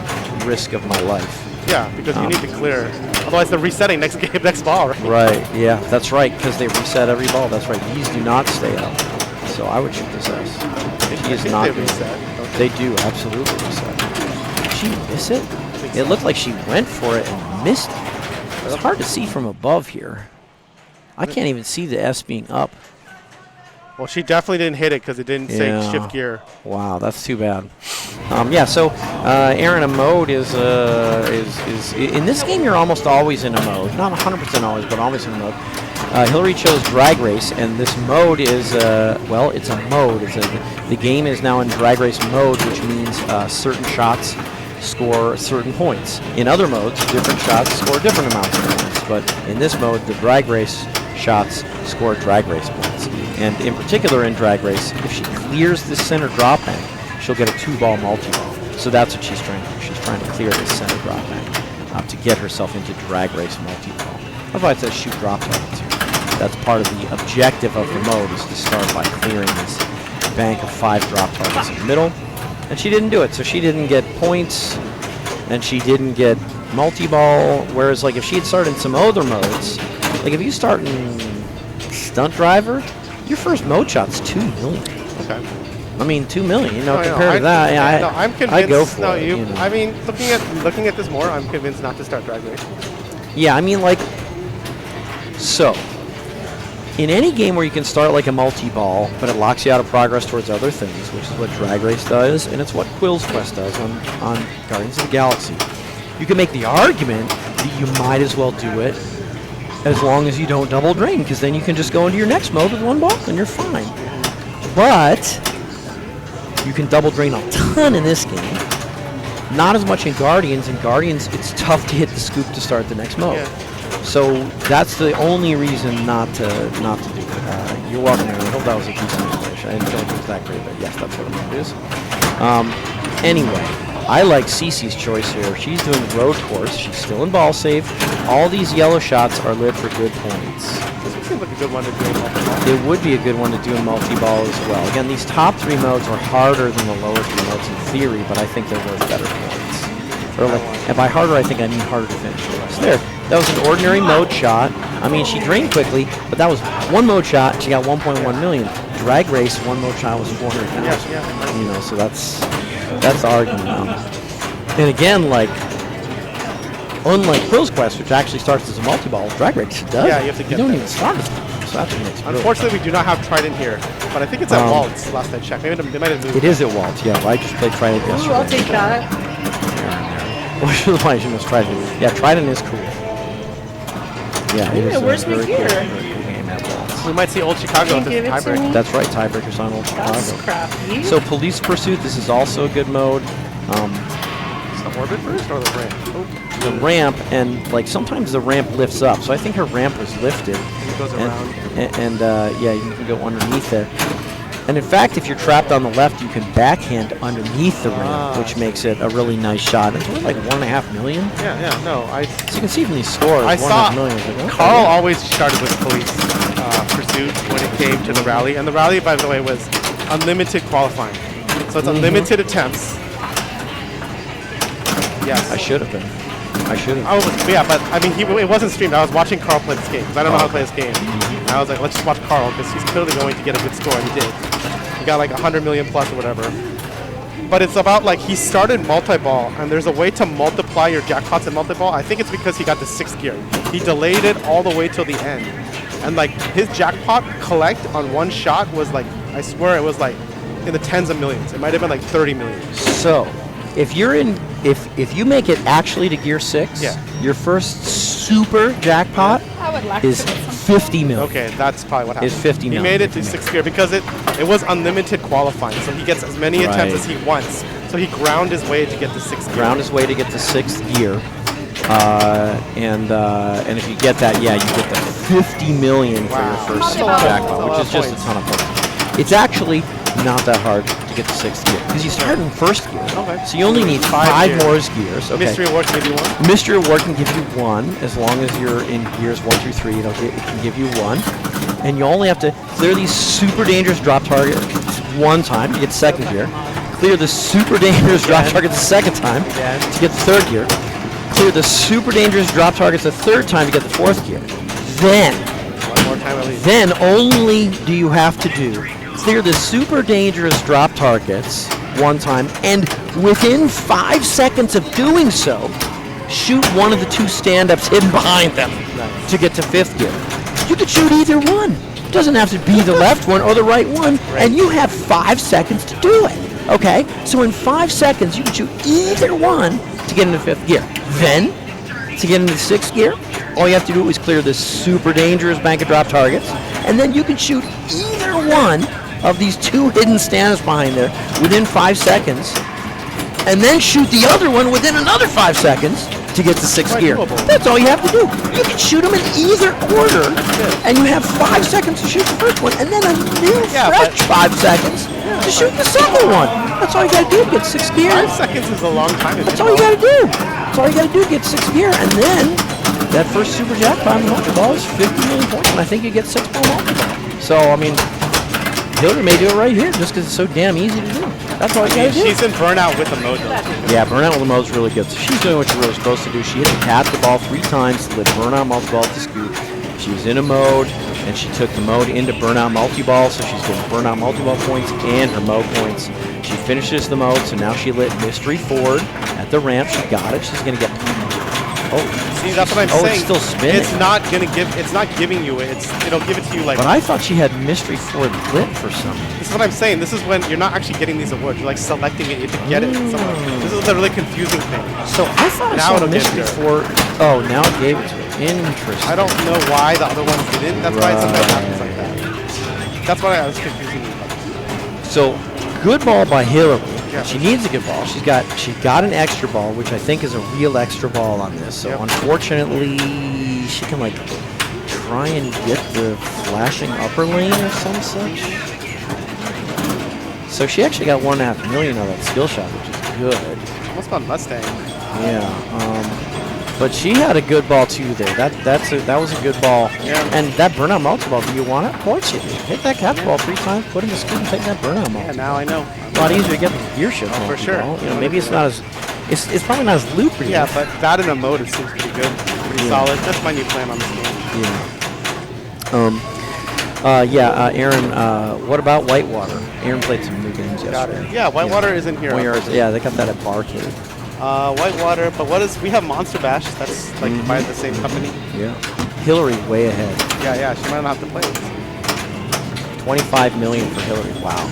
risk of my life. Yeah, because you need to clear. Otherwise, they're resetting next game, next ball, right? Right, yeah, that's right, because they reset every ball. That's right. These do not stay up. So I would shoot this S. She is not. They reset. They do, absolutely reset. Did she miss it? It looked like she went for it and missed it. It's hard to see from above here. I can't even see the S being up. Well, she definitely didn't hit it because it didn't say shift gear. Wow, that's too bad. Yeah, so Aaron, a mode is in this game. You're almost always in a mode, not 100% always, but always in a mode. Hillary chose drag race, and this mode is well, it's a mode. The game is now in drag race mode, which means certain shots score certain points. In other modes, different shots score different amounts of points, but in this mode, the drag race shots score drag race points. And in particular in drag race, if she clears this center drop bank, she'll get a 2-ball multi-ball. So that's what she's trying to do. She's trying to clear this center drop bank to get herself into drag race multi-ball. Otherwise, it says shoot drop targets here. That's part of the objective of the mode, is to start by clearing this bank of 5 drop targets in the middle. And she didn't do it, so she didn't get points, and she didn't get multi-ball. Whereas, like, if she had started in some other modes, like if you start in Stunt Driver, your first mode shot's $2 million. Okay. I mean, $2 million. You know, No, compared to that, yeah, I'm convinced. I go for it. You, you know. I mean, looking at this more, I'm convinced not to start drag race. Yeah, I mean, like, so in any game where you can start like a multi-ball, but it locks you out of progress towards other things, which is what Drag Race does, and it's what Quill's Quest does on Guardians of the Galaxy. You can make the argument that you might as well do it as long as you don't double drain, because then you can just go into your next mode with 1 ball and you're fine. But you can double drain a ton in this game. Not as much in Guardians. In Guardians, it's tough to hit the scoop to start the next mode. Yeah. So that's the only reason not to do it. You're welcome, Aaron. I hope that was a decent explanation. I didn't feel like it was that great, but yes, that's what it is. Anyway, I like Cece's choice here. She's doing road course. She's still in ball save. All these yellow shots are lit for good points. This seems like a good one to do in multi-ball. It would be a good one to do in multi-ball as well. Again, these top 3 modes are harder than the lower 3 modes in theory, but I think they're worth better points. Or like, and by harder, I think I mean harder to finish the rest. There, that was an ordinary mode shot. I mean, she drained quickly, but that was 1 mode shot. She got 1.1 million. Drag race, 1 mode shot was 400,000. Yeah. You know, so that's the argument. And again, like, unlike Quill's Quest, which actually starts as a multi-ball, Drag Race does. Yeah, you have to get You don't there. even start as a so that's what makes it really Unfortunately, we do not have Trident here, but I think it's at Waltz last I checked. Maybe they might have moved. It is at Walt, yeah. I just played Trident yesterday. Ooh, I'll take that. Which is why I shouldn't have Trident. Yeah, Trident is cool. Yeah, it is Yeah, where's very McGear? Very cool game at Waltz. We might see Old Chicago Can with you this give it to tiebreaker. me? That's right, tiebreakers on Old That's Chicago. crappy. So Police Pursuit, this is also a good mode. Is the orbit first or the ramp? The ramp, and like sometimes the ramp lifts up. So I think her ramp was lifted. It goes around. And yeah, you can go underneath it. And in fact, if you're trapped on the left, you can backhand underneath the ramp, which makes it a really nice shot. It's worth like 1.5 million. Yeah, no. So you can see from these scores, I 1.5 saw million. Like, okay. Carl always started with Police Pursuit when it came to the rally. And the rally, by the way, was unlimited qualifying. So it's unlimited attempts. Yes. I should have been. Oh, yeah, but I mean, it wasn't streamed. I was watching Carl play this game because I don't know how to play this game. And I was like, let's just watch Carl because he's clearly going to get a good score, and he did. He got like 100 million plus or whatever. But it's about like he started multi-ball, and there's a way to multiply your jackpots in multi-ball. I think it's because he got the 6th gear. He delayed it all the way till the end, and like his jackpot collect on one shot was like, I swear it was like in the tens of millions. It might have been like 30 million. So, if you're in, if you make it actually to Gear 6, your first super jackpot I would like is to get some. 50 million. Okay, that's probably what happened. Is 50 He million made it if to you make 6th gear because it was unlimited qualifying, so he gets as many attempts as he wants. So he ground his way to get the 6th gear. Ground his way to get the 6th gear. And if you get that, yeah, you get the 50 million for your first That's a lot of jackpot, which is just a points. ton of points. It's actually not that hard to get the 6th gear because you start in 1st gear. Okay. So you only need 5 more gears. Okay. Mystery Award can give you 1. Mystery Award can give you 1 as long as you're in gears 1 through 3. It can give you 1, and you only have to clear these super dangerous drop targets 1 time to get 2nd gear. Clear the super dangerous drop target the 2nd time to get the 3rd gear. clear the super dangerous drop targets the third time to get the fourth gear. Then, One more time at least. then only do you have to do clear the super dangerous drop targets one time, and within 5 seconds of doing so, shoot one of the two stand-ups hidden behind them to get to fifth gear. You could shoot either one. It doesn't have to be the left one or the right one, and you have 5 seconds to do it. Okay? So in 5 seconds, you can shoot either one to get into fifth gear. Then, to get into sixth gear, all you have to do is clear this super dangerous bank of drop targets, and then you can shoot either one of these two hidden stand-ups behind there within 5 seconds, and then shoot the other one within another 5 seconds to get to sixth gear. doable. That's all you have to do. You can shoot them in either order, and you have 5 seconds to shoot the first one, and then a new fresh 5 seconds to shoot the second one. That's all you gotta do, get sixth gear. 5 seconds is a long time. That's all you gotta do. That's all you gotta do, get sixth gear, and then that first super jackpot in the multi-ball is 50 million points, and I think you get 6 ball multi-ball. So, I mean, Hillary may do it right here just because it's so damn easy to do. That's all you gotta do. She's in burnout with the mode though. Yeah, burnout with the mode's really good. So she's doing what you're really supposed to do. She hit the cap the ball 3 times to lift burnout multi-ball to scoop. She was in a mode, and she took the mode into burnout multi-ball, so she's getting burnout multi-ball points and her mode points. She finishes the mode, so now she lit mystery forward at the ramp. She got it. She's gonna get. Oh, See, that's what I'm saying. it's still spinning. It's not gonna give. It's not giving you it. It'll give it to you like. But I thought she had mystery forward lit for some. This is what I'm saying. This is when you're not actually getting these awards. You're like selecting it to get it somewhere. This is the really confusing thing. So I thought I Now saw it'll give mystery it to forward. Oh, now it gave it to her. Interesting. I don't know why the other ones didn't. That's why it sometimes happens Right. like that. That's why I was confusing you about. So, good ball by Hillary. Yeah. She needs a good ball. She got an extra ball, which I think is a real extra ball on this. So Yep. unfortunately, she can like try and get the flashing upper lane or some such. So she actually got 1.5 million on that skill shot, which is good. Almost gone Mustang. Yeah. But she had a good ball too there. That was a good ball. Yeah. And that burnout multi ball, do you want it? Of course you do. Hit that cap ball 3 times, put in the scoop and take that burnout multi. Yeah, now I know. A lot easier to get the gear shift Oh, for multi sure. ball. You know, maybe it's not as it's probably not as lucrative. Yeah, but that in a mode it seems pretty good. Pretty solid. That's my new plan on this game. Aaron, what about Whitewater? Aaron played some new games Got yesterday. it. Yeah, Whitewater is in here. Yeah, they got that at Barcade. Whitewater, but we have Monster Bash. That's like by the same company. Yeah. Hillary way ahead. Yeah, she might not have to play it. 25 million for Hillary. Wow.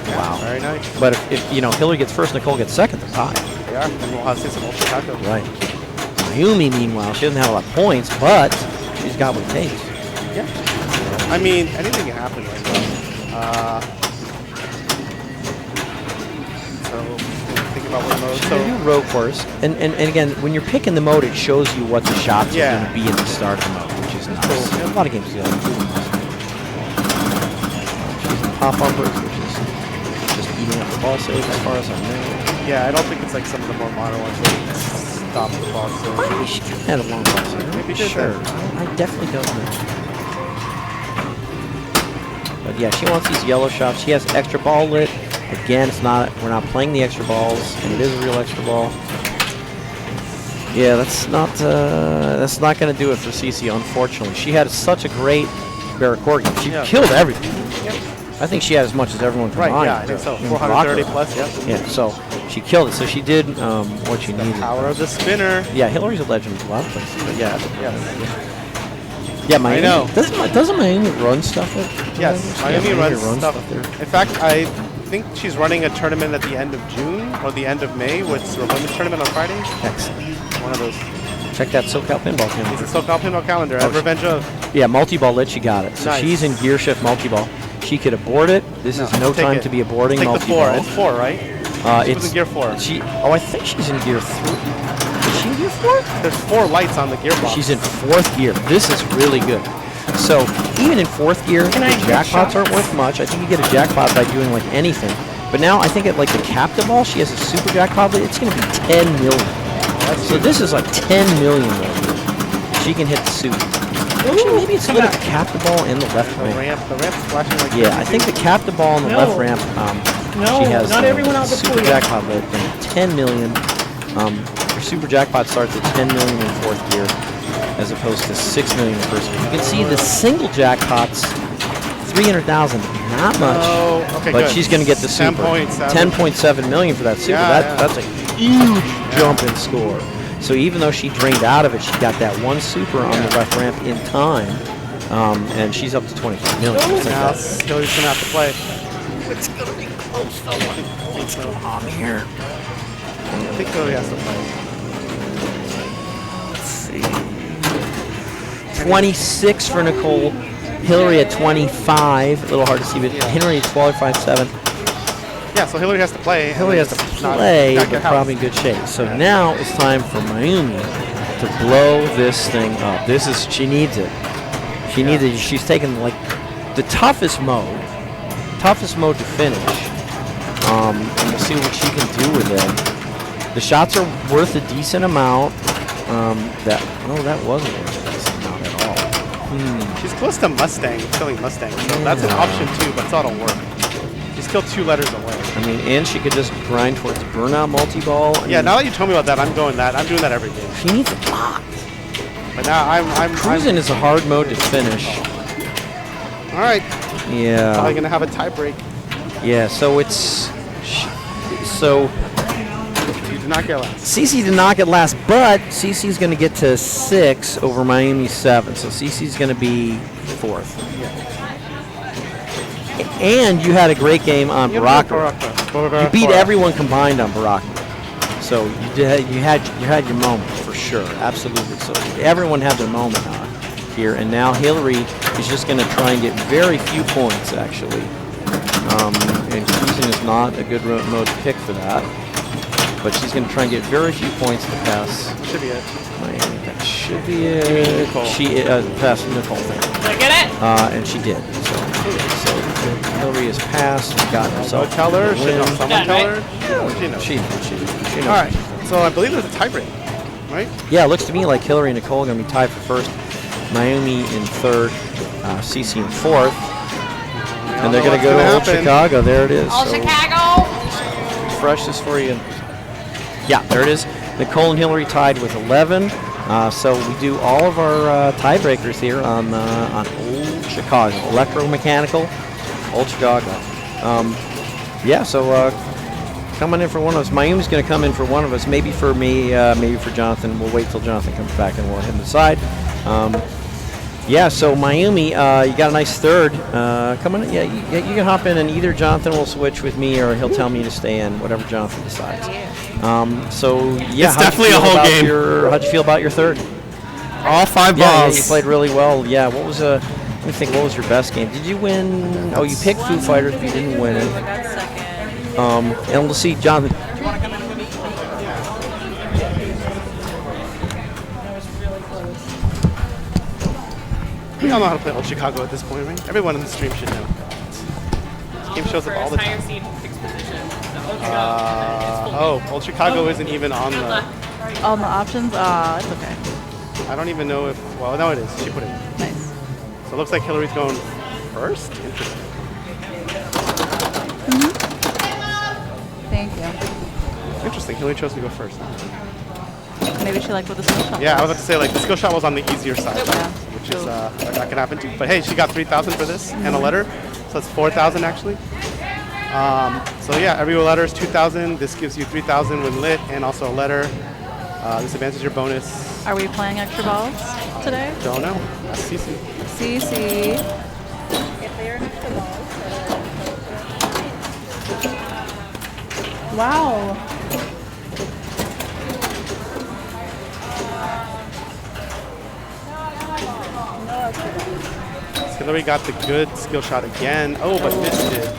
Yeah, Wow. Very nice. But if Hillary gets first, Nicole gets second, they're tied. Yeah, and we'll have to see some ultra taco. Right. Mayumi, meanwhile, she doesn't have a lot of points, but she's got what it takes. Yeah. I mean, anything can happen right now. So, think about what mode. So So, you do road course, and again, when you're picking the mode, it shows you what the shots are Yeah. going to be at the start of the mode, which is nice. Cool. A lot of games do that. She's in pop bumpers, which is just eating up the ball save as far as I know. yeah, I don't think it's like some of the more modern ones where you stop the ball. So, Maybe she had a long ball save. Maybe did sure. that. I definitely don't know. But yeah, she wants these yellow shots. She has extra ball lit. Again, we're not playing the extra balls, and it is a real extra ball. Yeah, that's not going to do it for CC, unfortunately. She had such a great Barracore game. She killed everything. I think she had as much as everyone combined. right, yeah, I think so. in 430 Rocker. plus, yeah. Yeah, so she killed it. So she did what she needed. Power of the spinner. Yeah, Hillary's a legend in a lot of places. But yeah. Miami. I know. Doesn't Miami run stuff? Yes, Miami runs stuff. there. In fact, I think she's running a tournament at the end of June or the end of May with the women's tournament on Friday. Excellent. One of those. Check that SoCal pinball It's calendar. a SoCal pinball calendar at Revenge of. Yeah, multi-ball lit, she got it. So Nice. she's in gear shift multi-ball. She could abort it. This is no take time it. to be aborting Take the 4. multi-ball. It's 4, right? She was in gear 4. I think she's in gear 3. Is she in gear 4? There's 4 lights on the gearbox. She's in 4th gear. This is really good. So even in 4th gear, the jackpots aren't worth much. I think you get a jackpot by doing like anything. But now I think at like the captain ball, she has a super jackpot. It's going to be 10 million. So this is like 10 million right here. She can hit the suit. Actually, maybe it's lit at the captain ball and the left ramp. The ramp's flashing like Yeah, I think the captain ball and the left ramp. No, she has not everyone out the super pool yet. jackpot lit and 10 million. Her super jackpot starts at 10 million in fourth gear, as opposed to 6 million in first gear. You can see the single jackpots, 300,000, not much. Oh, okay, but good. she's going to get the super. 10.7 million for that super. Yeah, That's a huge jump in score. So even though she drained out of it, she got that one super on the left ramp in time, and she's up to 25 million. Now Hillary's going to have to play. It's going to be close, though. What's going on here? I think Hillary has to play. Let's see. 26 for Nicole. Hillary at 25. A little hard to see, but Hillary at 12.57. Yeah, so Hillary has to play. Hillary has to play, but probably in good shape. So now it's time for Mayumi to blow this thing up. She needs it. She needs it. She's taken like the toughest mode to finish. And we'll see what she can do with it. The shots are worth a decent amount. That wasn't worth a decent amount at all. She's close to Mustang, killing Mustang. So that's an option too, but it's not gonna work. She's still 2 letters away. I mean, and she could just grind towards burnout multi-ball. Yeah, now that you told me about that, I'm doing that. I'm doing that every game. She needs a lot. But now I'm Cruising is a hard mode to finish. All right. Yeah. Probably gonna have a tie break. Yeah. So it's You did not get last. CC did not get last, but CC's going to get to 6 over Miami 7. So CC's going to be 4th. And you had a great game on Baraka. You beat everyone combined on Baraka. So you had your moment for sure, absolutely. So everyone had their moment here, and now Hillary is just going to try and get very few points actually. And cruising is not a good mode to pick for that. But she's going to try and get very few points to pass. Should be it. Miami. That should be it. She passed Nicole. Did I get it? And she did. So Hillary has passed and got herself. Tell her. Someone Done, tell right? her. Yeah, she knows. She knows. All right. So I believe there's a tie break, right? Yeah, it looks to me like Hillary and Nicole are going to be tied for first. Miami in third. CC in fourth. And they're going to go to Old Chicago. There it is. All Chicago. Refresh this for you. Yeah, there it is. Nicole and Hillary tied with 11. So we do all of our tiebreakers here on Old Chicago. Electromechanical, Old Chicago. Yeah, so coming in for one of us. Mayumi's going to come in for one of us. Maybe for me, maybe for Jonathan. We'll wait till Jonathan comes back and we'll let him decide. Yeah, so Mayumi, you got a nice third. Come on, yeah, you can hop in, and either Jonathan will switch with me, or he'll tell me to stay in, whatever Jonathan decides. So yeah, it's definitely a whole game. How'd you feel about your third? All 5 Yeah, balls. you played really well. Yeah, what was let me think. What was your best game? Did you win? Oh, you picked Foo Fighters, but you didn't win it. And we'll see, Jonathan. We all know how to play Old Chicago at this point, right? Everyone in the stream should know. This game shows up all the time. Old Chicago isn't even on the options? It's okay. I don't even know if, well, no it is. She put it in. Nice. So it looks like Hillary's going first? Interesting. Thank you. Interesting. Hillary chose to go first. Maybe she liked what the skill shot Yeah, I was was. about to say, like, the skill shot was on the easier side, Yeah. which is, that can happen too. But hey, she got 3,000 for this and a letter, so that's 4,000 actually. So yeah, every letter is 2,000. This gives you 3,000 when lit and also a letter. This advances your bonus. Are we playing extra balls today? Don't know. That's CC. CC. If they are extra balls. Wow. Hillary got the good skill shot again. Oh, but missed it.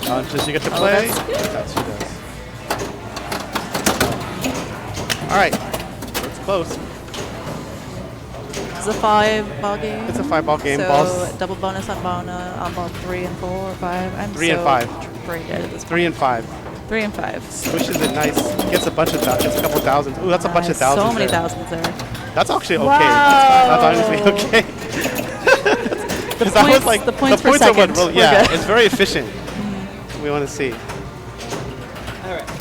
Does she get to play? Yes, she does. All right. It's close. It's a 5-ball game. It's a 5-ball game. So Balls double bonus on ball 3 and 4 or 5. I'm 3 and so 5. great at this 3 and 5. 3 and 5. Swishes it nice. Gets a bunch of thousands. Gets a couple thousands. Ooh, that's a bunch of thousands. So many there. thousands there. That's actually okay. Wow. That's honestly okay. The that was points, like the points per are what second. really, We're yeah, good. it's very efficient. We want to see.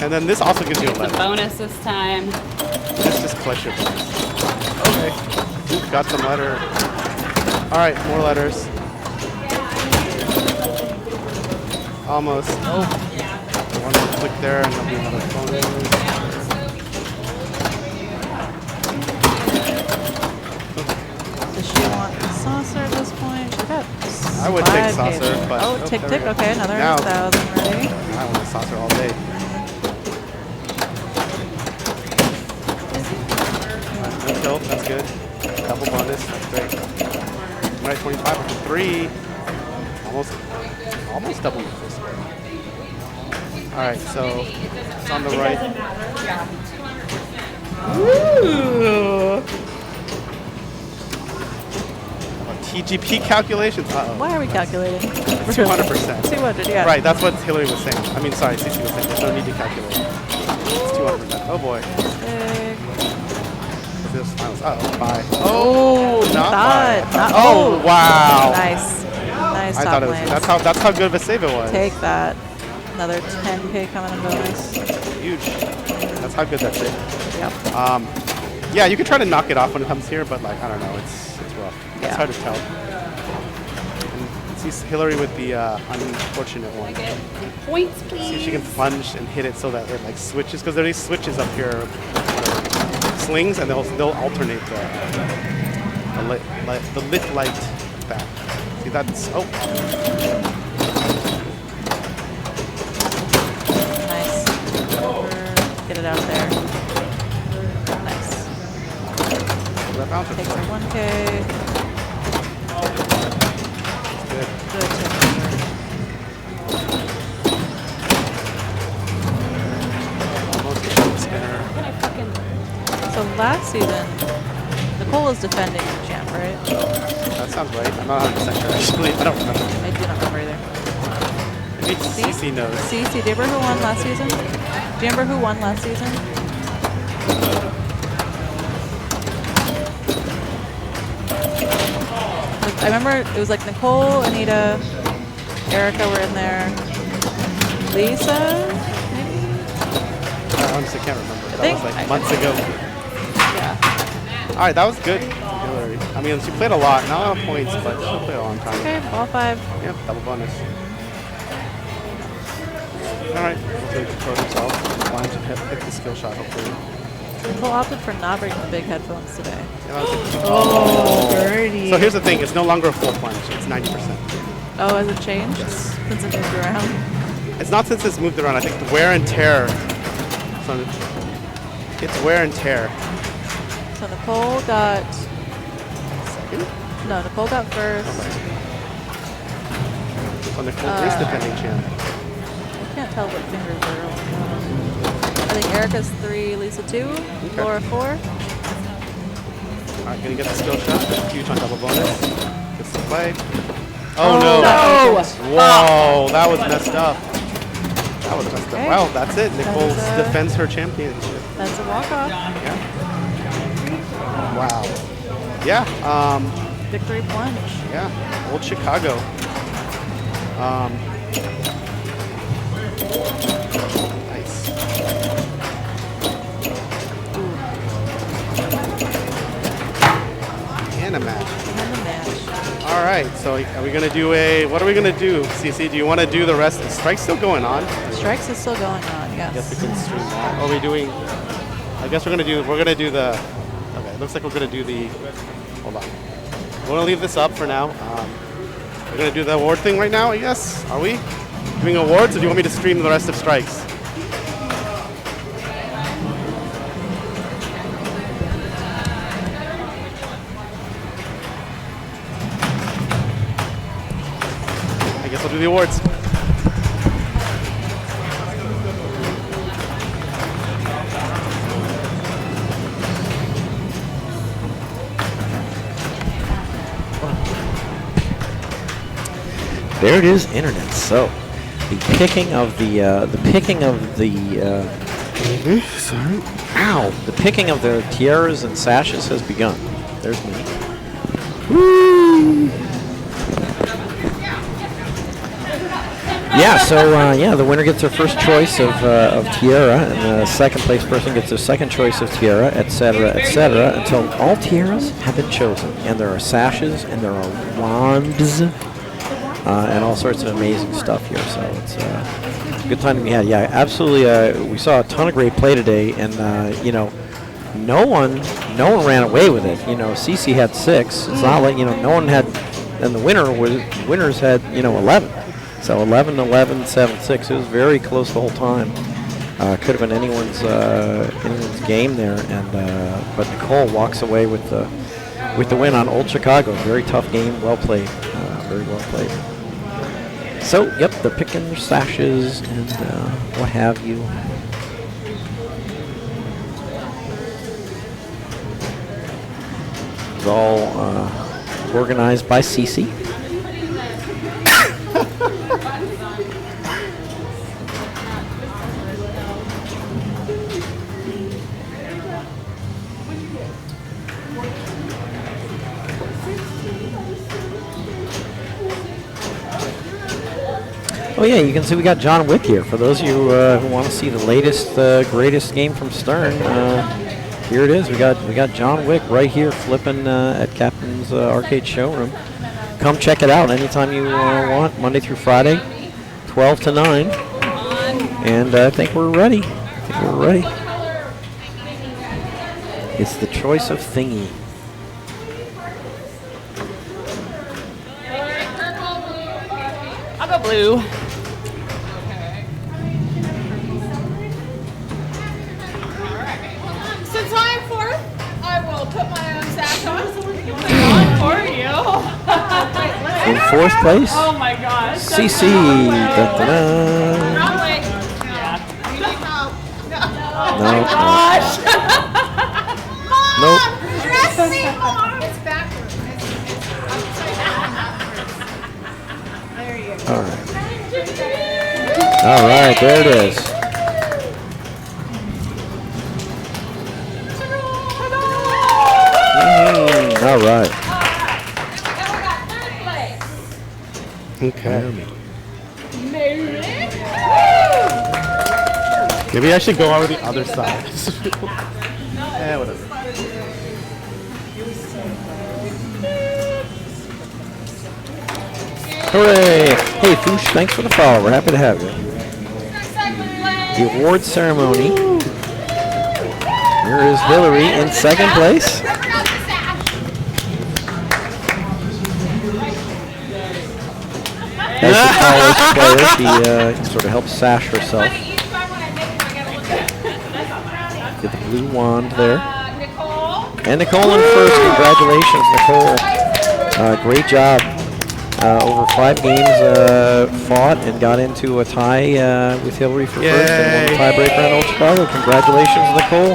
And then this also gives you a It's a letter. bonus this time. Let's just clutch your points. Okay. Ooh, got some letter. All right, more letters. Almost. Oh. One more click there, and there'll be another bonus. Does she want the saucer at this point? She got I would take 5K saucer, there. but Oh, tick there tick. we go. Okay, another Now- 1,000 ready. I want a saucer all day. No tilt, that's good. Double bonus, that's great. Right, 25 up to 3. Almost double this. All right, so it's on the right. Ooh. TGP calculations. Uh-oh. Why are we calculating? 200%. 200, yeah. Right, that's what Hillary was saying. I mean, sorry, CC was saying. There's no need to calculate. It's 200%. Oh boy. Big. This finals. Uh-oh, bye. Oh, not bye. Not, Oh, wow. Nice. Nice I top thought it was. lanes. That's how good of a save it was. Take that. Another 10K coming in bonus. Huge. That's how good that's it. Yep. Yeah, you can try to knock it off when it comes here, but like I don't know, it's rough. Yeah. It's hard to tell. And see Hillary with the unfortunate one. Points, See please. if she can plunge and hit it so that it like switches, because there are these switches up here, slings, and they'll alternate the lit light back. See that's Nice. Get it out there. Nice. that bouncer. Take her 1K. Good. Good tip. Almost a spinner. So last season, Nicole was defending the champ, right? That sounds right. I'm not 100% sure. Actually, I don't remember. I do not remember either. Maybe CC knows. CC, do you remember who won last season? Do you remember who won last season? I remember it was like Nicole, Anita, Erica were in there. Lisa, maybe? I honestly can't remember. That think- was like months ago. Yeah. All right, that was good, Hillary. I mean, she played a lot, not a lot of points, but she played a long time. Okay, ball 5. Yep, double bonus. All right, hopefully he controls himself. Plunge and hit the skill shot, hopefully. Nicole opted for not bringing the big headphones today. Yeah, that was a- Oh, birdie. So here's the thing, it's no longer a full plunge, it's 90%. Oh, has it changed? Yes. Since it moved around? It's not since it's moved around, I think the wear and tear. So it's wear and tear. So Nicole got, Second? no, Nicole got first. So Nicole is defending champ. I can't tell what fingers are on. I think Erica's 3, Lisa 2, Laura 4. All right, gonna get the skill shot. Huge on double bonus. Gets the play. Oh, no. Whoa, that was messed up. That was messed up. Okay. Well, that's it. Nicole That's, defends her championship. That's a walk-off. Yeah. Wow. Yeah. Victory plunge. Yeah. Old Chicago. Nice. And a match. And the match. All right. So are we gonna do a? What are we gonna do, CC? Do you want to do the rest? Is Strike's still going on? Strikes is still going on, I guess we yes. can stream that. Are we doing? I guess we're gonna do the. Okay, it looks like we're gonna do the. Hold on. We're gonna leave this up for now. We're gonna do the award thing right now. I guess. Are we doing awards, or do you want me to stream the rest of Strikes? I guess I'll do the awards. There it is, internet. So, the picking of the ow, the picking of the tiaras and sashes has begun. There's me. Woo! Yeah, so the winner gets their first choice of tiara, and the second place person gets their second choice of tiara, etc., until all tiaras have been chosen. And there are sashes, and there are wands, and all sorts of amazing stuff here. So it's a good time to be had. Yeah, absolutely. We saw a ton of great play today, and no one ran away with it. CC had 6. It's not like no one had, and the winners had 11. So 11-11, 7-6. It was very close the whole time. Could have been anyone's game there, and but Nicole walks away with the win on Old Chicago. Very tough game, well played, very well played. So yep, they're picking their sashes and what have you. It's all organized by Cece. Oh yeah, you can see we got John Wick here. For those of you who want to see the latest, greatest game from Stern, here it is. We got John Wick right here, flipping at Captain's Arcade Showroom. Come check it out anytime you want, Monday through Friday, 12 to 9. And I think we're ready. It's the choice of thingy. I'll go blue. Since I'm fourth, I will put my own sash on for you. In 4th place, Oh my gosh. CC. Da-da-da. Wrong way. No. Gosh. Nope. Dress me, Mom. It's backwards. It's upside down. There you go. All right, there it is. All right. Okay. Maybe I should go over the other side. Whatever. Hooray! Hey, Foosh, thanks for the follow. We're happy to have you. The award ceremony. Here is Hillary in 2nd place. As the tallest player, she sort of helps sash herself. Get the blue wand there. And Nicole in 1st. Congratulations, Nicole. Great job. Over 5 games fought and got into a tie with Hillary for 1st and won the tiebreaker on Old Chicago. Congratulations, Nicole.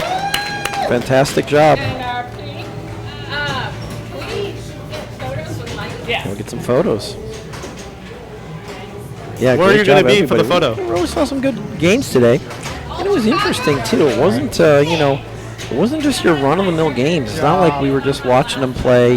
Fantastic job. We'll get some photos. Yeah, Where are you going to be for the photo? We really saw some good games today. And it was interesting, too. It wasn't, it wasn't just your run-of-the-mill games. It's not like we were just watching them play,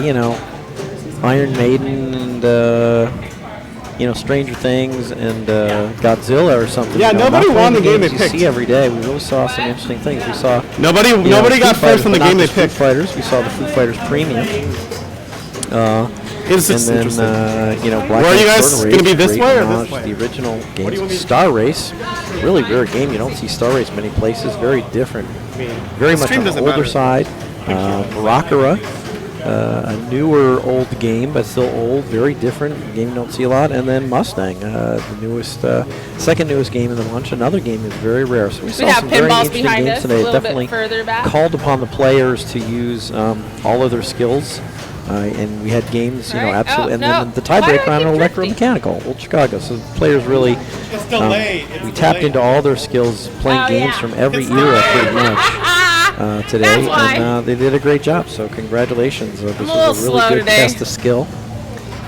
Iron Maiden and, Stranger Things and Godzilla or something. Yeah, nobody won the game they you picked. see every day. We really saw some interesting things. We saw Nobody got Foo first from the Fighters, game they but not just picked. Foo Fighters. We saw the Foo Fighters Premium. It's And just then, interesting. Black Where are you Ops guys Storm gonna be, Race, this great way or homage this to way? The original What do you games. want me to Star Race, really rare game. You don't see Star Race many places. Very different. Very much stream on the doesn't older matter. side. Baccarat, a newer old game, but still old. Very different game you don't see a lot. And then Mustang, the newest, second newest game in the bunch. Another game is very rare. So we saw have some very pinballs interesting behind games us, today. a It little bit definitely further back. called upon the players to use all of their skills. And we had games, All right. absolutely. Oh, and no. then the Why do I tiebreaker on keep electromechanical, Old Chicago. So the players really, we tapped into all their skills, playing Oh, games yeah. from every era pretty much today. That's why. And they did a great job, so congratulations. This a was little a really slow good today. test of skill.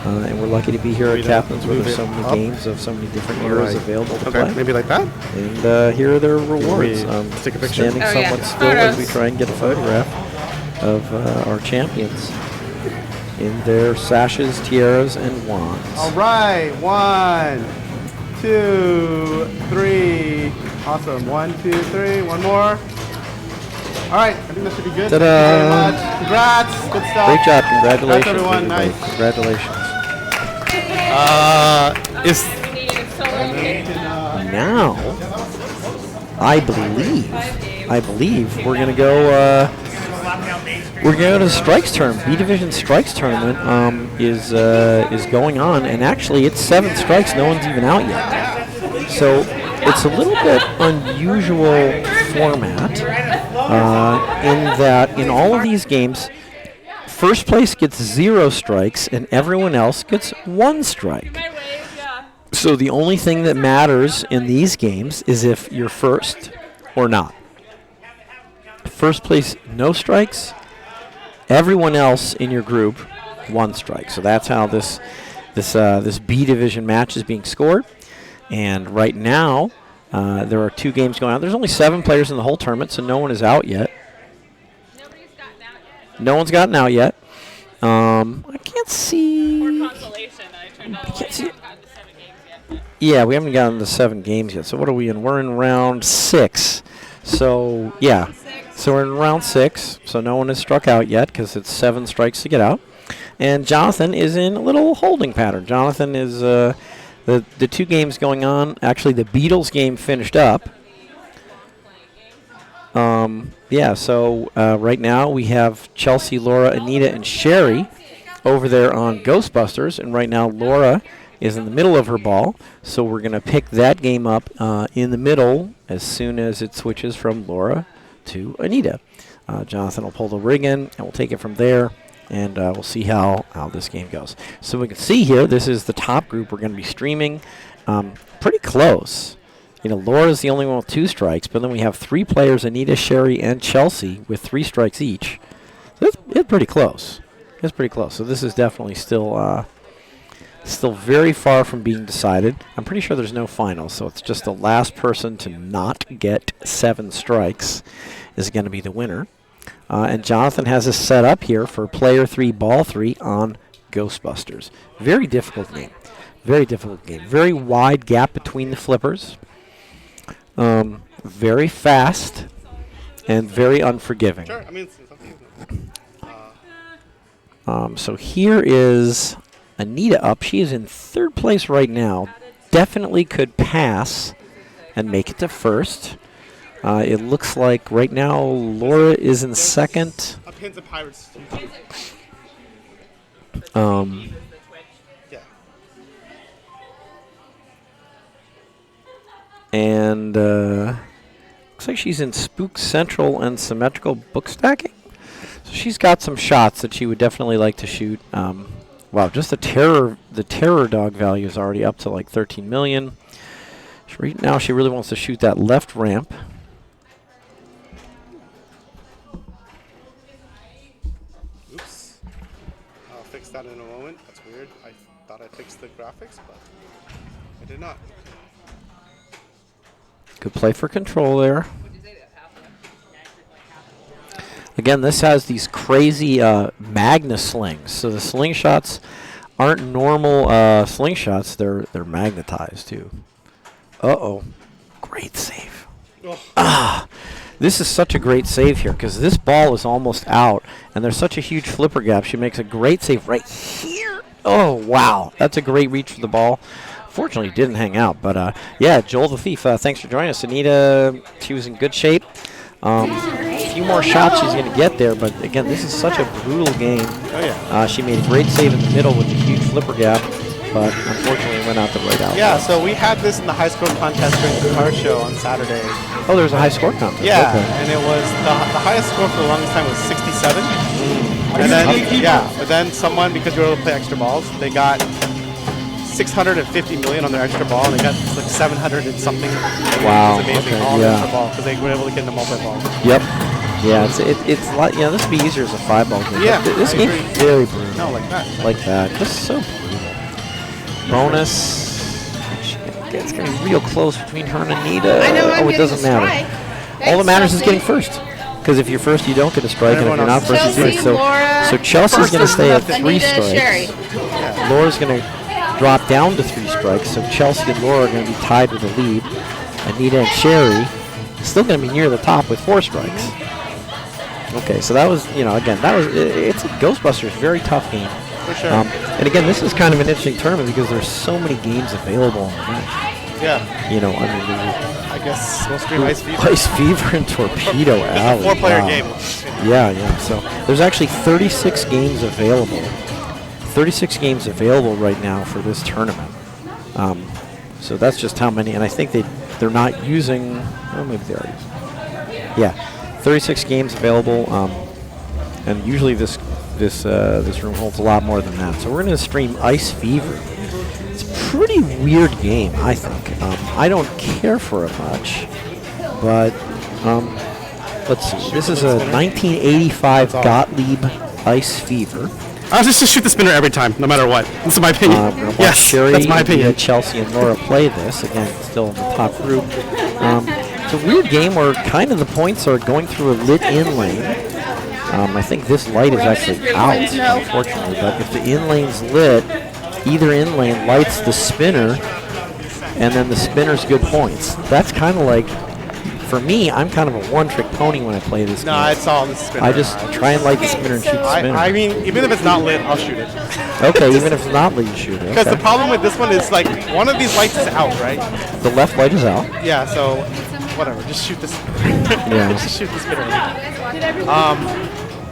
And we're lucky to be here at Captain's where move there's it so many up. games of so many different eras Right. available to Okay, play. maybe like that? And here are their rewards. take a picture? Standing Oh, yeah. somewhat still as we Photos. try and get a photograph of our champions in their sashes, tiaras, and wands. All right, 1, 2, 3. Awesome. 1, 2, 3. One more. All right. I think that should be good. Ta-da. Thank you very much. Congrats. Good stuff. Great job. Congratulations. Congrats, everyone. everybody. Nice. Congratulations. Is We needed solo kick. Now, I believe we're gonna go. We're going to the strikes tournament. B Division strikes tournament is going on, and actually it's 7 strikes. No one's even out yet. So it's a little bit unusual format in that in all of these games, first place gets 0 strikes, and everyone else gets 1 strike. So the only thing that matters in these games is if you're first or not. First place, no strikes. Everyone else in your group, 1 strike. So that's how this B division match is being scored. And right now, there are 2 games going on. There's only 7 players in the whole tournament, so no one is out yet. Nobody's gotten out yet. No one's gotten out yet. I can't see. For consolation, I turned all the way. can't see it. Haven't gotten to 7 games yet. Yeah, we haven't gotten to 7 games yet. So what are we in? We're in round 6. So yeah, so we're in round 6. So no one has struck out yet because it's 7 strikes to get out. And Jonathan is in a little holding pattern. Jonathan is the 2 games going on. Actually, the Beatles game finished up. Yeah. So right now we have Chelsea, Laura, Anita, and Sherry over there on Ghostbusters, and right now Laura is in the middle of her ball, so we're going to pick that game up in the middle as soon as it switches from Laura to Anita. Jonathan will pull the rig in, and we'll take it from there, and we'll see how this game goes. So we can see here, this is the top group we're going to be streaming. Pretty close. You know, Laura's the only one with 2 strikes, but then we have 3 players, Anita, Sherry, and Chelsea, with 3 strikes each. So it's pretty close. It's pretty close. So this is definitely still very far from being decided. I'm pretty sure there's no finals, so it's just the last person to not get 7 strikes is going to be the winner. And Jonathan has us set up here for player 3, ball 3 on Ghostbusters. Very difficult game. Very difficult game. Very wide gap between the flippers. Very fast and very unforgiving. sure. I mean, it's up to you. So here is Anita up. She is in 3rd place right now. Definitely could pass and make it to 1st. It looks like right now Laura is in 2nd. Pins and Pirates. Yeah. And looks like she's in Spook Central and Symmetrical Book Stacking. So she's got some shots that she would definitely like to shoot. Wow, just the terror dog value is already up to like 13 million. Right now she really wants to shoot that left ramp. Oops. I'll fix that in a moment. That's weird. I thought I fixed the graphics, but I did not. Good play for control there. Again, this has these crazy magna slings. So the slingshots aren't normal slingshots. They're magnetized too. Uh-oh. Great save. Oh. This is such a great save here because this ball is almost out, and there's such a huge flipper gap. She makes a great save right here. Oh, wow. That's a great reach for the ball. Fortunately, it didn't hang out. But, yeah, Joel the Thief, thanks for joining us. Anita, she was in good shape. A few more shots she's going to get there, but again, this is such a brutal game. Oh, yeah. She made a great save in the middle with the huge flipper gap, but unfortunately went out the right outlet. Yeah, so we had this in the high score contest during the car show on Saturday. Oh, there was a high score contest. Yeah, Okay. and it was the highest score for the longest time was 67. And then, but then someone, because we were able to play extra balls, they got 650 million on their extra ball, and they got like 700 and something. Wow, It's amazing, okay, all yeah. extra ball, because they were able to get in the multi-ball. Yep. Yeah, it's a lot. You know, this would be easier as a 5-ball game. Yeah, But this I game agree. is very brutal. No, like that. Like that. Just so brutal. Bonus. It's getting real close between her and Anita. I know I'm it getting doesn't a matter. strike. All that Thanks, matters is Chelsea. getting first. Because if you're first, you don't get a strike, and if Everyone you're not else first, you Chelsea, get. So Laura, Chelsea's going to stay at 3 Anita, strikes. Sherry. Laura's going to drop down to 3 strikes, so Chelsea and Laura are going to be tied with the lead. Anita and Sherry still going to be near the top with 4 strikes. Okay, so that was, again, it's a Ghostbusters, very tough game. For sure. And again, this is kind of an interesting tournament because there's so many games available on the bench. Yeah. I I guess we'll stream Ice Fever. Ice Fever and Torpedo Alley. 4-player wow. game. Yeah. So there's actually 36 games available. 36 games available right now for this tournament. So that's just how many. And I think they're not using. Oh, maybe they are using. Yeah, 36 games available. And usually this room holds a lot more than that. So we're going to stream Ice Fever. It's a pretty weird game, I think. I don't care for it much, but let's see. This is a 1985 Gottlieb Ice Fever. I'll just shoot the spinner every time, no matter what. This is my opinion. Yes, Sherry, that's my opinion. Chelsea and Laura play this. Again, still in the top group. It's a weird game where kind of the points are going through a lit-in lane. I think this light is actually out, unfortunately. But if the in lane's lit, either in lane lights the spinner, and then the spinner's good points. That's kind of like, for me, I'm kind of a one-trick pony when I play this game. No, it's all the spinner. I just try and light the spinner and shoot the spinner. I mean, even if it's not lit, I'll shoot it. Okay, even if it's not lit, you shoot it. Because the problem with this one is, like, one of these lights is out, right? The left light is out. Yeah, so whatever, just shoot this. Yeah. Just shoot the spinner.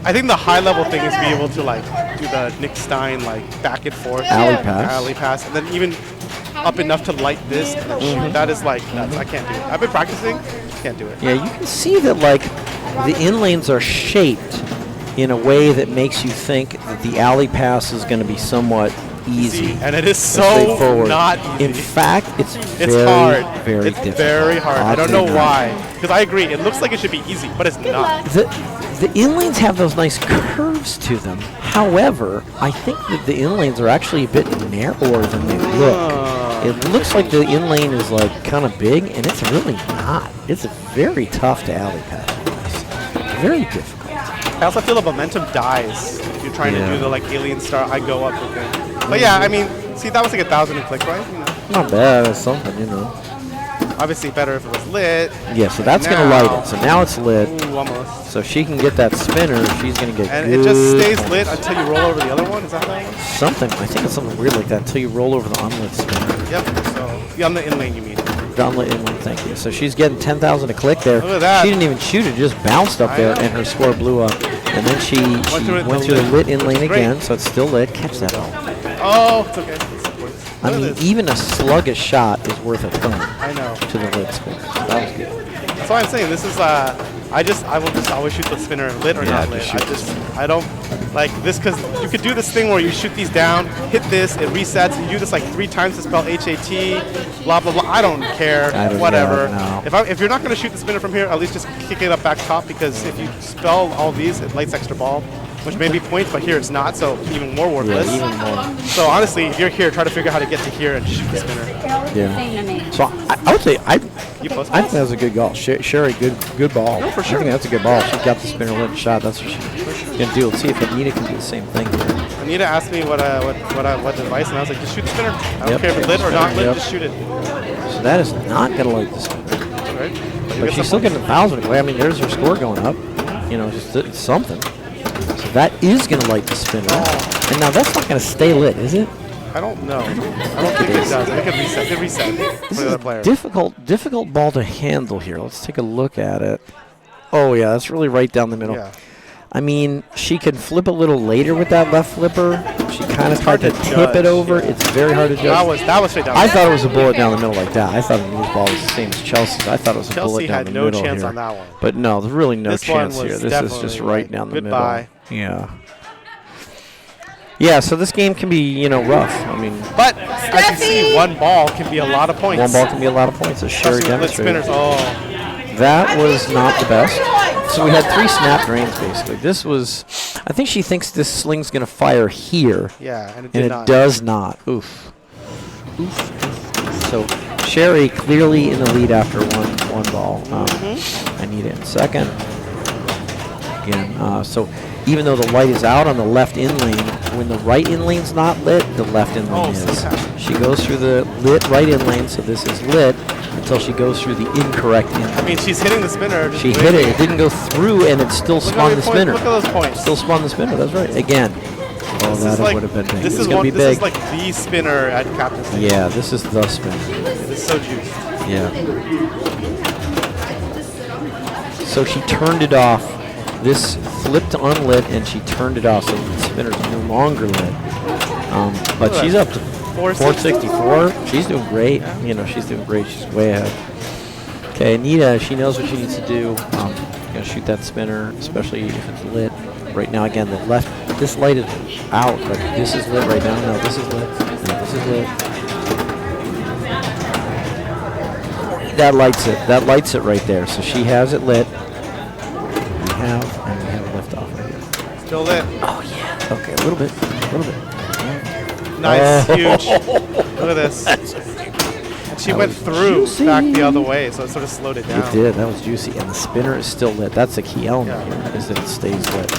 I think the high-level thing is be able to, like, do the Nick Stein, like, back and forth. Alley pass. And then even up enough to light this and then shoot. That is, like, nuts. I can't do it. I've been practicing. Can't do it. Yeah, you can see that, like, the in lanes are shaped in a way that makes you think that the alley pass is going to be somewhat easy. And it is so not easy. In fact, it's hard. very it's difficult. Very hard. I don't know why. Because I agree. It looks like it should be easy, but it's not. The in lanes have those nice curves to them. However, I think that the in lanes are actually a bit narrower than they look. It looks like the in lane is like kind of big, and it's really not. It's very tough to alley pass. Very difficult. I also feel the momentum dies if you're trying to do the like alien star. I go up with it. But yeah, I mean, see, that was like 1,000 a click, right? Not bad. It's something, Obviously better if it was lit. Yeah, so that's going to light it. So now it's lit. Ooh, almost. So she can get that spinner. She's going to get And good it just stays points. lit until you roll over the other one? Is that that one? Something. I think it's something weird like that until you roll over the unlit spinner. Yep. So, yeah, on the in lane, you mean. The unlit in lane, thank you. So she's getting 10,000 a click there. Look at that. She didn't even shoot it. Just bounced up there, and her score blew up. And then she went through the lit in lane again, so it's still lit. Catch that ball. Oh, it's okay. I mean, even a sluggish shot is worth a ton. I know. To the lit score. So that was good. That's why I'm saying this is. I will just always shoot the spinner, lit or not lit. I don't like this because you could do this thing where you shoot these down, hit this, it resets. You do this like 3 times to spell HAT, blah blah blah. I don't care. Whatever. If you're not going to shoot the spinner from here, at least just kick it up back top because if you spell all these, it lights extra ball, which may be points, but here it's not, so even more worthless. Yeah, even more. So honestly, if you're here, try to figure out how to get to here and shoot the spinner. Yeah. So I would say I think that was a good goal. Sherry, good ball. No, for sure. I think that's a good ball. She got the spinner lit shot. That's what she's gonna do. Let's see if Anita can do the same thing. Anita asked me what advice, and I was like, just shoot the spinner. I don't care if it's lit or not lit, just shoot it. So that is not gonna light the spinner. Right. But she's still getting 1,000 away. I mean, there's her score going up. Just it's something. So that is gonna light the spinner. And now that's not gonna stay lit, is it? I don't know. I don't think it does. I think it could reset. This for the is other player. difficult ball to handle here. Let's take a look at it. Oh yeah, that's really right down the middle. Yeah. I mean, she can flip a little later with that left flipper. She kind of tried to tip it over. It's very hard to judge. That was straight down. I thought it was a bullet down the middle like that. I thought Anita's ball was the same as Chelsea's. I thought it was a bullet down the middle. Chelsea had no chance here. on that one. But no, there's really no chance here. Was This is just right down the goodbye. middle. Yeah. Yeah, so this game can be, rough. I mean, but as you see, one ball can be a lot of points. One ball can be a lot of points, as Sherry demonstrated. That was not the best. So we had 3 snap drains, basically. This was, I think she thinks this sling's going to fire here. Yeah, and it does not. Oof. So Sherry clearly in the lead after one ball. I need it in second. again. So even though the light is out on the left in lane, when the right in lane's not lit, the left in lane is. She goes through the lit right in lane, so this is lit, until she goes through the incorrect in lane. I mean, she's hitting the spinner. She hit it. It didn't go through, and it still spun the spinner. Look at those points. Still spun the spinner. That's right. Again. Oh, that would have been big. This is going to be this big. is like the spinner at Captain's Station. Yeah, this is the spinner. It is so juiced. Yeah. So she turned it off. This flipped to unlit, and she turned it off, so the spinner's no longer lit. But she's up to 464. She's doing great. You know, she's doing great. She's way ahead. Okay, Anita, she knows what she needs to do. Gonna shoot that spinner, especially if it's lit. Right now, again, the left. This light is out, but this is lit right now. No, this is lit. No, this is lit. That lights it. That lights it right there. So she has it lit. We have lift off right here. Still lit. Oh yeah. Okay, a little bit. Nice, huge. Look at this. And she went through back the other way, so it sort of slowed it down. It did. That was juicy. And the spinner is still lit. That's the key element here, is that it stays lit.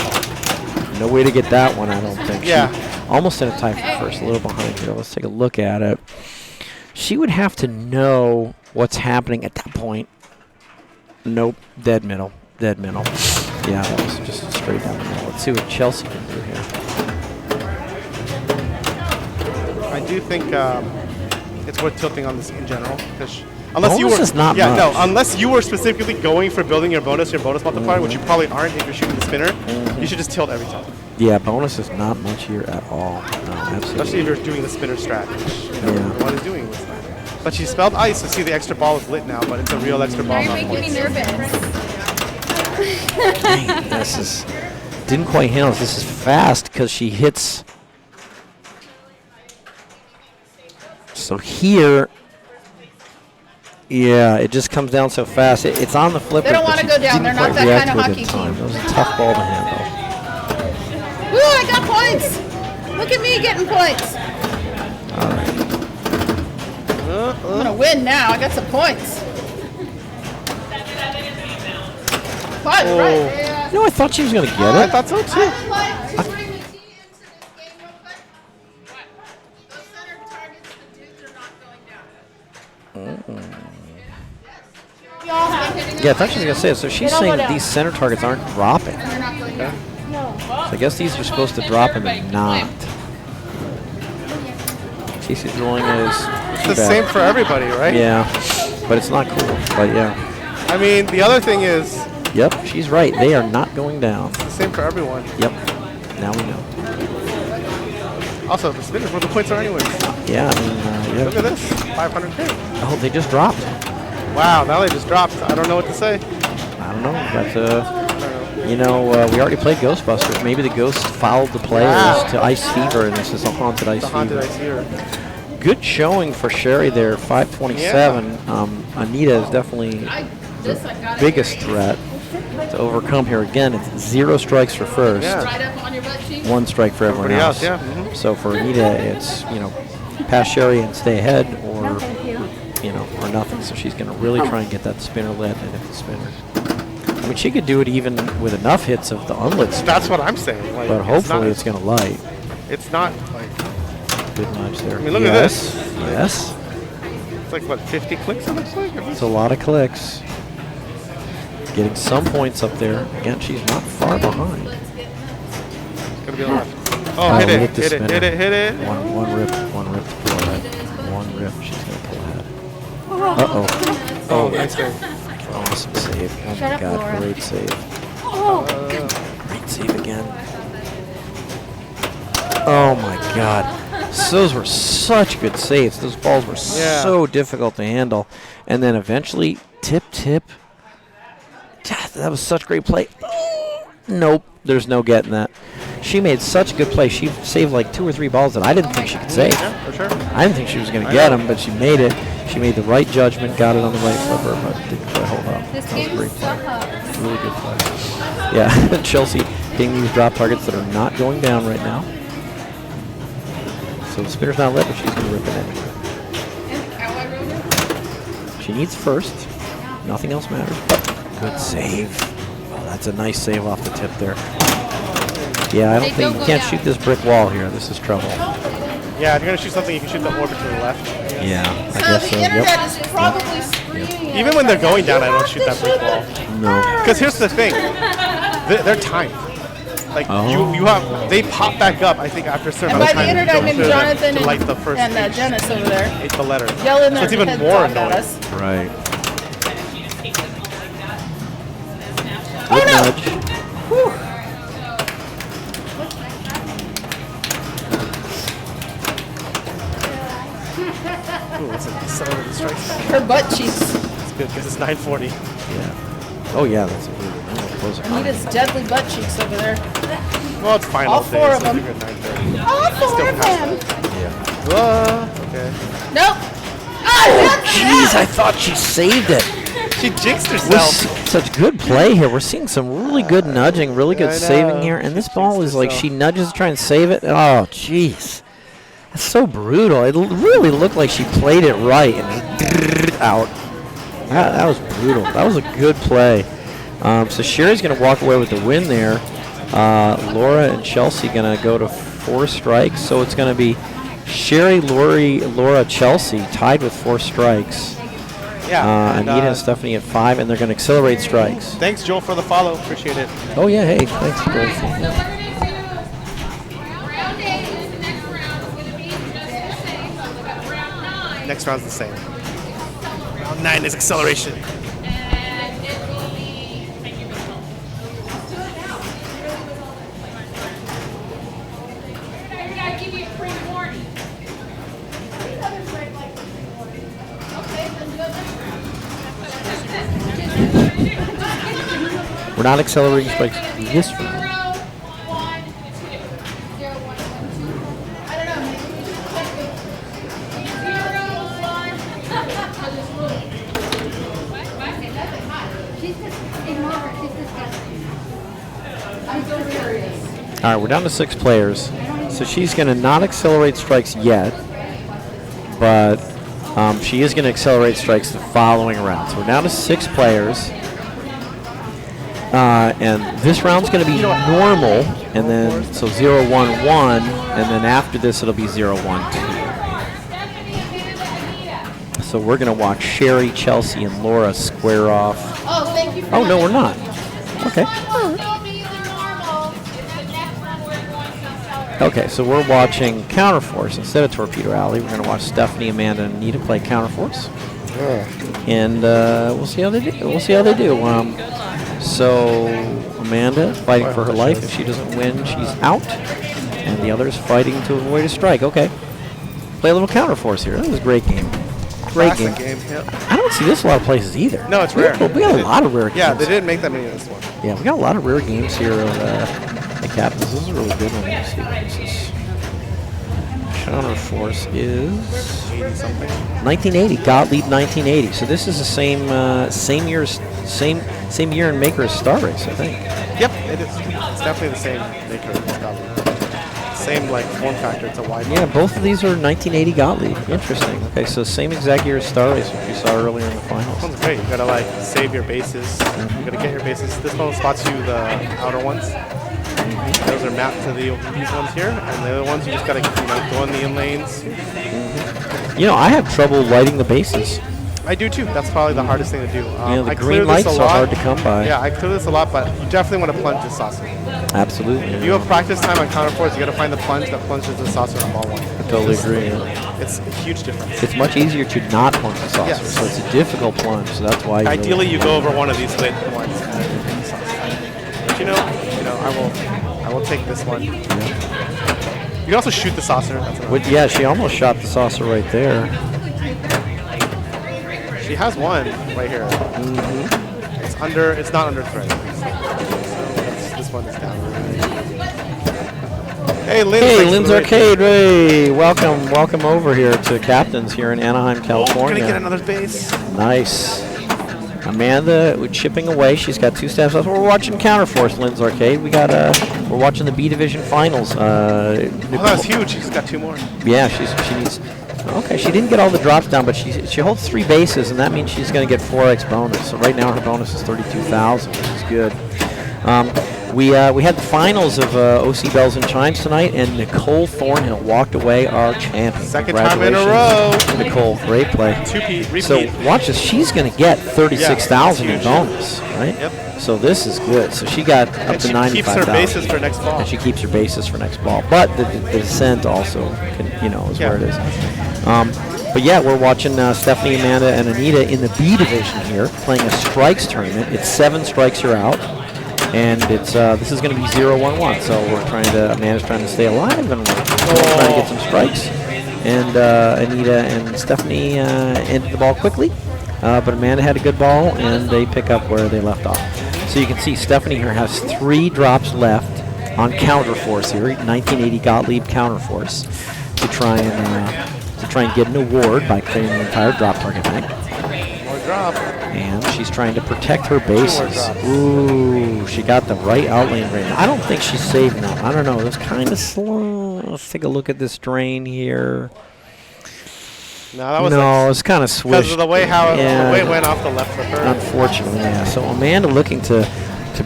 No way to get that one, I don't think. Yeah. She almost in a tie for first, a little behind here. Let's take a look at it. She would have to know what's happening at that point. Nope. Dead middle. Dead middle. Yeah, that was just straight down the middle. Let's see what Chelsea can do here. I do think it's worth tilting on this in general, because unless you Bonus were is not much. unless you were specifically going for building your bonus multiplier, which you probably aren't if you're shooting the spinner, you should just tilt every time. Yeah, bonus is not much here at all. No, absolutely. Especially if you're doing the spinner strat, which Yeah. is doing this time. But she spelled ice, so see the extra ball is lit now, but it's a real extra ball. Now you're not making me points. nervous. Dang, this is didn't quite handle it. This is fast because she hits. So here, yeah, it just comes down so fast. It's on the flipper. They don't but wanna she go down. didn't They're not quite that react kind of to it in hockey time. team. It was a tough ball to handle. Ooh, I got points. Look at me getting points. All right. I'm going to win now. I got some points. Right. Yeah. You know, I thought she was going to get I it. thought so too. I would like to bring the tea into this game real quick. Those center targets, the dudes are not going down. Y'all have hitting Yeah, I thought she was going to say it. So she's saying that these center targets aren't dropping. They're not going down. So I guess these are supposed to drop and they're not. TC's rolling is It's the same for everybody, right? Yeah, but it's not cool. But yeah. I mean, the other thing is, Yep, she's right. They are not going down. it's the same for everyone. Yep. Now we know. Also, the spinners where the points are anyways. Yeah, I mean, Look at yeah. this, 500K. Oh, they just dropped. Wow, now they just dropped. I don't know what to say. I don't know, but you know, we already played Ghostbusters. Maybe the ghost followed the players to Ice Fever, and this is a haunted Ice The haunted Fever. ice here. Good showing for Sherry there, 527. Anita is definitely the biggest threat to overcome here. Again, it's 0 strikes for first, Yeah. Right up on your butt cheek. 1 strike for everyone else. Yeah. So for Anita, it's, you know, pass Sherry and stay ahead, or you know, or nothing. So she's going to really try and get that spinner lit and hit the spinner. I mean, she could do it even with enough hits of the unlit spinner, That's what I'm saying. Like, but hopefully it's going to light. It's not like, Good nudge there. I mean, look at yes. this. Yes. it's like what, 50 clicks it looks like? It's a lot of clicks. Getting some points up there. Again, she's not far behind. It's gonna be a lot. Oh, hit we it, hit the hit it, spinner. hit it, hit it. One rip to pull ahead. One rip, she's going to pull ahead. Uh-oh. Oh, nice save. Awesome save. Oh my God, great save. Great save again. Oh my God. So those were such good saves. Those balls were so difficult to handle. And then eventually, tip. That was such great play. Nope, there's no getting that. She made such a good play. She saved like 2 or 3 balls that I didn't think she could save. Yeah, for sure. I didn't think she was going to get them, but she made it. She made the right judgment, got it on the right flipper, but didn't quite hold up. This That was a game great play. sucks. Really good play. Yeah, Chelsea hitting these drop targets that are not going down right now. So the spinner's not lit, but she's going to rip it anyway. She needs first. Nothing else matters. Good save. Oh, that That's a nice save off the tip there. Yeah, I don't think you can't shoot this brick wall here. This is trouble. Yeah, if you're gonna shoot something, you can shoot the orbit to the left. Yeah, I So guess the so. internet is probably screaming. Even when they're going down, I don't shoot that brick wall. No. Because here's the thing, they're timed. Like they pop back up. I think after a certain And by amount the of time. internet, I mean Jonathan to light the first and page. Dennis over there Hate the letter. yelling So their it's even heads more off at annoying. us. Right. Oh Good no! nudge. Ooh, what's it? Accelerate the strikes. Her butt cheeks. It's good because it's 940. Yeah. Oh yeah, that's a really close. Anita's deadly butt cheeks over there. Well, it's final All day, four of so them. it's a good 930. All four of them. Okay. Nope. Jeez, I thought she saved it. She jinxed We're herself. such good play here. We're seeing some really good nudging, really good I saving know. here. And this She ball jinxed is like herself. she nudges to try and save it. Oh, jeez. That's so brutal. It really looked like she played it right and out. That was brutal. That was a good play. So Sherry's going to walk away with the win there. Laura and Chelsea going to go to 4 strikes. So it's going to be Sherry, Laura, Chelsea tied with 4 strikes. Yeah. and, Anita and Stephanie at 5, and they're going to accelerate strikes. Thanks, Joel, for the follow. Appreciate it. Oh, yeah, hey, thanks. Oh, Joel. no. So we're gonna do round 8 is the next round. It's gonna be just the same. So we got round 9. Next round's the same. Round 9 is acceleration. And it will be. Thank you for the help. Figured I'd give you a pre-warning. We're not accelerating strikes this round. 0, 1, 2. 0, 1, 2. I don't know. Maybe we should check the 0, 1. All right, we're down to 6 players. So she's going to not accelerate strikes yet, but she is going to accelerate strikes the following round. So we're down to 6 players. And this round's going to be normal, and then so 0, 1, 1, and then after this it'll be 0, 1, 2. So we're going to watch Sherry, Chelsea, and Laura square off. Oh, thank you for Oh, no, we're not. Okay. Still be the normal. It's the next one we're going to accelerate. Okay, so we're watching Counterforce instead of Torpedo Alley. We're going to watch Stephanie, Amanda, and Anita play Counterforce, and we'll see how they do. So Amanda fighting for her life. If she doesn't win, she's out, and the others fighting to avoid a strike. Okay, play a little Counterforce here. That was a great game. Great Classic game. game. Yep. I don't see this a lot of places either. No, it's rare. We got a lot of rare games. Yeah, they didn't make that many in this one. Yeah, we got a lot of rare games here at Captains. This is a really good one. Let me see what this is. Counterforce is 80-something. 1980. Gottlieb 1980. So this is the same same year in maker as Star Race, I think. Yep, it is. It's definitely the same maker as Gottlieb. Same like form factor. It's a wide. Yeah, both of these are 1980 Gottlieb. Interesting. Okay, so same exact year as Star Race, which we saw earlier in the finals. This one's great. You gotta like save your bases. You gotta get your bases. This one spots you the outer ones. Those are mapped to these ones here, and the other ones you just gotta go in the in lanes. You know, I have trouble lighting the bases. I do too. That's probably the hardest thing to do. The I green clear this lights a are lot. hard to come by. Yeah, I clear this a lot, but you definitely want to plunge the saucer. Absolutely. If you have practice time on Counterforce, you gotta find the plunge that plunges the saucer on ball 1. I totally agree. Yeah. It's a huge difference. It's much easier to not plunge the saucer, Yes. so it's a difficult plunge. So that's why. Ideally, you go over one of these lit ones. But you know, I will take this one. You can also shoot the saucer. That's another. Yeah, she almost shot the saucer right there. She has one right here. It's not under threat. So this one is down. Hey, Lynn. Hey, thanks for Lynn's the Arcade. Hey, welcome over here to Captains here in Anaheim, Oh, we're California. gonna get another base. Nice. Amanda chipping away. She's got 2 stabs left. We're watching Counterforce, Lynn's Arcade. We're watching the B Division Finals. Oh, that was huge. She's got 2 more. Yeah, she needs. Okay, she didn't get all the drops down, but she holds 3 bases, and that means she's going to get 4x bonus. So right now her bonus is 32,000, which is good. We had the finals of OC Bells and Chimes tonight, and Nicole Thornhill walked away our champion. Second time in a row. Nicole, great play. Repeat. So watch this. She's going to get 36,000 in huge. bonus, right? Yep. So this is good. So she got up to 95,000. And she keeps her bases for next ball. And she keeps her bases for next ball. But the descent also, is where it is. But yeah, we're watching Stephanie, Amanda, and Anita in the B division here, playing a strikes tournament. It's 7 strikes you're out, and it's this is going to be 0-1-1. So Amanda's trying to stay alive, and we're trying to get some strikes. And Anita and Stephanie ended the ball quickly, but Amanda had a good ball, and they pick up where they left off. So you can see Stephanie here has 3 drops left on Counterforce here, 1980 Gottlieb Counterforce, to try and get an award by clearing the entire drop target bank. More drop. And she's trying to protect her bases. Ooh, she got the right outlane right now. I don't think she's saving them. I don't know. It was kind of slow. Let's take a look at this drain here. No, it's kind of swished. Because of the way it went off the left flipper. Unfortunately, yeah. So Amanda looking to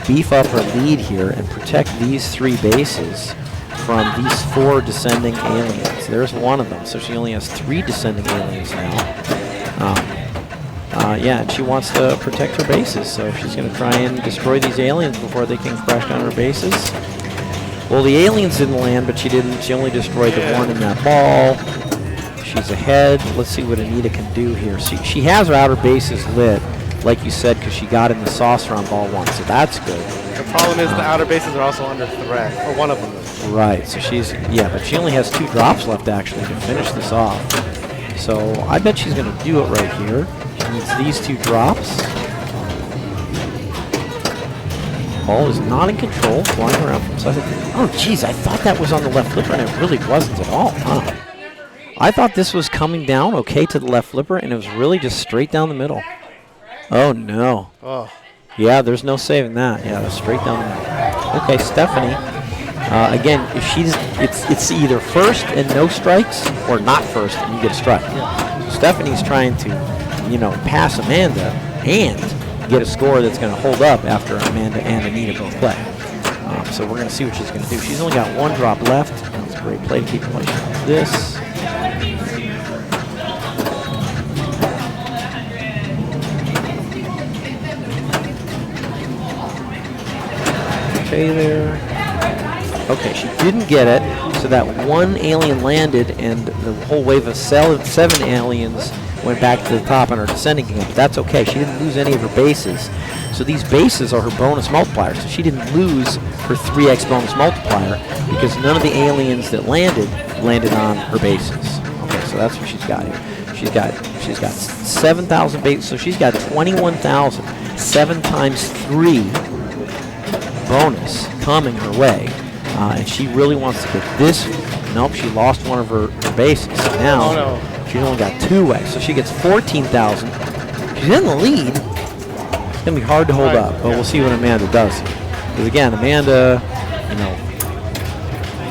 beef up her lead here and protect these 3 bases from these 4 descending aliens. There's one of them, so she only has 3 descending aliens now. And she wants to protect her bases, so she's going to try and destroy these aliens before they can crash down her bases. Well, the aliens didn't land, but she didn't. She only destroyed the one in that ball. She's ahead. Let's see what Anita can do here. She has her outer bases lit, like you said, because she got in the saucer on ball 1, so that's good. The problem is the outer bases are also under threat, or one of them is. Right, so but she only has 2 drops left actually to finish this off. So I bet she's going to do it right here. She needs these 2 drops. Ball is not in control, flying around from side to side. Oh, geez, I thought that was on the left flipper, and it really wasn't at all, huh? I thought this was coming down okay to the left flipper, and it was really just straight down the middle. Oh, no. Oh. Yeah, there's no saving that. Yeah, that's straight down the middle. Okay, Stephanie. Again, if it's either first and no strikes, or not first and you get a strike. So Stephanie's trying to, pass Amanda and get a score that's going to hold up after Amanda and Anita both play. So we're going to see what she's going to do. She's only got 1 drop left. That's a great play to keep her like this. Okay there. Okay, she didn't get it, so that 1 alien landed, and the whole wave of 7 aliens went back to the top on her descending game. But that's okay. She didn't lose any of her bases. So these bases are her bonus multipliers. So she didn't lose her 3x bonus multiplier because none of the aliens that landed on her bases. Okay, so that's what she's got here. She's got 7,000 bases, so she's got 21,000. 7 times 3 bonus coming her way. And she really wants to get this. Nope, she lost one of her bases. So now she's only got 2 ways. So she gets 14,000. She's in the lead. It's going to be hard to hold up, but we'll see what Amanda does. Because again, Amanda,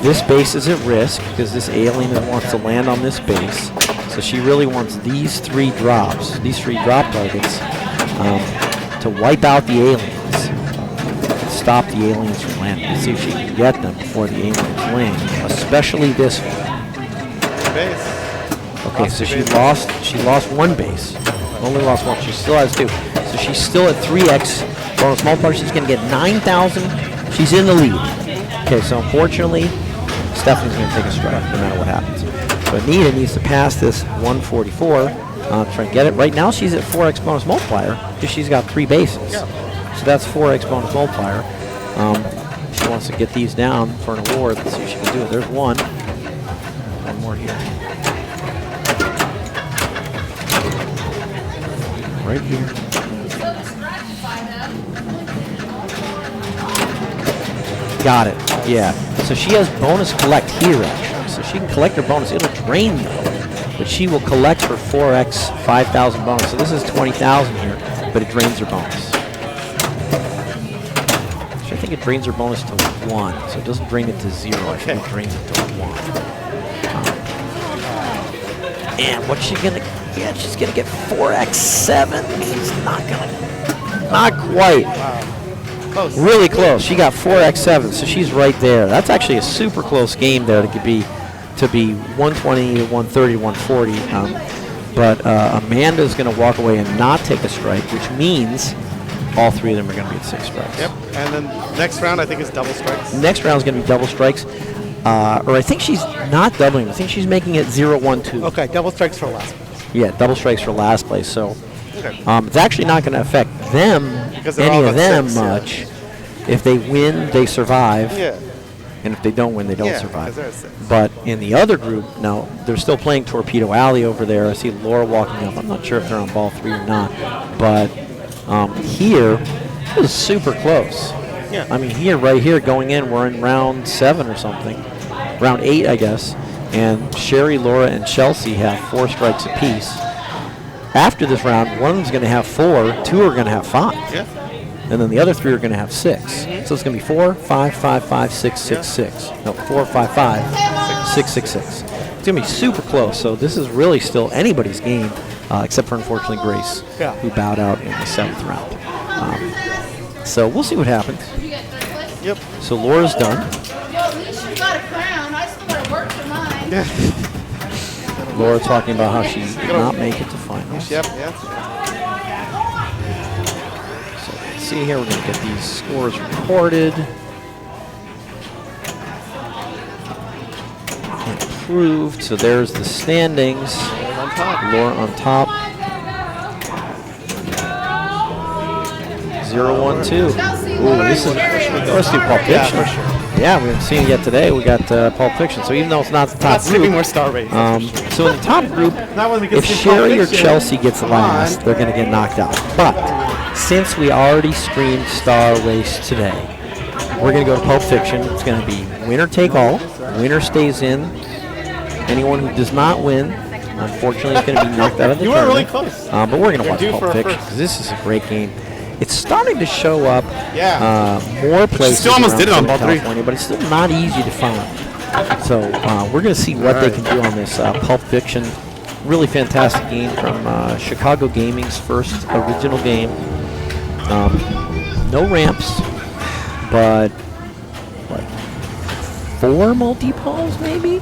this base is at risk because this alien wants to land on this base. So she really wants these 3 drops, these 3 drop targets, to wipe out the aliens. Stop the aliens from landing. Let's see if she can get them before the aliens land, especially this one. Base. Okay, so she lost 1 base. Only lost 1. She still has 2. So she's still at 3x bonus multiplier. She's going to get 9,000. She's in the lead. Okay, so unfortunately, Stephanie's going to take a strike no matter what happens. So Anita needs to pass this 144 to try and get it. Right now she's at 4x bonus multiplier because she's got 3 bases. So that's 4x bonus multiplier. She wants to get these down for an award. Let's see if she can do it. There's 1. 1 more here. Right here. Got it. Yeah. So she has bonus collect here, actually. So she can collect her bonus. It'll drain, though. But she will collect her 4x 5,000 bonus. So this is 20,000 here, but it drains her bonus. I think it drains her bonus to 1, so it doesn't drain it to 0. I think it drains it to 1. And what's she gonna get? She's gonna get 4x7. She's not quite. Close. Really close. She got 4x7, so she's right there. That's actually a super close game there to be 120 to 130 to 140. But Amanda's going to walk away and not take a strike, which means all three of them are going to be at 6 strikes. Yep. And then next round, I think, is double strikes. Next round is going to be double strikes. Or I think she's not doubling. I think she's making it 0-1-2. Okay, double strikes for last place. Yeah, double strikes for last place. So Okay. it's actually not going to affect them, Because they're any all of at them 6, yeah. much. If they win, they survive. Yeah. And if they don't win, they don't Yeah, survive. because they're at 6. But in the other group, now they're still playing Torpedo Alley over there. I see Laura walking up. I'm not sure if they're on ball 3 or not. But here, it was super close. Yeah. I mean, right here, going in, we're in round 7 or something. Round 8, I guess. And Sherry, Laura, and Chelsea have 4 strikes apiece. After this round, one of them's going to have 4, 2 are going to have 5. Yeah. And then the other 3 are going to have 6. So it's going to be 4, 5, 5, 5, 6, 6, 6. No, 4, 5, 5, 6, 6, 6. It's going to be super close. So this is really still anybody's game, except for, unfortunately, Grace, Yeah. who bowed out in the 7th round. So we'll see what happens. Yep. So Laura's done. Well, at least you got a crown. I still gotta work for mine. Yeah. Laura talking about how she did not make it to finals. Yep. Yeah. So let's see here, we're going to get these scores recorded. Improved. So there's the standings. Laura on top. 0-1-2. Ooh, this is. Let's do Pulp Yeah, Fiction. for sure. Yeah, we haven't seen it yet today. We got Pulp Fiction. So even though it's not the top Not skipping group, more star rating. so in the top group, Not when we get if to Pulp Sherry or Fiction. Chelsea gets Come last, on. they're going to get knocked out. But since we already streamed Star Race today, we're going to go to Pulp Fiction. It's going to be winner take all. Winner stays in. Anyone who does not win, unfortunately, is going to be knocked out of the You were really tournament. close. But we're going to You're watch due for Pulp a Fiction first. because this is a great game. It's starting to show up Yeah. more places. still almost around did it on Southern ball 3. California, but it's still not easy to find. So we're going to see what they can do on this Pulp Fiction. Really fantastic game from Chicago Gaming's first original game. No ramps, but what? 4 multi-pulls maybe?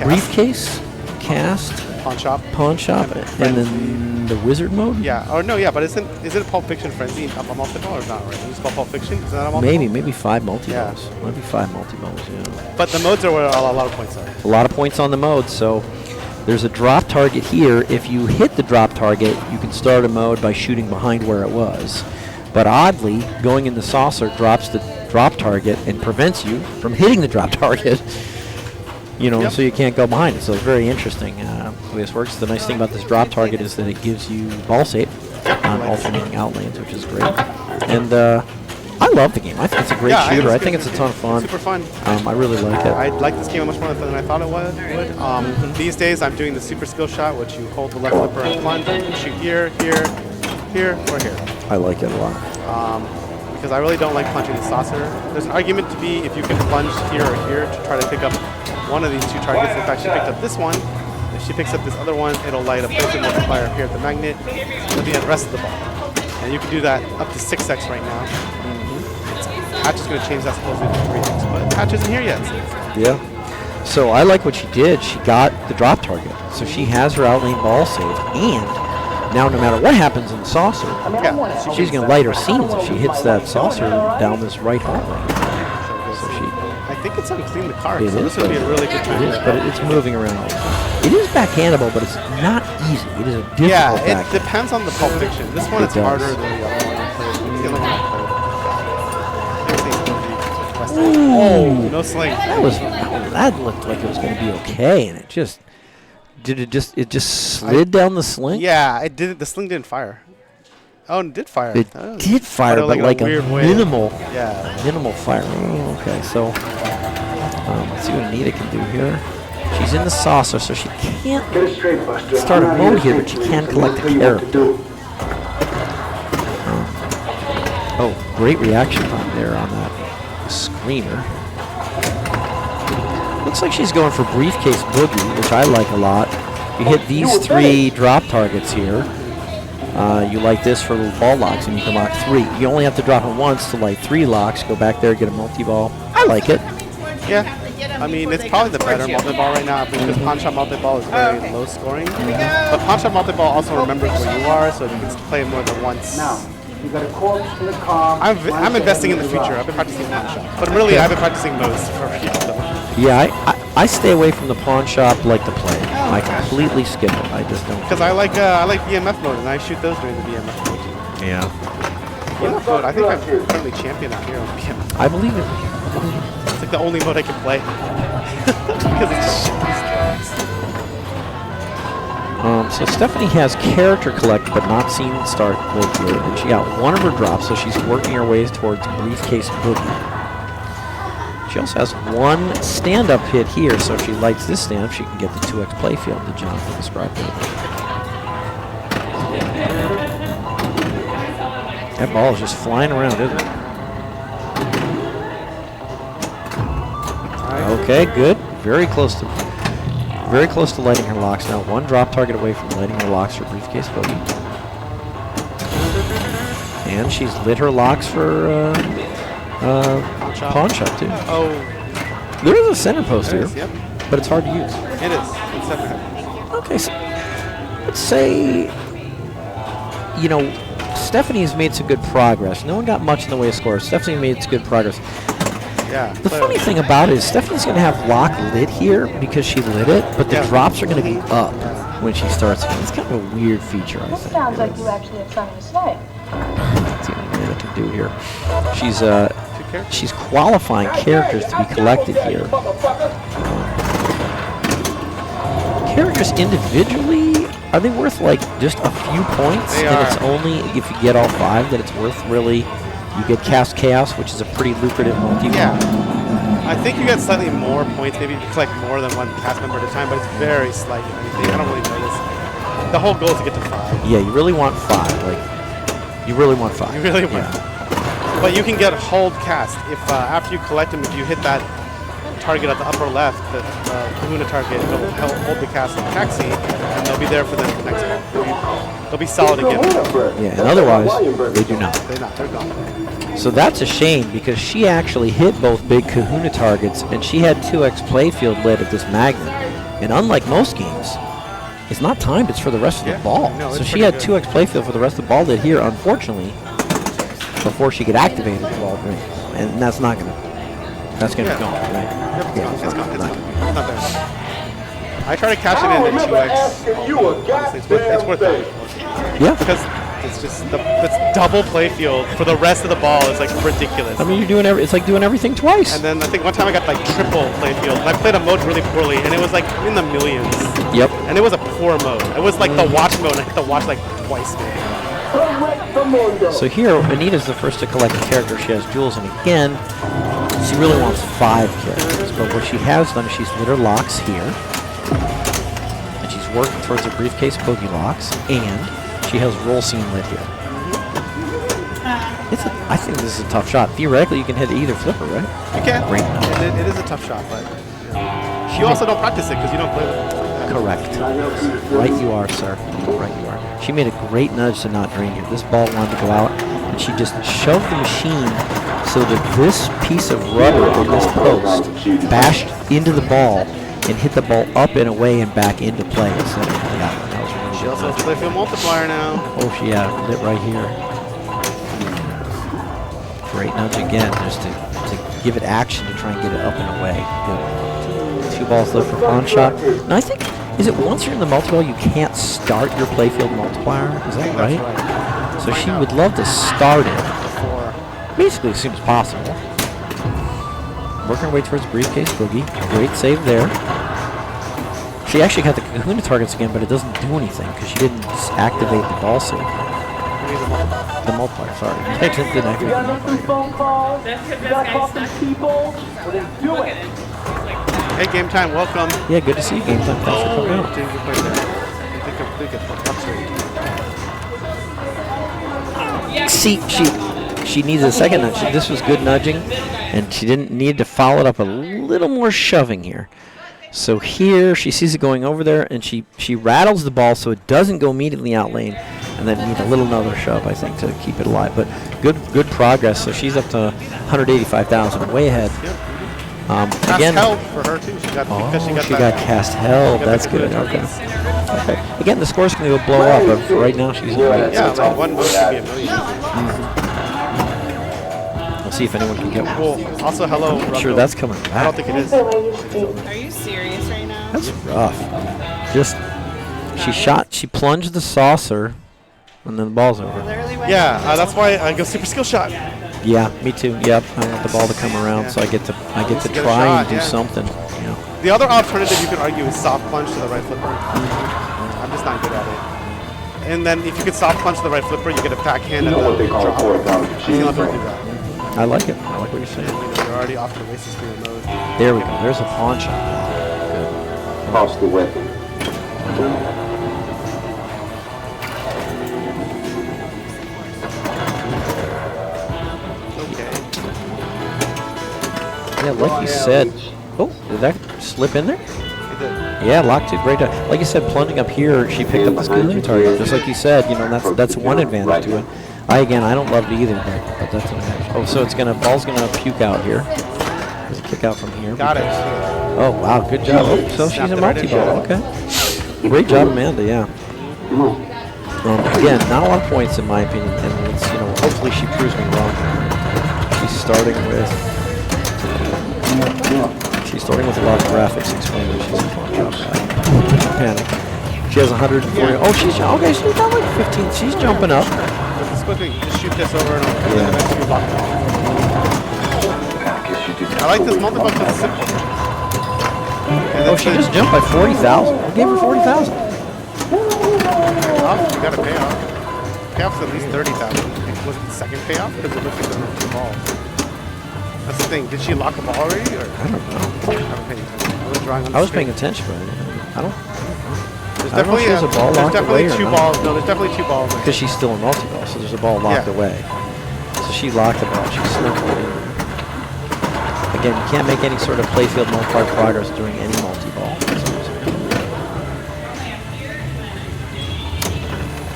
Briefcase, cast, Pawn shop. pawn shop, and then the wizard mode? Yeah. Or no, yeah, but isn't it Pulp Fiction Frenzy up a multiple or not? Right? It's called Pulp Fiction. Is that a multiple? Maybe 5 multi-balls. Yeah. Might be 5 multi-balls, yeah. But the modes are where a lot of points are. A lot of points on the mode, so there's a drop target here. If you hit the drop target, you can start a mode by shooting behind where it was. But oddly, going in the saucer drops the drop target and prevents you from hitting the drop target. You know, Yep. so you can't go behind it. So it's very interesting the way this works. The nice thing about this drop target is that it gives you ball save on alternating out lanes, which is great. And I love the game. I think it's a great Yeah, shooter. I it's think good. it's a ton of fun. Super fun. I really like it. I like this game much more than I thought it would. These days, I'm doing the super skill shot, which you hold the left flipper and plunge, and shoot here, here, here, or here. I like it a lot. Because I really don't like plunging the saucer. There's an argument to be if you can plunge here or here to try to pick up one of these 2 targets. In fact, she picked up this one. If she picks up this other one, it'll light a poison multiplier here at the magnet at the rest of the ball. And you can do that up to 6x right now. Hatch is going to change that supposedly to 3x, but Hatch isn't here yet. Yeah. So I like what she did. She got the drop target. So she has her outlane ball saved. And now no matter what happens in the saucer, Yeah. she's going to light her scenes if she hits that saucer down this right hallway. So I think it's unclean the card, It so is, this would be a really good it time. is, but it's moving around. It is backhandable, but it's not easy. It is a difficult Yeah, it backhand. depends on the Pulp Fiction. This one It is does. harder than the other one I played. It's the other one I played. Oh, no sling. That looked like it was going to be okay, and it just slid down the sling. Yeah, it did. The sling didn't fire. Oh, it did fire. It Oh. did fire, But but like a weird way. minimal Yeah. fire. Oh, okay, so let's see what Anita can do here. She's in the saucer, so she can't start a mode here, but she can collect a character. Oh, great reaction time there on that screamer. Looks like she's going for Briefcase Boogie, which I like a lot. You hit these 3 drop targets here. you light this for little ball locks, and you can lock 3. You only have to drop it once to light 3 locks. Go back there, get a multi-ball. I like it. Yeah. I mean, it's probably the better multi-ball right now because pawn shot multi-ball is very low scoring. But pawn shot multi-ball also remembers where you are, so you can play more than once. You got a corpse in the car. I'm investing in the future. I've been practicing pawn shot, but really I've been practicing most for years. Yeah, I stay away from the pawn shop like the play. I completely skip it. I just don't. Because I like BMF mode, and I shoot those during the BMF mode too. Yeah. BMF mode, I think I'm currently champion out here on BMF. I believe it. It's like the only mode I can play. Because it's just so Stephanie has character collect, but not seen start with here, and she got one of her drops, so she's working her ways towards briefcase boogie. She also has one stand-up hit here, so if she lights this stand-up, she can get the 2x playfield that Jonathan described earlier. That ball is just flying around, isn't it? Okay, good. Very close to lighting her locks now. One drop target away from lighting her locks for briefcase bogey. And she's lit her locks for pawn shop too. Oh. There is a center post here, Yep. but it's hard to use. It is. It's definitely. Okay, so let's say, you know, Stephanie's made some good progress. No one got much in the way of scores. Stephanie made some good progress. Yeah. The funny thing about it is Stephanie's going to have lock lit here because she lit it, but the drops are going to be up when she starts. It's kind of a weird feature, I think. Sounds like you actually have something to say. Let's see what Amanda can do here. She's qualifying characters to be collected here. Characters individually, are they worth like just a few points? They and are. it's only if you get all 5 that it's worth really. You get Cast Chaos, which is a pretty lucrative multi. Yeah. I think you get slightly more points. Maybe you can collect more than one cast member at a time, but it's very slight. I don't really notice. The whole goal is to get to 5. Yeah, you really want 5. Like, you really want 5. You really want. But you can get hold cast if after you collect them, if you hit that target at the upper left, the Kahuna target, it'll hold the cast in taxi, and they'll be there for the next one. They'll be solid again. Yeah, and otherwise, they do not. They're gone. So that's a shame because she actually hit both big Kahuna targets, and she had 2x playfield lit at this magnet. And unlike most games, it's not timed, it's for the rest of the ball. No, so she had 2x playfield for the rest of the ball lit here, unfortunately, before she could activate the ball ring. And that's not going to, that's going to be gone, right? Yep, it's gone. It's not there. I try to catch it in at 2x. Honestly, it's worth it. Yeah. Because it's just it's double playfield for the rest of the ball is like ridiculous. I mean, you're doing it's like doing everything twice. And then I think one time I got like triple playfield, and I played a mode really poorly, and it was like in the millions. Yep. And it was a poor mode. It was like the watch mode, and I had to watch like twice. So here, Anita's the first to collect a character. She has jewels, and again, she really wants 5 characters. But what she has done is she's lit her locks here, and she's working towards her briefcase boogie locks, and she has roll scene lit here. I think this is a tough shot. Theoretically, you can hit either flipper, right? You can. Great. It is a tough shot, but you also don't practice it because you don't play with it. Correct. Right you are, sir. Right you are. She made a great nudge to not drain here. This ball wanted to go out, and she just shoved the machine so that this piece of rubber in this post bashed into the ball and hit the ball up and away and back into play instead of that one. That was really She good also has nudge. playfield multiplier now. Oh, she lit right here. Great nudge again, just to give it action to try and get it up and away. Good. 2 balls left for pawn shot. Now I think, is it once you're in the multi-ball you can't start your playfield multiplier? Is that right? That's right. So she would love to start it basically as soon as possible. Working her way towards briefcase boogie. Great save there. She actually got the Kahuna targets again, but it doesn't do anything because she didn't activate the ball save. The multiplier, sorry. I didn't activate the multiplier. Phone calls. You gotta talk to people. Well, then do it. Hey, Game Time, welcome. Yeah, good to see you, Game Time. Thanks for coming out. Doing good play there. See, she needs a second nudge. This was good nudging, and she didn't need to follow it up a little more shoving here. So here she sees it going over there, and she rattles the ball so it doesn't go immediately out lane, and then need a little another shove, I think, to keep it alive. But good progress. So she's up to 185,000, way ahead. Cast Again, held for her too. She got she got cast held. That's good. Okay. Again, the score's going to go blow up, but right now she's in the lead. Yeah, like one vote should be a million. We'll see if anyone can get one. Well, also hello. I'm sure that's coming back. I don't think it is. Are you serious right now? That's rough. Just she plunged the saucer, and then the ball's over. Yeah, that's why I go super skill shot. Yeah, me too. Yep, I want the ball to come around, so I get to try and do something. You know. The other alternative you could argue is soft punch to the right flipper. I'm just not good at it. And then if you could soft punch to the right flipper, you get a backhand at the drop. She's gonna do that. I like it. I like what you're saying. You're already off to the races for your mode. There we go. There's a pawn shot. Toss the weapon. Yeah, like you said. Oh, did that slip in there? It did. Yeah, locked it. Great. Like you said, plunging up here, she picked up this good target. Just like you said, you know, that's one advantage to it. I don't love it either, but that's an advantage. Oh, so ball's gonna puke out here. There's a kick out from here. Got it. Oh wow, good job. Oh, so she's a multi-ball. Okay. Great job, Amanda. Yeah. Again, not a lot of points in my opinion, and it's, you know, hopefully she proves me wrong. She's starting with a lot of graphics explaining she's a pawn job guy. Panic. She has 140. Oh, she's okay. She's got like 15. She's jumping up. Just quickly, just shoot this over and over. Yeah. I like this multi-ball because it's simple. Oh, she just jumped by 40,000. I gave her 40,000. You got a payoff. Payoff's at least 30,000. Was it the second payoff? Because it looks like there were 2 balls. That's the thing. Did she lock a ball already? Or? I don't know. I was paying attention, but I don't. There's I don't know if she has a ball locked away definitely 2 balls. No, there's definitely 2 balls. Because she's still in multi-ball, so there's a ball locked away. So she locked the ball. She snuck it in. Again, you can't make any sort of playfield multiplier progress doing any multi-ball.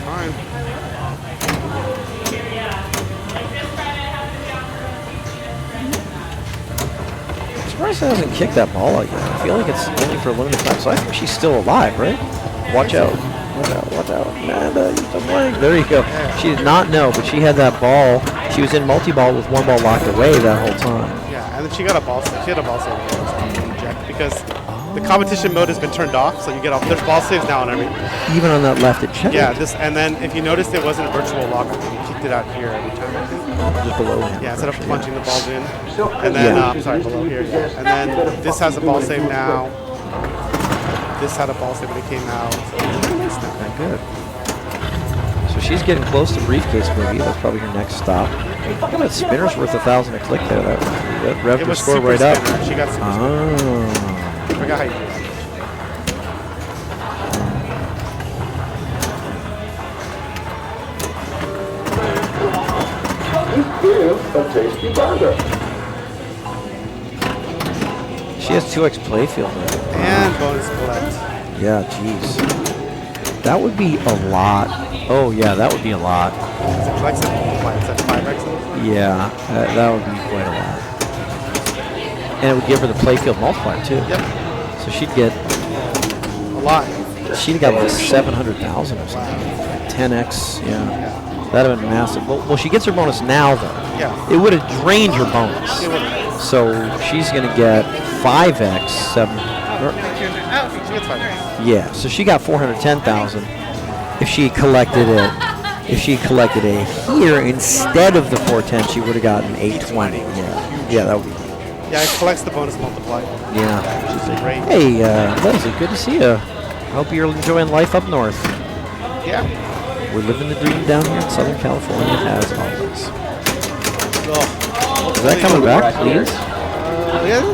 Fine. I'm surprised it hasn't kicked that ball out yet. I feel like it's only for a limited time, so I think she's still alive, right? Watch out. Watch out. Amanda, you're still playing. There you go. She did not know, but she had that ball. She was in multi-ball with 1 ball locked away that whole time. Yeah, and then she got a ball save. She had a ball save because the competition mode has been turned off, so you get there's ball saves now on everything. Even on that left, it checked. Yeah, and then if you noticed, it wasn't a virtual lock. You kicked it out here every time, I think. Just below him. Yeah, instead of punching the balls in. And then, sorry, below here. And then this has a ball save now. This had a ball save when it came out. So it's not that good. So she's getting close to briefcase maybe. That's probably her next stop. Look at that spinner's worth 1,000 a click there. That revved her score right up. She got super spinner. I forgot how you do that. A tasty burger. She has 2x playfield. And bonus collect. Yeah, jeez. That would be a lot. Oh, yeah, that would be a lot. Is it flex and multiply? Is that 5x? Yeah, that would be quite a lot. And it would give her the playfield multiplier, too. Yep. So she'd get a lot. She'd got like 700,000 or something. 10x, yeah. That'd have been massive. Well, she gets her bonus now, though. Yeah. It would have drained her bonus. It would have. So she's going to get 5x, 7. She gets 5x. Yeah, so she got 410,000 if she collected it. If she collected it here instead of the 410, she would have gotten 820. Yeah, that would be. Yeah, it collects the bonus multiplier. Yeah. Which is great. Hey, Leslie, good to see you. I hope you're enjoying life up north. Yeah. We're living the dream down here in Southern California as always. Is that coming back, please?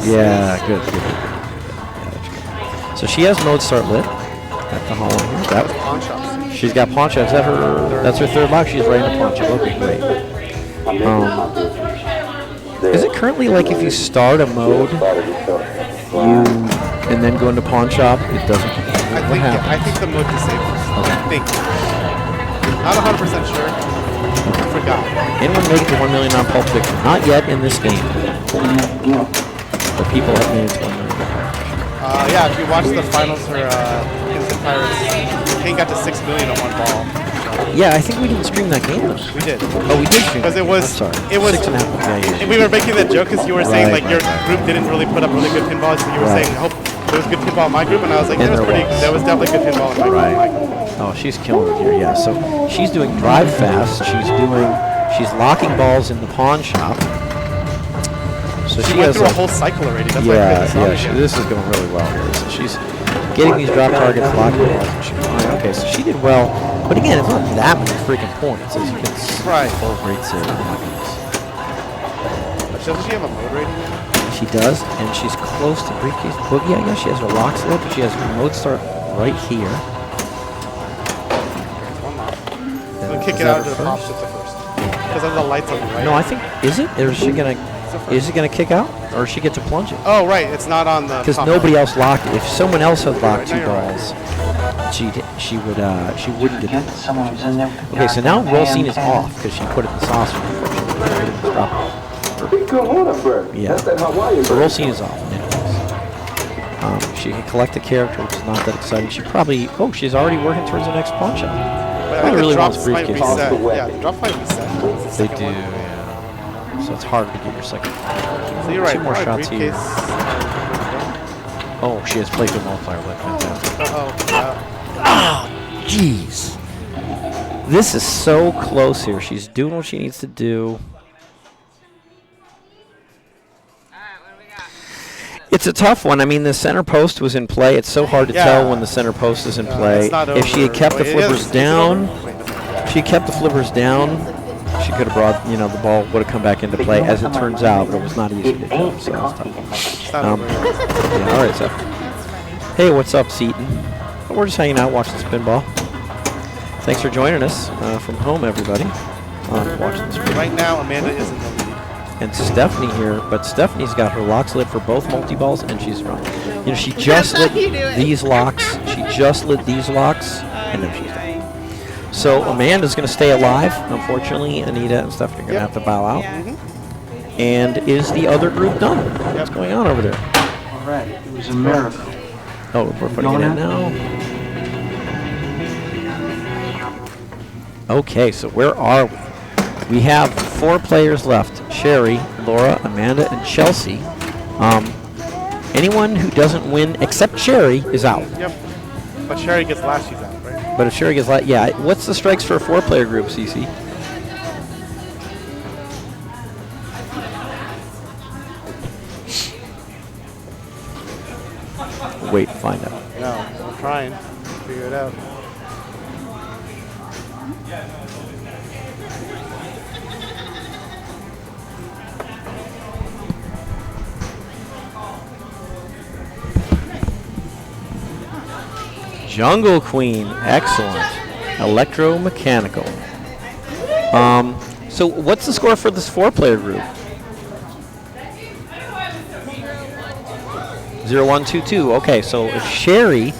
Yeah, good. Yeah, so she has mode start lit at the hall here. That pawn shops. She's got pawn shops. That's her third lock. She's right in a pawn shop. Okay, great. Is it currently like if you start a mode, and then go into pawn shop, it doesn't. What happens? I think the mode disables. I think. Not 100% sure. I forgot. Anyone make it to 1 million on Pulp Fiction? Not yet in this game. But people have made it to 1 million. Yeah, if you watch the finals for Instant Pirates, Kane got to 6 million on one ball. Yeah, I think we didn't stream that game though. We did. Oh, we did stream. Because it was, I'm sorry. it was. 6.5. Yeah. We were making that joke because you were saying Right, like your group didn't really put up really good pinballs. So you were saying, hope there was good pinball in my group, and I was like, And there was definitely good pinball in my group. Oh, she's killing it here. Yeah. So she's doing drive fast. She's locking balls in the pawn shop. So She she went has through a whole cycle already. That's why I played this song again. this is going really well here. So she's getting these drop targets, locking balls, and she's fine. Okay, so she did well. But again, it's not that many freaking points, as you can see. Right. Oh, great save. Oh my goodness. Doesn't she have a mode rating now? She does, and she's close to briefcase boogie. I guess she has her lock slip, but she has her mode start right here. We'll kick it out to the pop ship first. Because of the lights on the right. No, I think, is it? Or is it gonna kick out? Or she get to plunge it? Oh, right. It's not on the. Because nobody else locked it. If someone else had locked two balls, she wouldn't get it. Okay, so now roll scene is off because she put it in the saucer. Yeah. So roll scene is off. She can collect a character, which is not that exciting. She probably. Oh, she's already working towards the next pawn shop. But I think really the wants drops might briefcase. reset. Yeah, the drop might reset. They do. Yeah. So it's harder to get your second. So you're right. Two more shots here. Briefcase. Oh, she has playthrough multiplier. Fantastic. Jeez. This is so close here. She's doing what she needs to do. It's a tough one. I mean, the center post was in play. It's so hard to tell when the center post is in play. If she had kept the flippers down, she kept the flippers down, she could have brought, the ball would have come back into play. As it turns out, but it was not easy to do. So it's tough. All right, so. Hey, what's up, Seaton? We're just hanging out, watching Spinball. Thanks for joining us from home, everybody. Watching the screen. Right now, Amanda is in the lead. And Stephanie here, but Stephanie's got her locks lit for both multi-balls, and she's wrong. She just lit these locks. She just lit these locks, and then she's done. So Amanda's going to stay alive. Unfortunately, Anita and Stephanie are going to have to bow out. And is the other group done? What's going on over there? All right, it was a miracle. Oh, we're putting it in now. Okay, so where are we? We have 4 players left. Sherry, Laura, Amanda, and Chelsea. Anyone who doesn't win except Sherry is out. Yep. But Sherry gets last, she's out, right? But if Sherry gets last, yeah. What's the strikes for a 4-player group, CC? Wait, find out. No, I'm trying to figure it out. Jungle Queen, excellent. Electromechanical. So what's the score for this 4-player group? 0-1-2-2. Okay, so if Sherry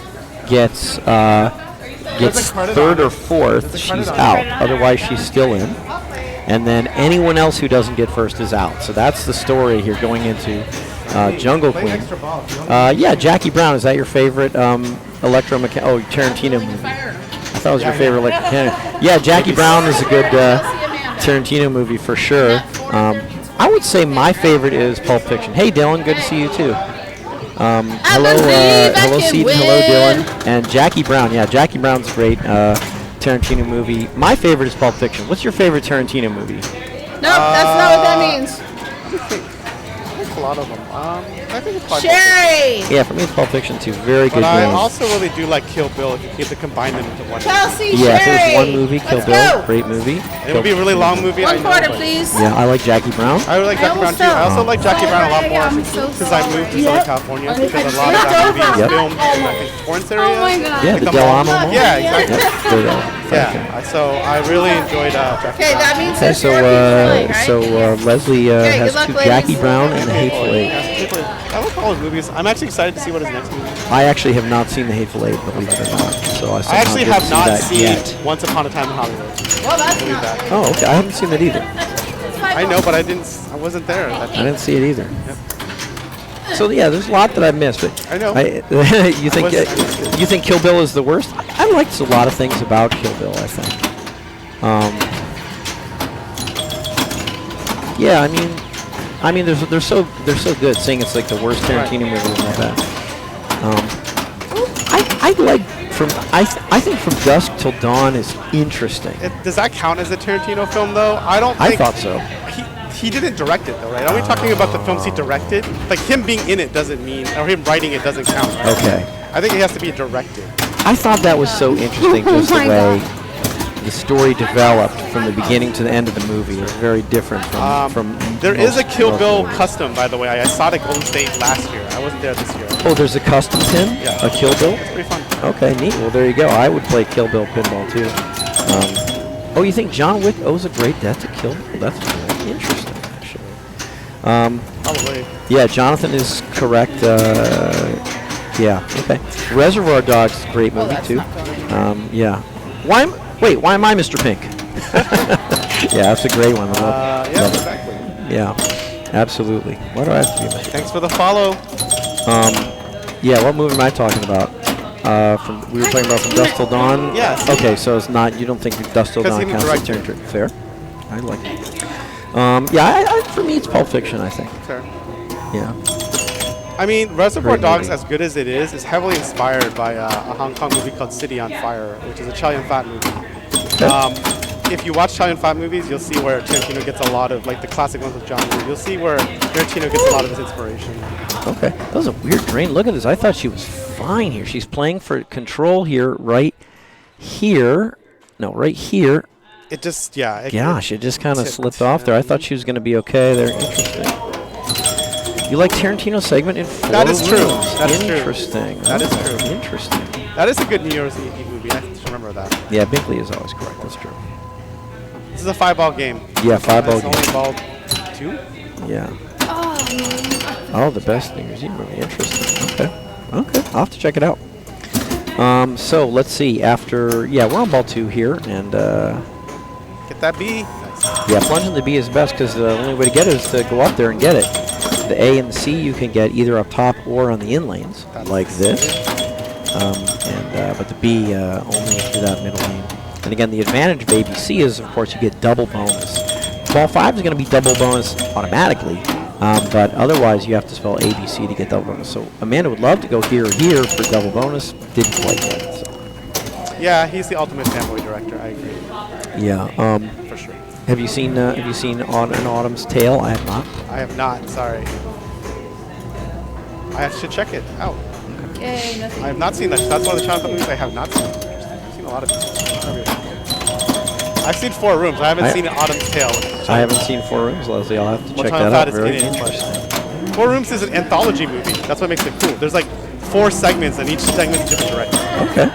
gets 3rd or 4th, she's out. Otherwise, she's still in. And then anyone else who doesn't get first is out. So that's the story here going into Jungle Queen. Yeah, Jackie Brown, is that your favorite Tarantino movie? I thought it was your favorite electromechanical. Yeah, Jackie Brown is a good Tarantino movie for sure. I would say my favorite is Pulp Fiction. Hey, Dylan, good to see you too. Hello, Seaton. Hello, Dylan. And Jackie Brown. Yeah, Jackie Brown's a great Tarantino movie. My favorite is Pulp Fiction. What's your favorite Tarantino movie? Nope, that's not what that means. A lot of them. I think it's probably Sherry! Yeah, for me it's Pulp Fiction too. Very good But I game. also really do like Kill Bill if you get to combine them into one. Chelsea, Yeah, Sherry! if it was one movie, Kill Let's Bill, go. great movie. It would be a really long movie. I One know, quarter, but- please. Yeah, I like Jackie Brown. I really like Jackie Brown too. I also like Jackie Brown a lot more because I moved to Southern California because a lot of that movie is Yep. filmed in I think Torrance area. Oh my god. Yeah, the Del Amo Mall. Yeah, exactly. Yeah. So I really enjoyed Jackie Okay, Brown. that means Okay, that Sherry's playing, right? so Leslie Okay, has good luck, 2 ladies. Jackie Brown and Hateful Eight. Yeah, Hateful Eight. I like all his movies. I'm actually excited to see what his next movie is. I actually have not seen the Hateful Eight, believe it or not. So I I actually have not seen yet. Once Upon a Time in Hollywood. Well, that's Believe not. that. Oh, okay. I haven't seen it either. I know, but I wasn't there. I didn't see it either. Yep. So yeah, there's a lot that I missed. But I know. you think you think Kill Bill is the worst? I liked a lot of things about Kill Bill. I think. Yeah, I mean, they're so good. Saying it's like the worst Tarantino movie and all that. I like I think From Dusk Till Dawn is interesting. Does that count as a Tarantino film, though? I don't. I think thought so. He didn't direct it, though, right? Are we talking about the films he directed? Like him being in it doesn't mean, or him writing it doesn't count, right? Okay. I think it has to be directed. I thought that was so interesting, just the way the story developed from the beginning to the end of the movie. It was very different from There is a Kill most Bill movies. custom, by the way. I saw it at Golden State last year. I wasn't there this year. Oh, there's a custom pin? Yeah. A Kill Bill? It's pretty fun. Okay, neat. Well, there you go. I would play Kill Bill pinball, too. Oh, you think John Wick owes a great debt to Kill Bill? That's really interesting, actually. Probably. Yeah, Jonathan is correct. Yeah, okay. Reservoir Dogs is a great movie, too. Yeah. Why am I Mr. Pink? Yeah, that's a great one. Yeah, love it. exactly. Yeah, absolutely. Why do I have to be Mr. Thanks for the follow. Yeah, what movie am I talking about? We were talking about From Dusk Till Dawn? Yes. Okay, so it's not, you don't think Dusk Till 'Cause Dawn he didn't counts as direct it. Tarantino. Fair. I like it. Yeah, for me it's Pulp Fiction, I think. Fair. Yeah. I mean, Reservoir Great Dogs, movie. as good as it is heavily inspired by a Hong Kong movie called City on Fire, which is a Chow Yun-fat movie. If you watch Chow Yun-fat movies, you'll see where Tarantino gets a lot of, like the classic ones with John Woo. You'll see where Tarantino gets a lot of his inspiration. Okay. That was a weird drain. Look at this. I thought she was fine here. She's playing for control here, right here. No, right here. It just, yeah. Gosh, it just kind of tipped, slipped off there. I thought she was going to be okay there. Interesting. You like Tarantino's segment in 4 That is true. rooms. That is true. Interesting. That is Okay, true. Interesting. That is a good New Year's Eve movie. I just remember that. Yeah, Binkley is always correct. That's true. This is a 5-ball game. Yeah, 5-ball It's only game. ball 2? Yeah. Oh, the best New Year's Eve movie. Interesting. Okay. Okay. I'll have to check it out. So let's see. After, yeah, we're on ball 2 here, and Get that B. Nice. yeah, plunging the B is best because the only way to get it is to go up there and get it. The A and the C you can get either up top or on the in lanes, like this. But the B only through that middle lane. And again, the advantage of ABC is, of course, you get double bonus. Ball 5 is going to be double bonus automatically, but otherwise you have to spell ABC to get double bonus. So Amanda would love to go here or here for double bonus. Didn't quite get it. So. Yeah, he's the ultimate fanboy director. I agree. Yeah. For sure. Have you seen An Autumn's Tale? I have not. I have not. Sorry. I should check it out. Yay, nothing. I have not seen that. That's one of the Chow Yun-fat movies I have not seen. I've seen a lot of I've seen 4 Rooms. I haven't seen Autumn's Tale. I haven't seen 4 Rooms, Leslie. I'll have to check Chow that Yun-fat out. is Very in it. interesting. 4 Rooms is an anthology movie. That's what makes it cool. There's like 4 segments, and each segment is a different director. Okay.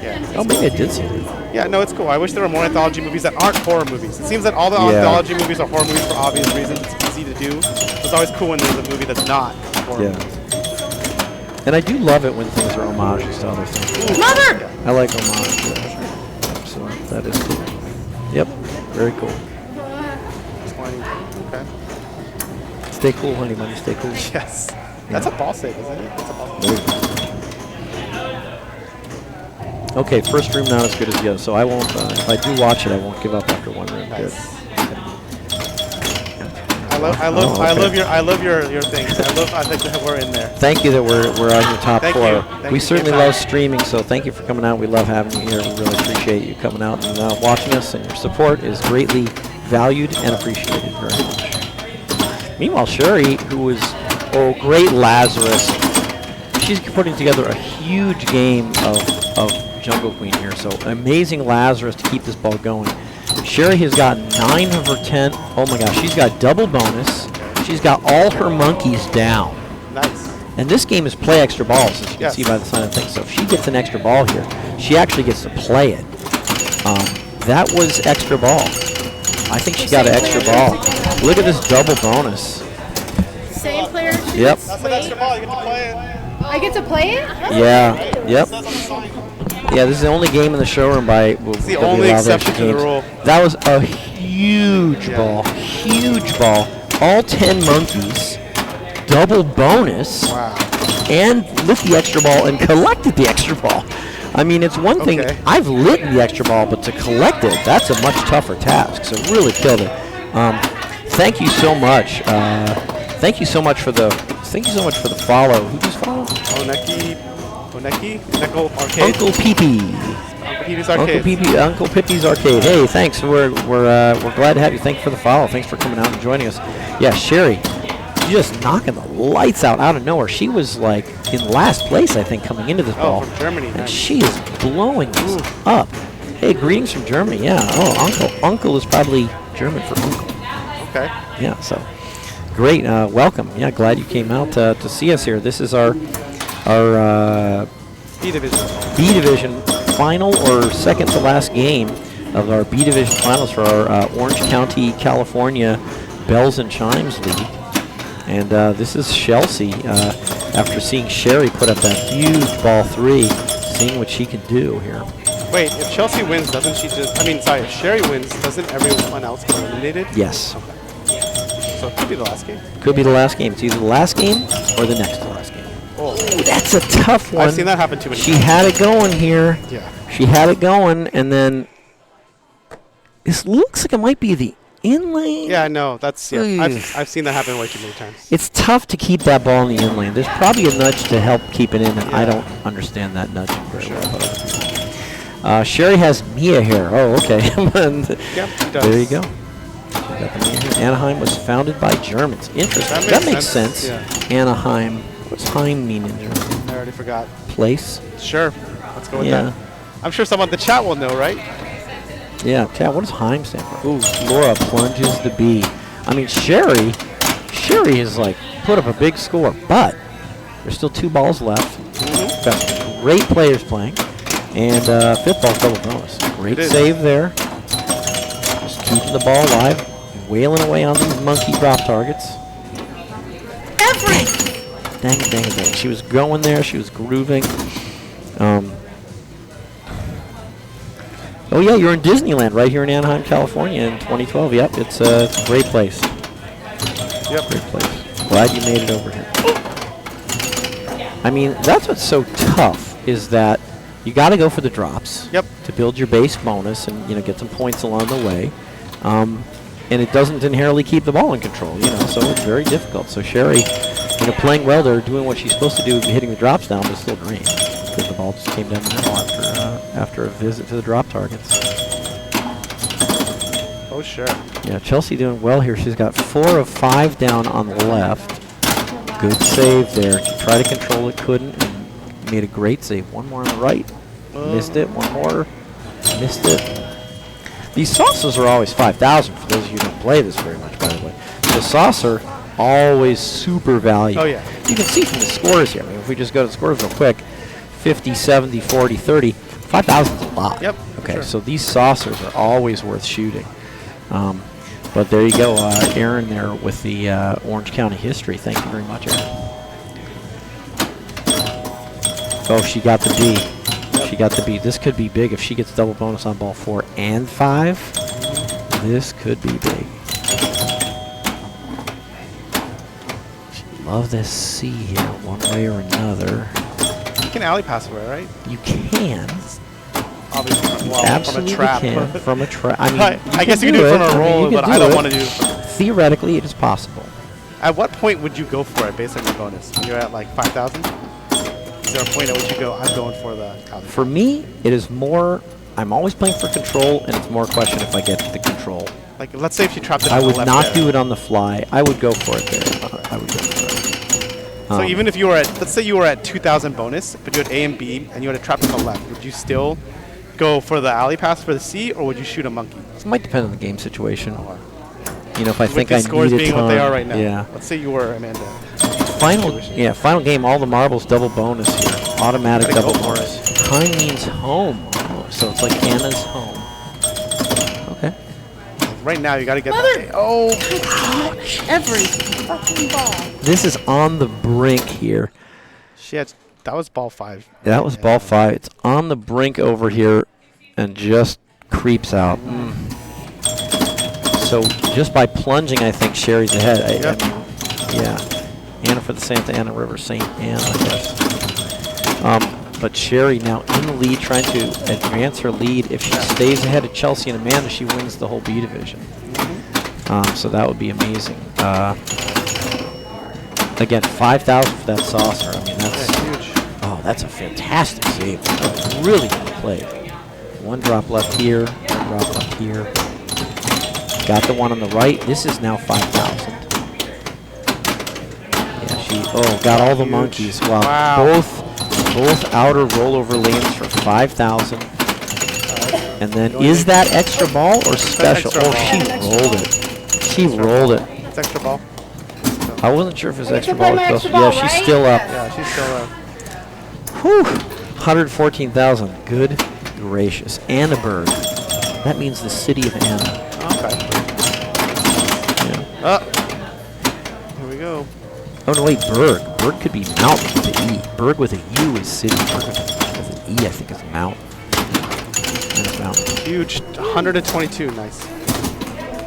Yeah. Oh, maybe I did see it. Yeah, no, it's cool. I wish there were more anthology movies that aren't horror movies. It seems that all the Yeah. anthology movies are horror movies for obvious reasons. It's easy to do. It's always cool when there's a movie that's not horror. Yeah. And I do love it when things are homages to other things. Mother! I like homages. So that is cool. Yep. Very cool. Okay. Stay cool, honey bunny. Stay cool. Yes. That's a ball save, isn't it? That's a ball save. Okay, first room not as good as the other, so I won't. If I do watch it, I won't give up after 1 room. Good. Nice. I love your things. I think that we're in there. Thank you that we're on your top Thank floor. you. Thank We you. certainly Good love time. streaming, so thank you for coming out. We love having you here. We really appreciate you coming out and watching us, and your support is greatly valued and appreciated very much. Meanwhile, Sherry, who is great Lazarus, she's putting together a huge game of Jungle Queen here. So amazing Lazarus to keep this ball going. Sherry has got 9 of her 10. Oh my gosh, she's got double bonus. She's got all her monkeys down. Nice. And this game is play extra balls, as you can Yes. see by the sign of things. So if she gets an extra ball here, she actually gets to play it. That was extra ball. I think she got an extra ball. Look at this double bonus. same player shoots? Yep. That's an extra ball. You get to play it. I get to play it? Yeah. Yep. Yeah, this is the only game in the showroom by. It's the only exception to the rule. That was a huge ball. Huge ball. All 10 monkeys. Double bonus. Wow. And lit the extra ball and collected the extra ball. I mean, it's one thing. I've lit the extra ball, but to collect it, that's a much tougher task. So really killed it. Thank you so much. Thank you so much for the. Thank you so much for the follow. Who just followed? Oneki, Nickel Arcade. Uncle Pee-Pee. Uncle Pee-Pee's Arcade. Uncle Pippi's Arcade. Hey, thanks. We're glad to have you. Thanks for the follow. Thanks for coming out and joining us. Yeah, Sherry, she's just knocking the lights out of nowhere. She was like in last place, I think, coming into this ball. From Germany. And Nice. she is blowing this up. Hey, greetings from Germany. Yeah. Oh, Uncle is probably German for uncle. Okay. Yeah. So great. Welcome. Yeah, glad you came out to see us here. This is our B division. B Division final or second to last game of our B Division finals for our Orange County, California Bells and Chimes League. And this is Chelsea after seeing Sherry put up that huge ball 3, seeing what she can do here. Wait, if Chelsea wins, doesn't she just... I mean, sorry, if Sherry wins, doesn't everyone else get eliminated? Yes. So it could be the last game. Could be the last game. It's either the last game or the next to last game. Oh. That's a tough one. I've seen that happen too many She times. had it going here. Yeah. She had it going, and then this looks like it might be the in lane. Yeah, I know. That's... Yeah, Oof. I've seen that happen way too many times. It's tough to keep that ball in the in lane. There's probably a nudge to help keep it in, and I don't understand that nudging very well. Sherry has Mia here. Oh, okay. Yeah, she does. There you go. Got the Mia here. Anaheim was founded by Germans. Interesting. That makes sense. Yeah. Anaheim. What's Heim mean in German? I already forgot. Place? Sure. Let's go with Yeah. that. I'm sure someone in the chat will know, right? Yeah, Chad, what does Heim stand for? Ooh, Laura plunges the B. I mean, Sherry has like put up a big score, but there's still 2 balls left. Got some great players playing, and 5th ball's double bonus. Great save there. Just keeping the ball alive, wailing away on these monkey drop targets. Dang it. She was going there. She was grooving. Oh yeah, you're in Disneyland right here in Anaheim, California in 2012. Yep, it's a great place. Yep. Great place. Glad you made it over here. I mean, that's what's so tough is that you got to go for the drops. Yep. To build your base bonus and get some points along the way. And it doesn't inherently keep the ball in control, so it's very difficult. So Sherry, playing well there, doing what she's supposed to do, hitting the drops down, but still green. Because the ball just came down the middle after a visit to the drop targets. Oh, sure. Yeah, Chelsea doing well here. She's got 4 of 5 down on the left. Good save there. She tried to control it, couldn't, and made a great save. One more on the right. Missed it. One more. Missed it. These saucers are always 5,000 for those of you who don't play this very much, by the way. The saucer, always super valuable. Oh, yeah. You can see from the scores here. I mean, if we just go to the scores real quick, 50, 70, 40, 30, 5,000 is a lot. Yep. Okay, sure. so these saucers are always worth shooting. But there you go, Aaron there with the Orange County history. Thank you very much, Aaron. Oh, she got the B. She got the B. This could be big if she gets double bonus on ball 4 and 5. This could be big. Love this C here, one way or another. You can alley pass away, right? You can. Obviously, Absolutely from a trap. can. From a trap. I mean, I guess you can do it from a roll, but I don't want to do it. Theoretically, it is possible. At what point would you go for it based on your bonus? When you're at like 5,000? Is there a point at which you go, I'm going for the alley? For me, it is more, I'm always playing for control, and it's more a question if I get the control. Like, let's say if you trapped it I on the would left not there. do it on the fly. I would go for it there. I would go for it. So even if you were at, let's say you were at 2,000 bonus, but you had A and B, and you had a trap on the left, would you still go for the alley pass for the C, or would you shoot a monkey? It might depend on the game situation. If I think With the I scores need a being ton. what they are right now. Yeah. Let's say you were Amanda. Final game, all the marbles, double bonus here. Automatic Gotta double go for bonus. Time means home. Oh, so it's like Anna's home. Okay. Right now, you got to get that. Oh, Every fucking ball. This is on the brink here. That was ball 5. That was ball 5. It's on the brink over here and just creeps out. So just by plunging, I think Sherry's ahead. I mean, yeah. Anna for the Santa Ana River, St. Anne, I guess. But Sherry now in the lead, trying to advance her lead. If she stays ahead of Chelsea and Amanda, she wins the whole B division. So that would be amazing. Again, 5,000 for that saucer. I mean, that's huge. Oh, that's a fantastic save. That's really good play. One drop left here, one drop left here. Got the one on the right. This is now 5,000. Yeah, she got all the monkeys. Wow. Both outer rollover lanes for 5,000. And then is that extra ball or special? Extra she rolled it. She rolled it. It's extra ball. I wasn't sure if it was extra ball or special. Yeah, she's still up. Yeah, she's still up. Whew. 114,000. Good gracious. Annaberg. That means the city of Anna. Okay. Yeah. Here we go. Oh, no, wait, Berg. Berg could be mountain with an E. Berg with a U is city. Berg with an E, I think, is mountain. Mountain. Huge. 122. Nice.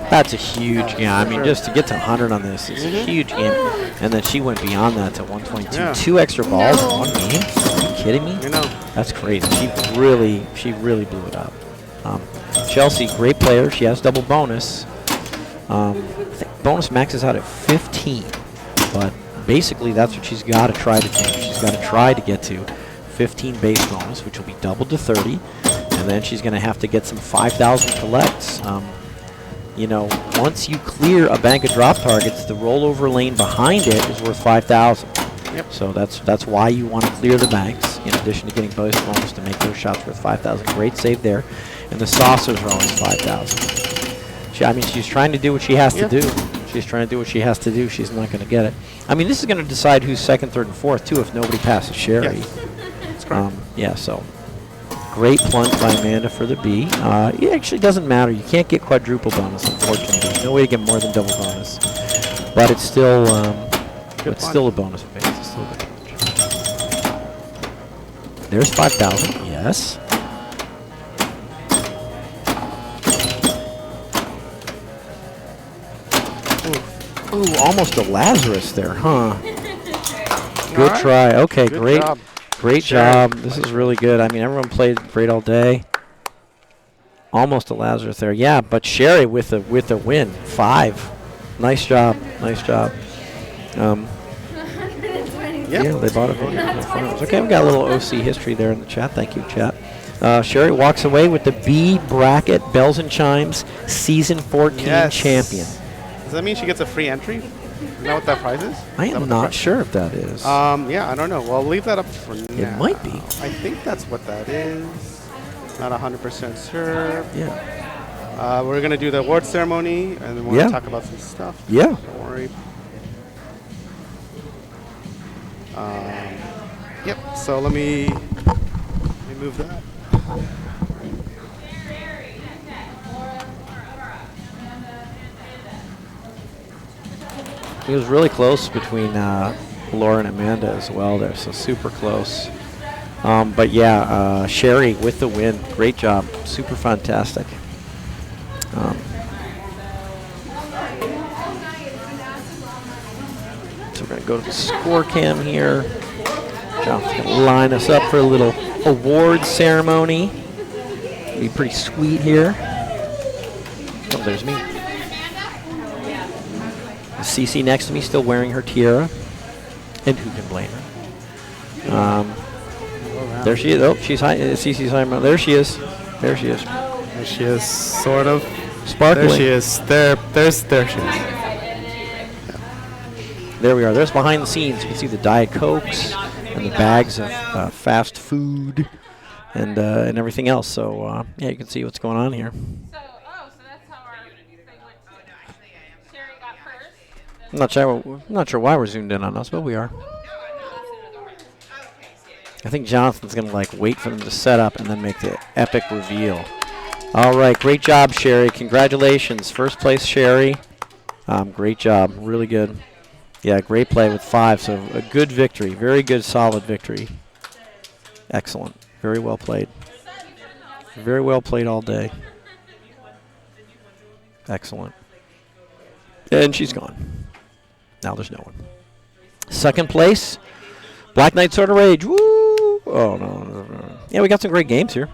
That's a huge game. I mean, just to get to 100 on this is a huge game. And then she went beyond that to 122. Yeah. 2 extra balls in one game? Are you kidding me? You know. That's crazy. She really blew it up. Chelsea, great player. She has double bonus. I think bonus maxes out at 15. But basically, that's what she's got to try to do. She's got to try to get to 15 base bonus, which will be doubled to 30. And then she's going to have to get some 5,000 collects. You know, once you clear a bank of drop targets, the rollover lane behind it is worth 5,000. Yep. So that's why you want to clear the banks, in addition to getting bonus to make those shots worth 5,000. Great save there. And the saucers are always 5,000. I mean, she's trying to do what she has to do. She's trying to do what she has to do. She's not going to get it. I mean, this is going to decide who's second, third, and fourth, too, if nobody passes Sherry. Yes. That's correct. Yeah, so great plunge by Amanda for the B. It actually doesn't matter. You can't get quadruple bonus, unfortunately. There's no way to get more than double bonus. But it's still still a bonus phase. It's still a good plunge. There's 5,000. Yes. Ooh, almost a Lazarus there, huh? Good try. Okay, Good great. job. Great job. This is really good. I mean, everyone played great all day. Almost a Lazarus there. Yeah, but Sherry with a win. 5. Nice job. Nice job. Yeah, they bought a video. Okay, we got a little OC history there in the chat. Thank you, chat. Sherry walks away with the B bracket Bells and Chimes Season 14 champion. Does that mean she gets a free entry? You know what that prize is? I am not sure if that is. Yeah, I don't know. Well, leave that up for now. It might be. I think that's what that is. Not 100% sure. Yeah. We're going to do the award ceremony, and then we're going to talk about some stuff. Yeah. Don't worry. Yep, so let me move that. It was really close between Laura and Amanda as well there, so super close. But yeah, Sherry with the win. Great job. Super fantastic. So we're going to go to the score cam here. John's going to line us up for a little award ceremony. Be pretty sweet here. Oh, there's me. Cece next to me, still wearing her tiara. And who can blame her? There she is. Oh, she's high. Cece's high. There she is. There she is. There she is, sort of. Sparkling. There she is. There she is. There we are. There's behind the scenes. You can see the Diet Cokes and the bags of fast food and everything else. So yeah, you can see what's going on here. So that's how our thing went. Sherry got first. I'm not sure why we're zoomed in on us, but we are. I think Jonathan's going to wait for them to set up and then make the epic reveal. All right, great job, Sherry. Congratulations. First place, Sherry. Great job. Really good. Yeah, great play with 5. So a good victory. Very good, solid victory. Excellent. Very well played. Very well played all day. Excellent. And she's gone. Now there's no one. Second place, Black Knight Sword of Rage. Woo! Oh no. Yeah, we got some great games here.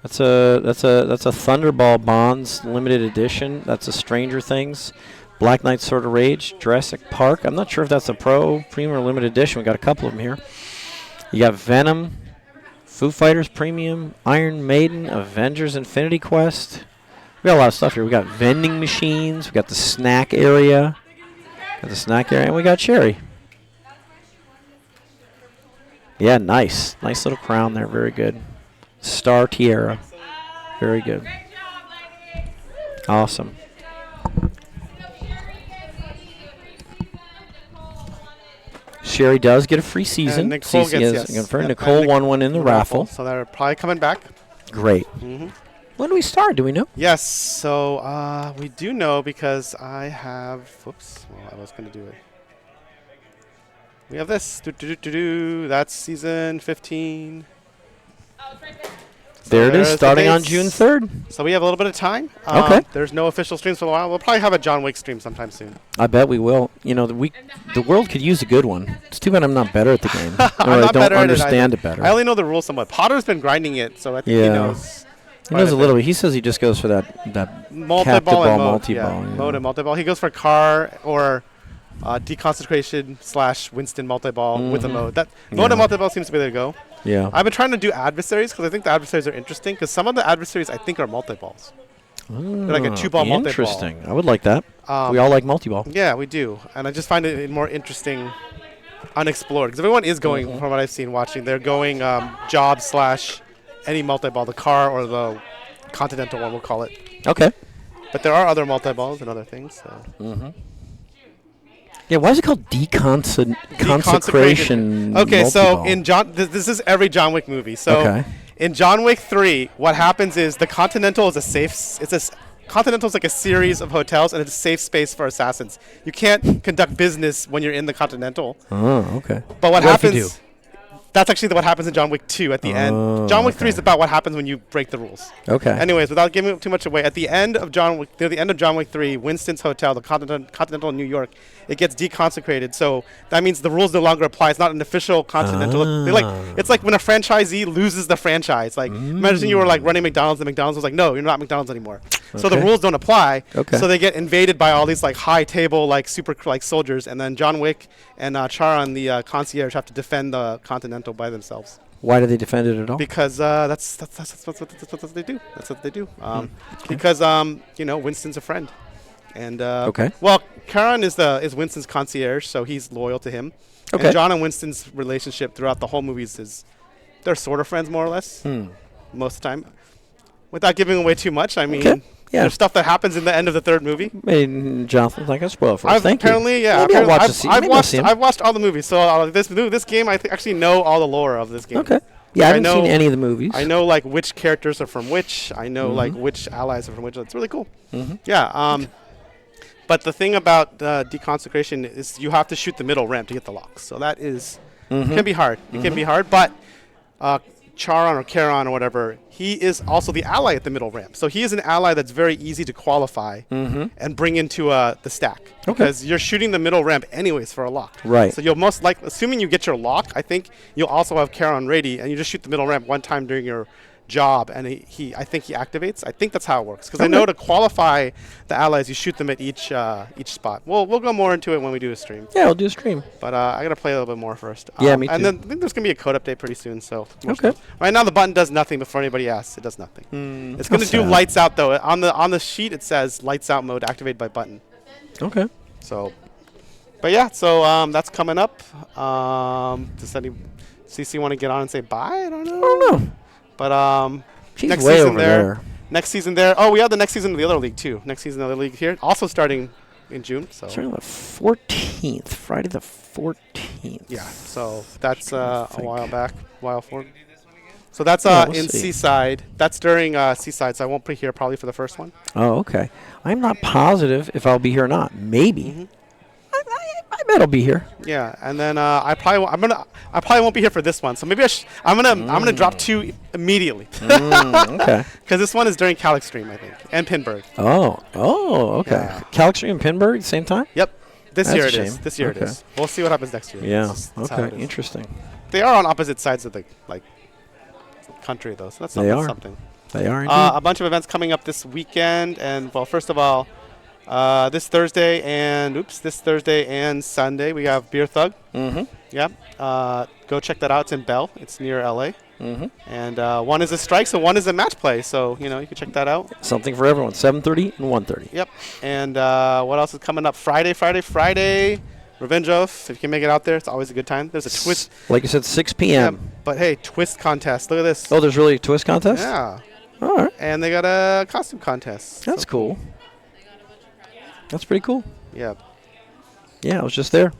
That's a Thunderball Bonds limited edition. That's a Stranger Things. Black Knight Sword of Rage, Jurassic Park. I'm not sure if that's a Pro, Premium, or Limited Edition. We got a couple of them here. You got Venom, Foo Fighters Premium, Iron Maiden, Avengers Infinity Quest. We got a lot of stuff here. We got vending machines. We got the snack area. And we got Sherry. Yeah, nice. Nice little crown there. Very good. Star Tiara. Very good. Awesome. Sherry does get a free season. And Nicole gets, yes. Nicole won one in the raffle. So they're probably coming back. Great. When do we start? Do we know? Yes. So we do know because I have. Whoops. Well, I was going to do it. We have this. That's season 15. There it is, starting on June 3rd. So we have a little bit of time. Okay. There's no official streams for a while. We'll probably have a John Wick stream sometime soon. I bet we will. You know, the world could use a good one. It's too bad I'm not better at the game. I don't understand it better. I only know the rules somewhat. Potter's been grinding it, so I think he knows. He knows a little bit. He says he just goes for that multi-ball and multi-ball. Yeah, mode and multi-ball. He goes for car or deconsecration / Winston multi-ball with a mode. That mode and multi-ball seems to be the way to go. Yeah. I've been trying to do adversaries because I think the adversaries are interesting because some of the adversaries I think are multi-balls. They're like a 2-ball multi-ball. Interesting. I would like that. We all like multi-ball. Yeah, we do. And I just find it more interesting unexplored because everyone is going, from what I've seen watching, they're going job / any multi-ball, the car or the continental one, we'll call it. Okay. But there are other multi-balls and other things. So. Yeah, why is it called deconsecration? Okay, so multi-ball? in this is every John Wick movie. So in John Wick 3, what happens is the Continental is Continental is like a series of hotels and it's a safe space for assassins. You can't conduct business when you're in the Continental. Oh, okay. But what if you do? happens? That's actually what happens in John Wick 2 at the end. John Wick 3 is about what happens when you break the rules. Okay. Anyways, without giving too much away, at the end of John Wick, near the end of John Wick 3, Winston's hotel, the Continental in New York, it gets deconsecrated. So that means the rules no longer apply. It's not an official Continental. It's like when a franchisee loses the franchise. Like imagine you were like running McDonald's and McDonald's was like, no, you're not McDonald's anymore. So the rules don't apply. Okay. So they get invaded by all these like high table like super like soldiers, and then John Wick and Charon, the concierge, have to defend the Continental by themselves. Why do they defend it at all? Because that's what they do. That's what they do. Because Winston's a friend, and well, Charon is Winston's concierge, so he's loyal to him. Okay. And John and Winston's relationship throughout the whole movies is they're sort of friends, more or less, most of the time. Without giving away too much, I mean, there's stuff that happens in the end of the third movie. Jonathan's like a spoil for us. Thank you. I've watched all the movies, so this game I actually know all the lore of this game. Okay. Yeah, I haven't seen any of the movies. I know like which characters are from which. I know like which allies are from which. It's really cool. Yeah. But the thing about deconsecration is you have to shoot the middle ramp to get the locks. So that is can be hard. It can be hard, but Charon or Charon or whatever, he is also the ally at the middle ramp. So he is an ally that's very easy to qualify and bring into the stack. Because you're shooting the middle ramp anyways for a lock. Right. So you'll most likely, assuming you get your lock, I think you'll also have Charon ready, and you just shoot the middle ramp one time during your job, and I think he activates. I think that's how it works. Because I know to qualify the allies, you shoot them at each spot. We'll go more into it when we do a stream. Yeah, we'll do a stream. But I gotta play a little bit more first. Yeah, me too. And then I think there's gonna be a code update pretty soon. So right now the button does nothing. Before anybody asks, it does nothing. It's gonna do lights out though. On the sheet it says lights out mode activated by button. Okay. So, but yeah, so that's coming up. Does any CC want to get on and say bye? I don't know. But she's next way season over there. Next season there. Oh, we have the next season of the other league too. Next season of the league here, also starting in June. So starting the 14th, Friday the 14th. Yeah. So that's a while forward. So that's in Seaside. That's during Seaside. So I won't be here probably for the first one. Oh, okay. I'm not positive if I'll be here or not. Maybe. I bet I'll be here. Yeah, and then I probably won't be here for this one. So maybe I'm gonna drop 2 immediately. Okay. Because this one is during Cal Extreme, I think, and Pinburg. Oh, okay. Yeah. Calixtree and Pinburg, same time? Yep. This That's year a it is. shame. This year it Okay. is. We'll see what happens next year. Yeah. That's how it Okay. is. Interesting. They are on opposite sides of the country though, so that's They are. something. They are indeed. A bunch of events coming up this weekend, and well, first of all, this Thursday and Sunday we have Beer Thug. Mm-hmm. Yeah. Go check that out. It's in Bell. It's near LA. Mm-hmm. And one is a strike, so one is a match play. So you can check that out. Something for everyone. 7:30 and 1:30. Yep. And what else is coming up? Friday. Revenge Oath. If you can make it out there, it's always a good time. There's a twist. Like you said, 6 p.m. Yeah, but hey, twist contest. Look at this. Oh, there's really a twist contest? Yeah. All right. And they got a costume contest. That's So cool. That's pretty cool. Yeah. Yeah, I was just there.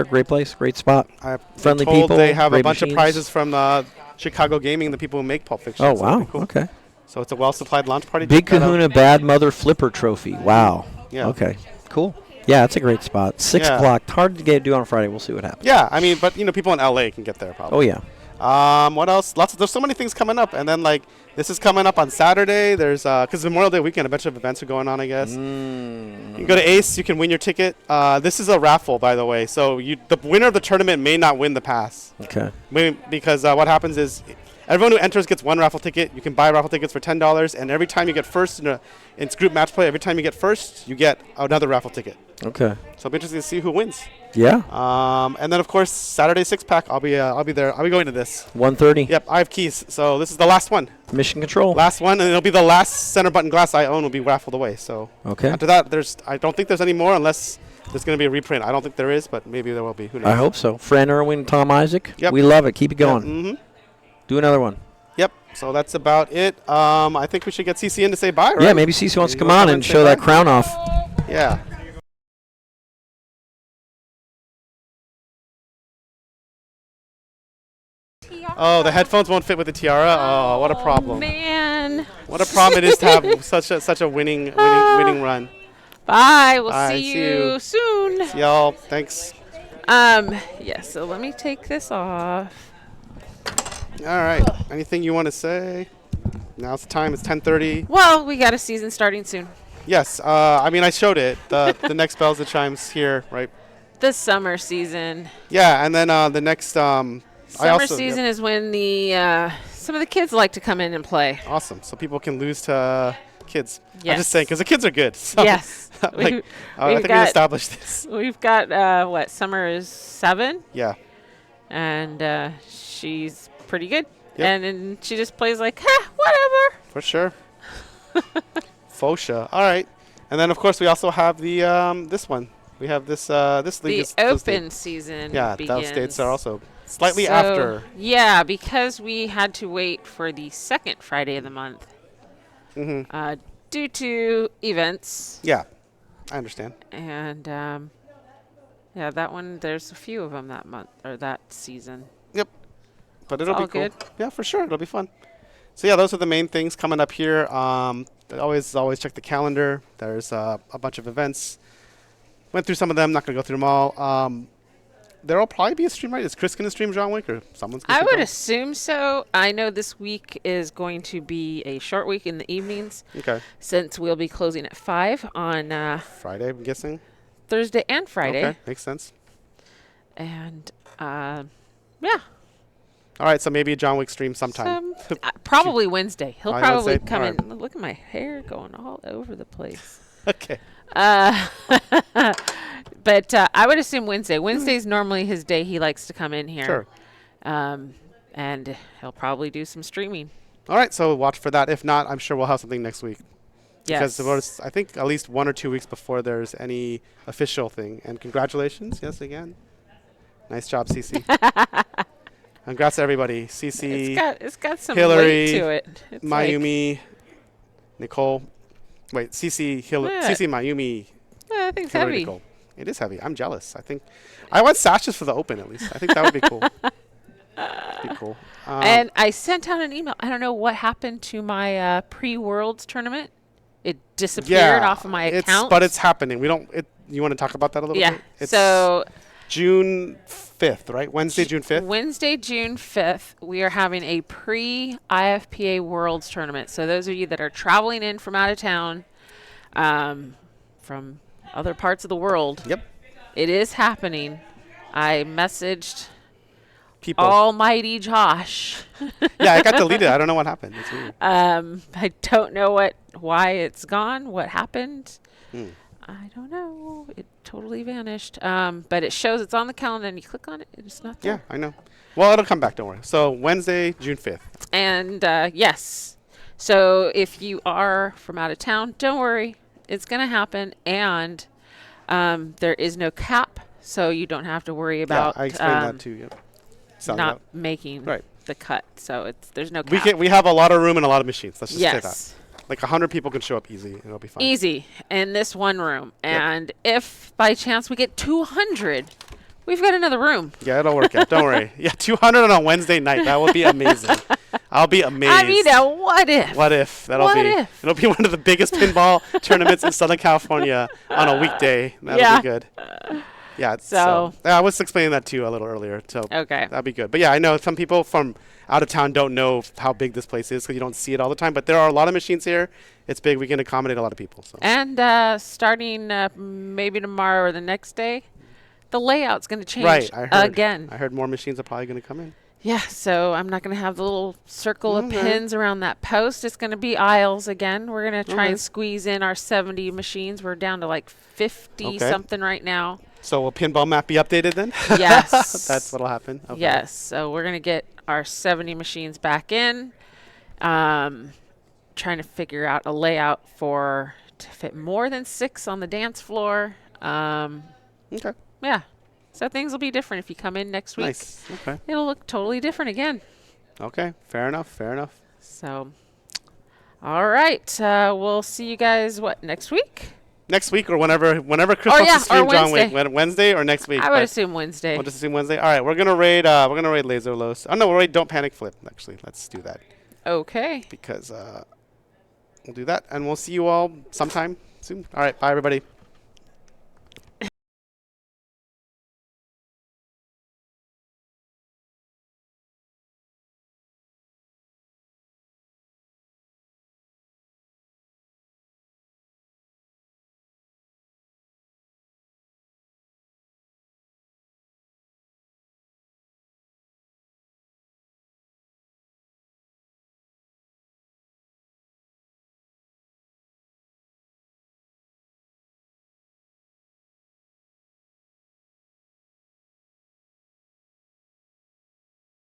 Great place, great spot. I'm Friendly told people, they have a great bunch machines. of prizes from Chicago Gaming, the people who make Pulp Fiction. Oh, so wow. pretty cool. Okay. So it's a well-supplied launch party. Big Check that out. Kahuna Bad Mother Flipper Trophy. Wow. Yeah. Okay. Cool. Yeah, it's a great spot. 6 Yeah. o'clock. Hard to do on Friday. We'll see what happens. Yeah, I mean, but people in LA can get there probably. Oh, yeah. What else? There's so many things coming up, and then this is coming up on Saturday. There's because Memorial Day weekend, a bunch of events are going on. I guess. You can go to Ace. You can win your ticket. This is a raffle, by the way. So the winner of the tournament may not win the pass. Okay. Because what happens is everyone who enters gets 1 raffle ticket. You can buy raffle tickets for $10, and every time you get first in it's group match play. Every time you get first, you get another raffle ticket. Okay. So it'll be interesting to see who wins. Yeah. And then of course Saturday 6-pack. I'll be there. I'll be going to this. 1:30. Yep, I have keys. So this is the last one. Mission control. Last one, and it'll be the last center button glass I own will be raffled away. So Okay. after that, I don't think there's any more unless there's going to be a reprint. I don't think there is, but maybe there will be. Who knows? I hope so. Fran Irwin, Tom Isaac. Yep. We love it. Keep it going. Mm-hmm. Do another one. Yep. So that's about it. I think we should get CC in to say bye, right? Yeah, maybe Cece wants to You come wanna on come and say show that bye? crown off. Yeah. Oh, the headphones won't fit with the tiara. Oh, what a problem! Man. What a problem it is to have such a winning run. Bye. We'll Bye, see see you you. soon. See y'all. Thanks. Yeah, so let me take this off. All right. Anything you want to say? Now's the time. It's 10:30. Well, we got a season starting soon. Yes. I mean, I showed it. The next bells that chimes here, right? The summer season. Yeah, and then the next. Summer season is when the some of the kids like to come in and play. Awesome. So people can lose to kids. Yes. I'm just saying because the kids are good. So Yes. I think we established this. We've got what? Summer is 7, Yeah. and she's pretty good. Yep. And then she just plays like, whatever. For sure. Fosha. All right. And then of course we also have the this one. We have this this league. The open season Yeah, begins. those dates are also slightly So, after. Yeah, because we had to wait for the second Friday of the month due to events. Yeah, I understand. And yeah, that one, there's a few of them that month or that season. Yep. But it'll all be cool. good. Yeah, for sure. It'll be fun. So yeah, those are the main things coming up here. Always check the calendar. There's a bunch of events. Went through some of them. Not gonna go through them all. There'll probably be a stream, right? Is Chris gonna stream John Wick or someone's gonna I stream would John Wick? assume so. I know this week is going to be a short week in the evenings Okay. since we'll be closing at 5 on Friday, I'm guessing. Thursday and Friday. Okay, makes sense. And yeah, All right, so maybe a John Wick stream sometime. probably Wednesday. He'll Oh, probably Wednesday? come All in. Look at my hair going all over the place. Okay. But I would assume Wednesday. Wednesday's normally his day. He likes to come in here. Sure. And he'll probably do some streaming. All right, so watch for that. If not, I'm sure we'll have something next week. Yes. Because I think at least 1 or 2 weeks before there's any official thing. And congratulations, yes, again. Nice job, Cece. Congrats to everybody. Cece, It's got some Hillary, weight to it. It's Mayumi, Nicole. Wait, Cece, Yeah. Cece, Mayumi, I think it's Hillary, heavy. Nicole. It is heavy. I'm jealous. I think I want sashes for the Open at least. I think that would be cool. Be cool. And I sent out an email. I don't know what happened to my pre-Worlds tournament. It disappeared off of my account. But it's happening. We don't. You want to talk about that a little Yeah. bit? It's So June 5th, right? Wednesday, June 5th. Wednesday, June 5th, we are having a pre-IFPA Worlds tournament. So those of you that are traveling in from out of town, from other parts of the world, Yep. it is happening. I messaged People. Almighty Josh. Yeah, I got deleted. I don't know what happened. It's weird. I don't know why it's gone, what happened. I don't know. It totally vanished. But it shows it's on the calendar, and you click on it, it's not there. Yeah, I know. Well, it'll come back. Don't worry. So Wednesday, June 5th. And yes, so if you are from out of town, don't worry. It's going to happen. And there is no cap, so you don't have to worry about I explained that too. Yep. Selling not out. making Right. the cut. So there's no cap. We have a lot of room and a lot of machines. Let's just say that. Yes. Like 100 people can show up easy, and it'll be fine. Easy in this one room. And if by chance we get 200, we've got another room. Yeah, it'll work out. Don't worry. Yeah, 200 on a Wednesday night. That would be amazing. I'll be amazed. I mean, what if? What if? It'll be one of the biggest pinball tournaments in Southern California on a weekday. That'll be good. Yeah. So I was explaining that to you a little earlier. So Okay. that'd be good. But yeah, I know some people from out of town don't know how big this place is because you don't see it all the time. But there are a lot of machines here. It's big. We can accommodate a lot of people. So. And starting maybe tomorrow or the next day, the layout's going to change again. I heard more machines are probably going to come in. Yeah, so I'm not going to have the little circle of pins around that post. It's going to be aisles again. We're going to try and squeeze in our 70 machines. We're down to like 50-something right now. So will pinball map be updated then? Yes. That's what'll happen. Okay. Yes. So we're going to get our 70 machines back in. Trying to figure out a layout to fit more than 6 on the dance floor. Okay. Yeah. So things will be different if you come in next week. Nice. Okay. It'll look totally different again. Okay. Fair enough. Fair enough. So, all right. We'll see you guys, next week? Next week or whenever Chris wants to stream John Wick. Wednesday or next week? I would assume Wednesday. We'll just assume Wednesday. All right. We're gonna raid Laser Los. Oh no, we'll raid Don't Panic Flip. Actually, let's do that. Okay. Because we'll do that, and we'll see you all sometime soon. All right. Bye, everybody.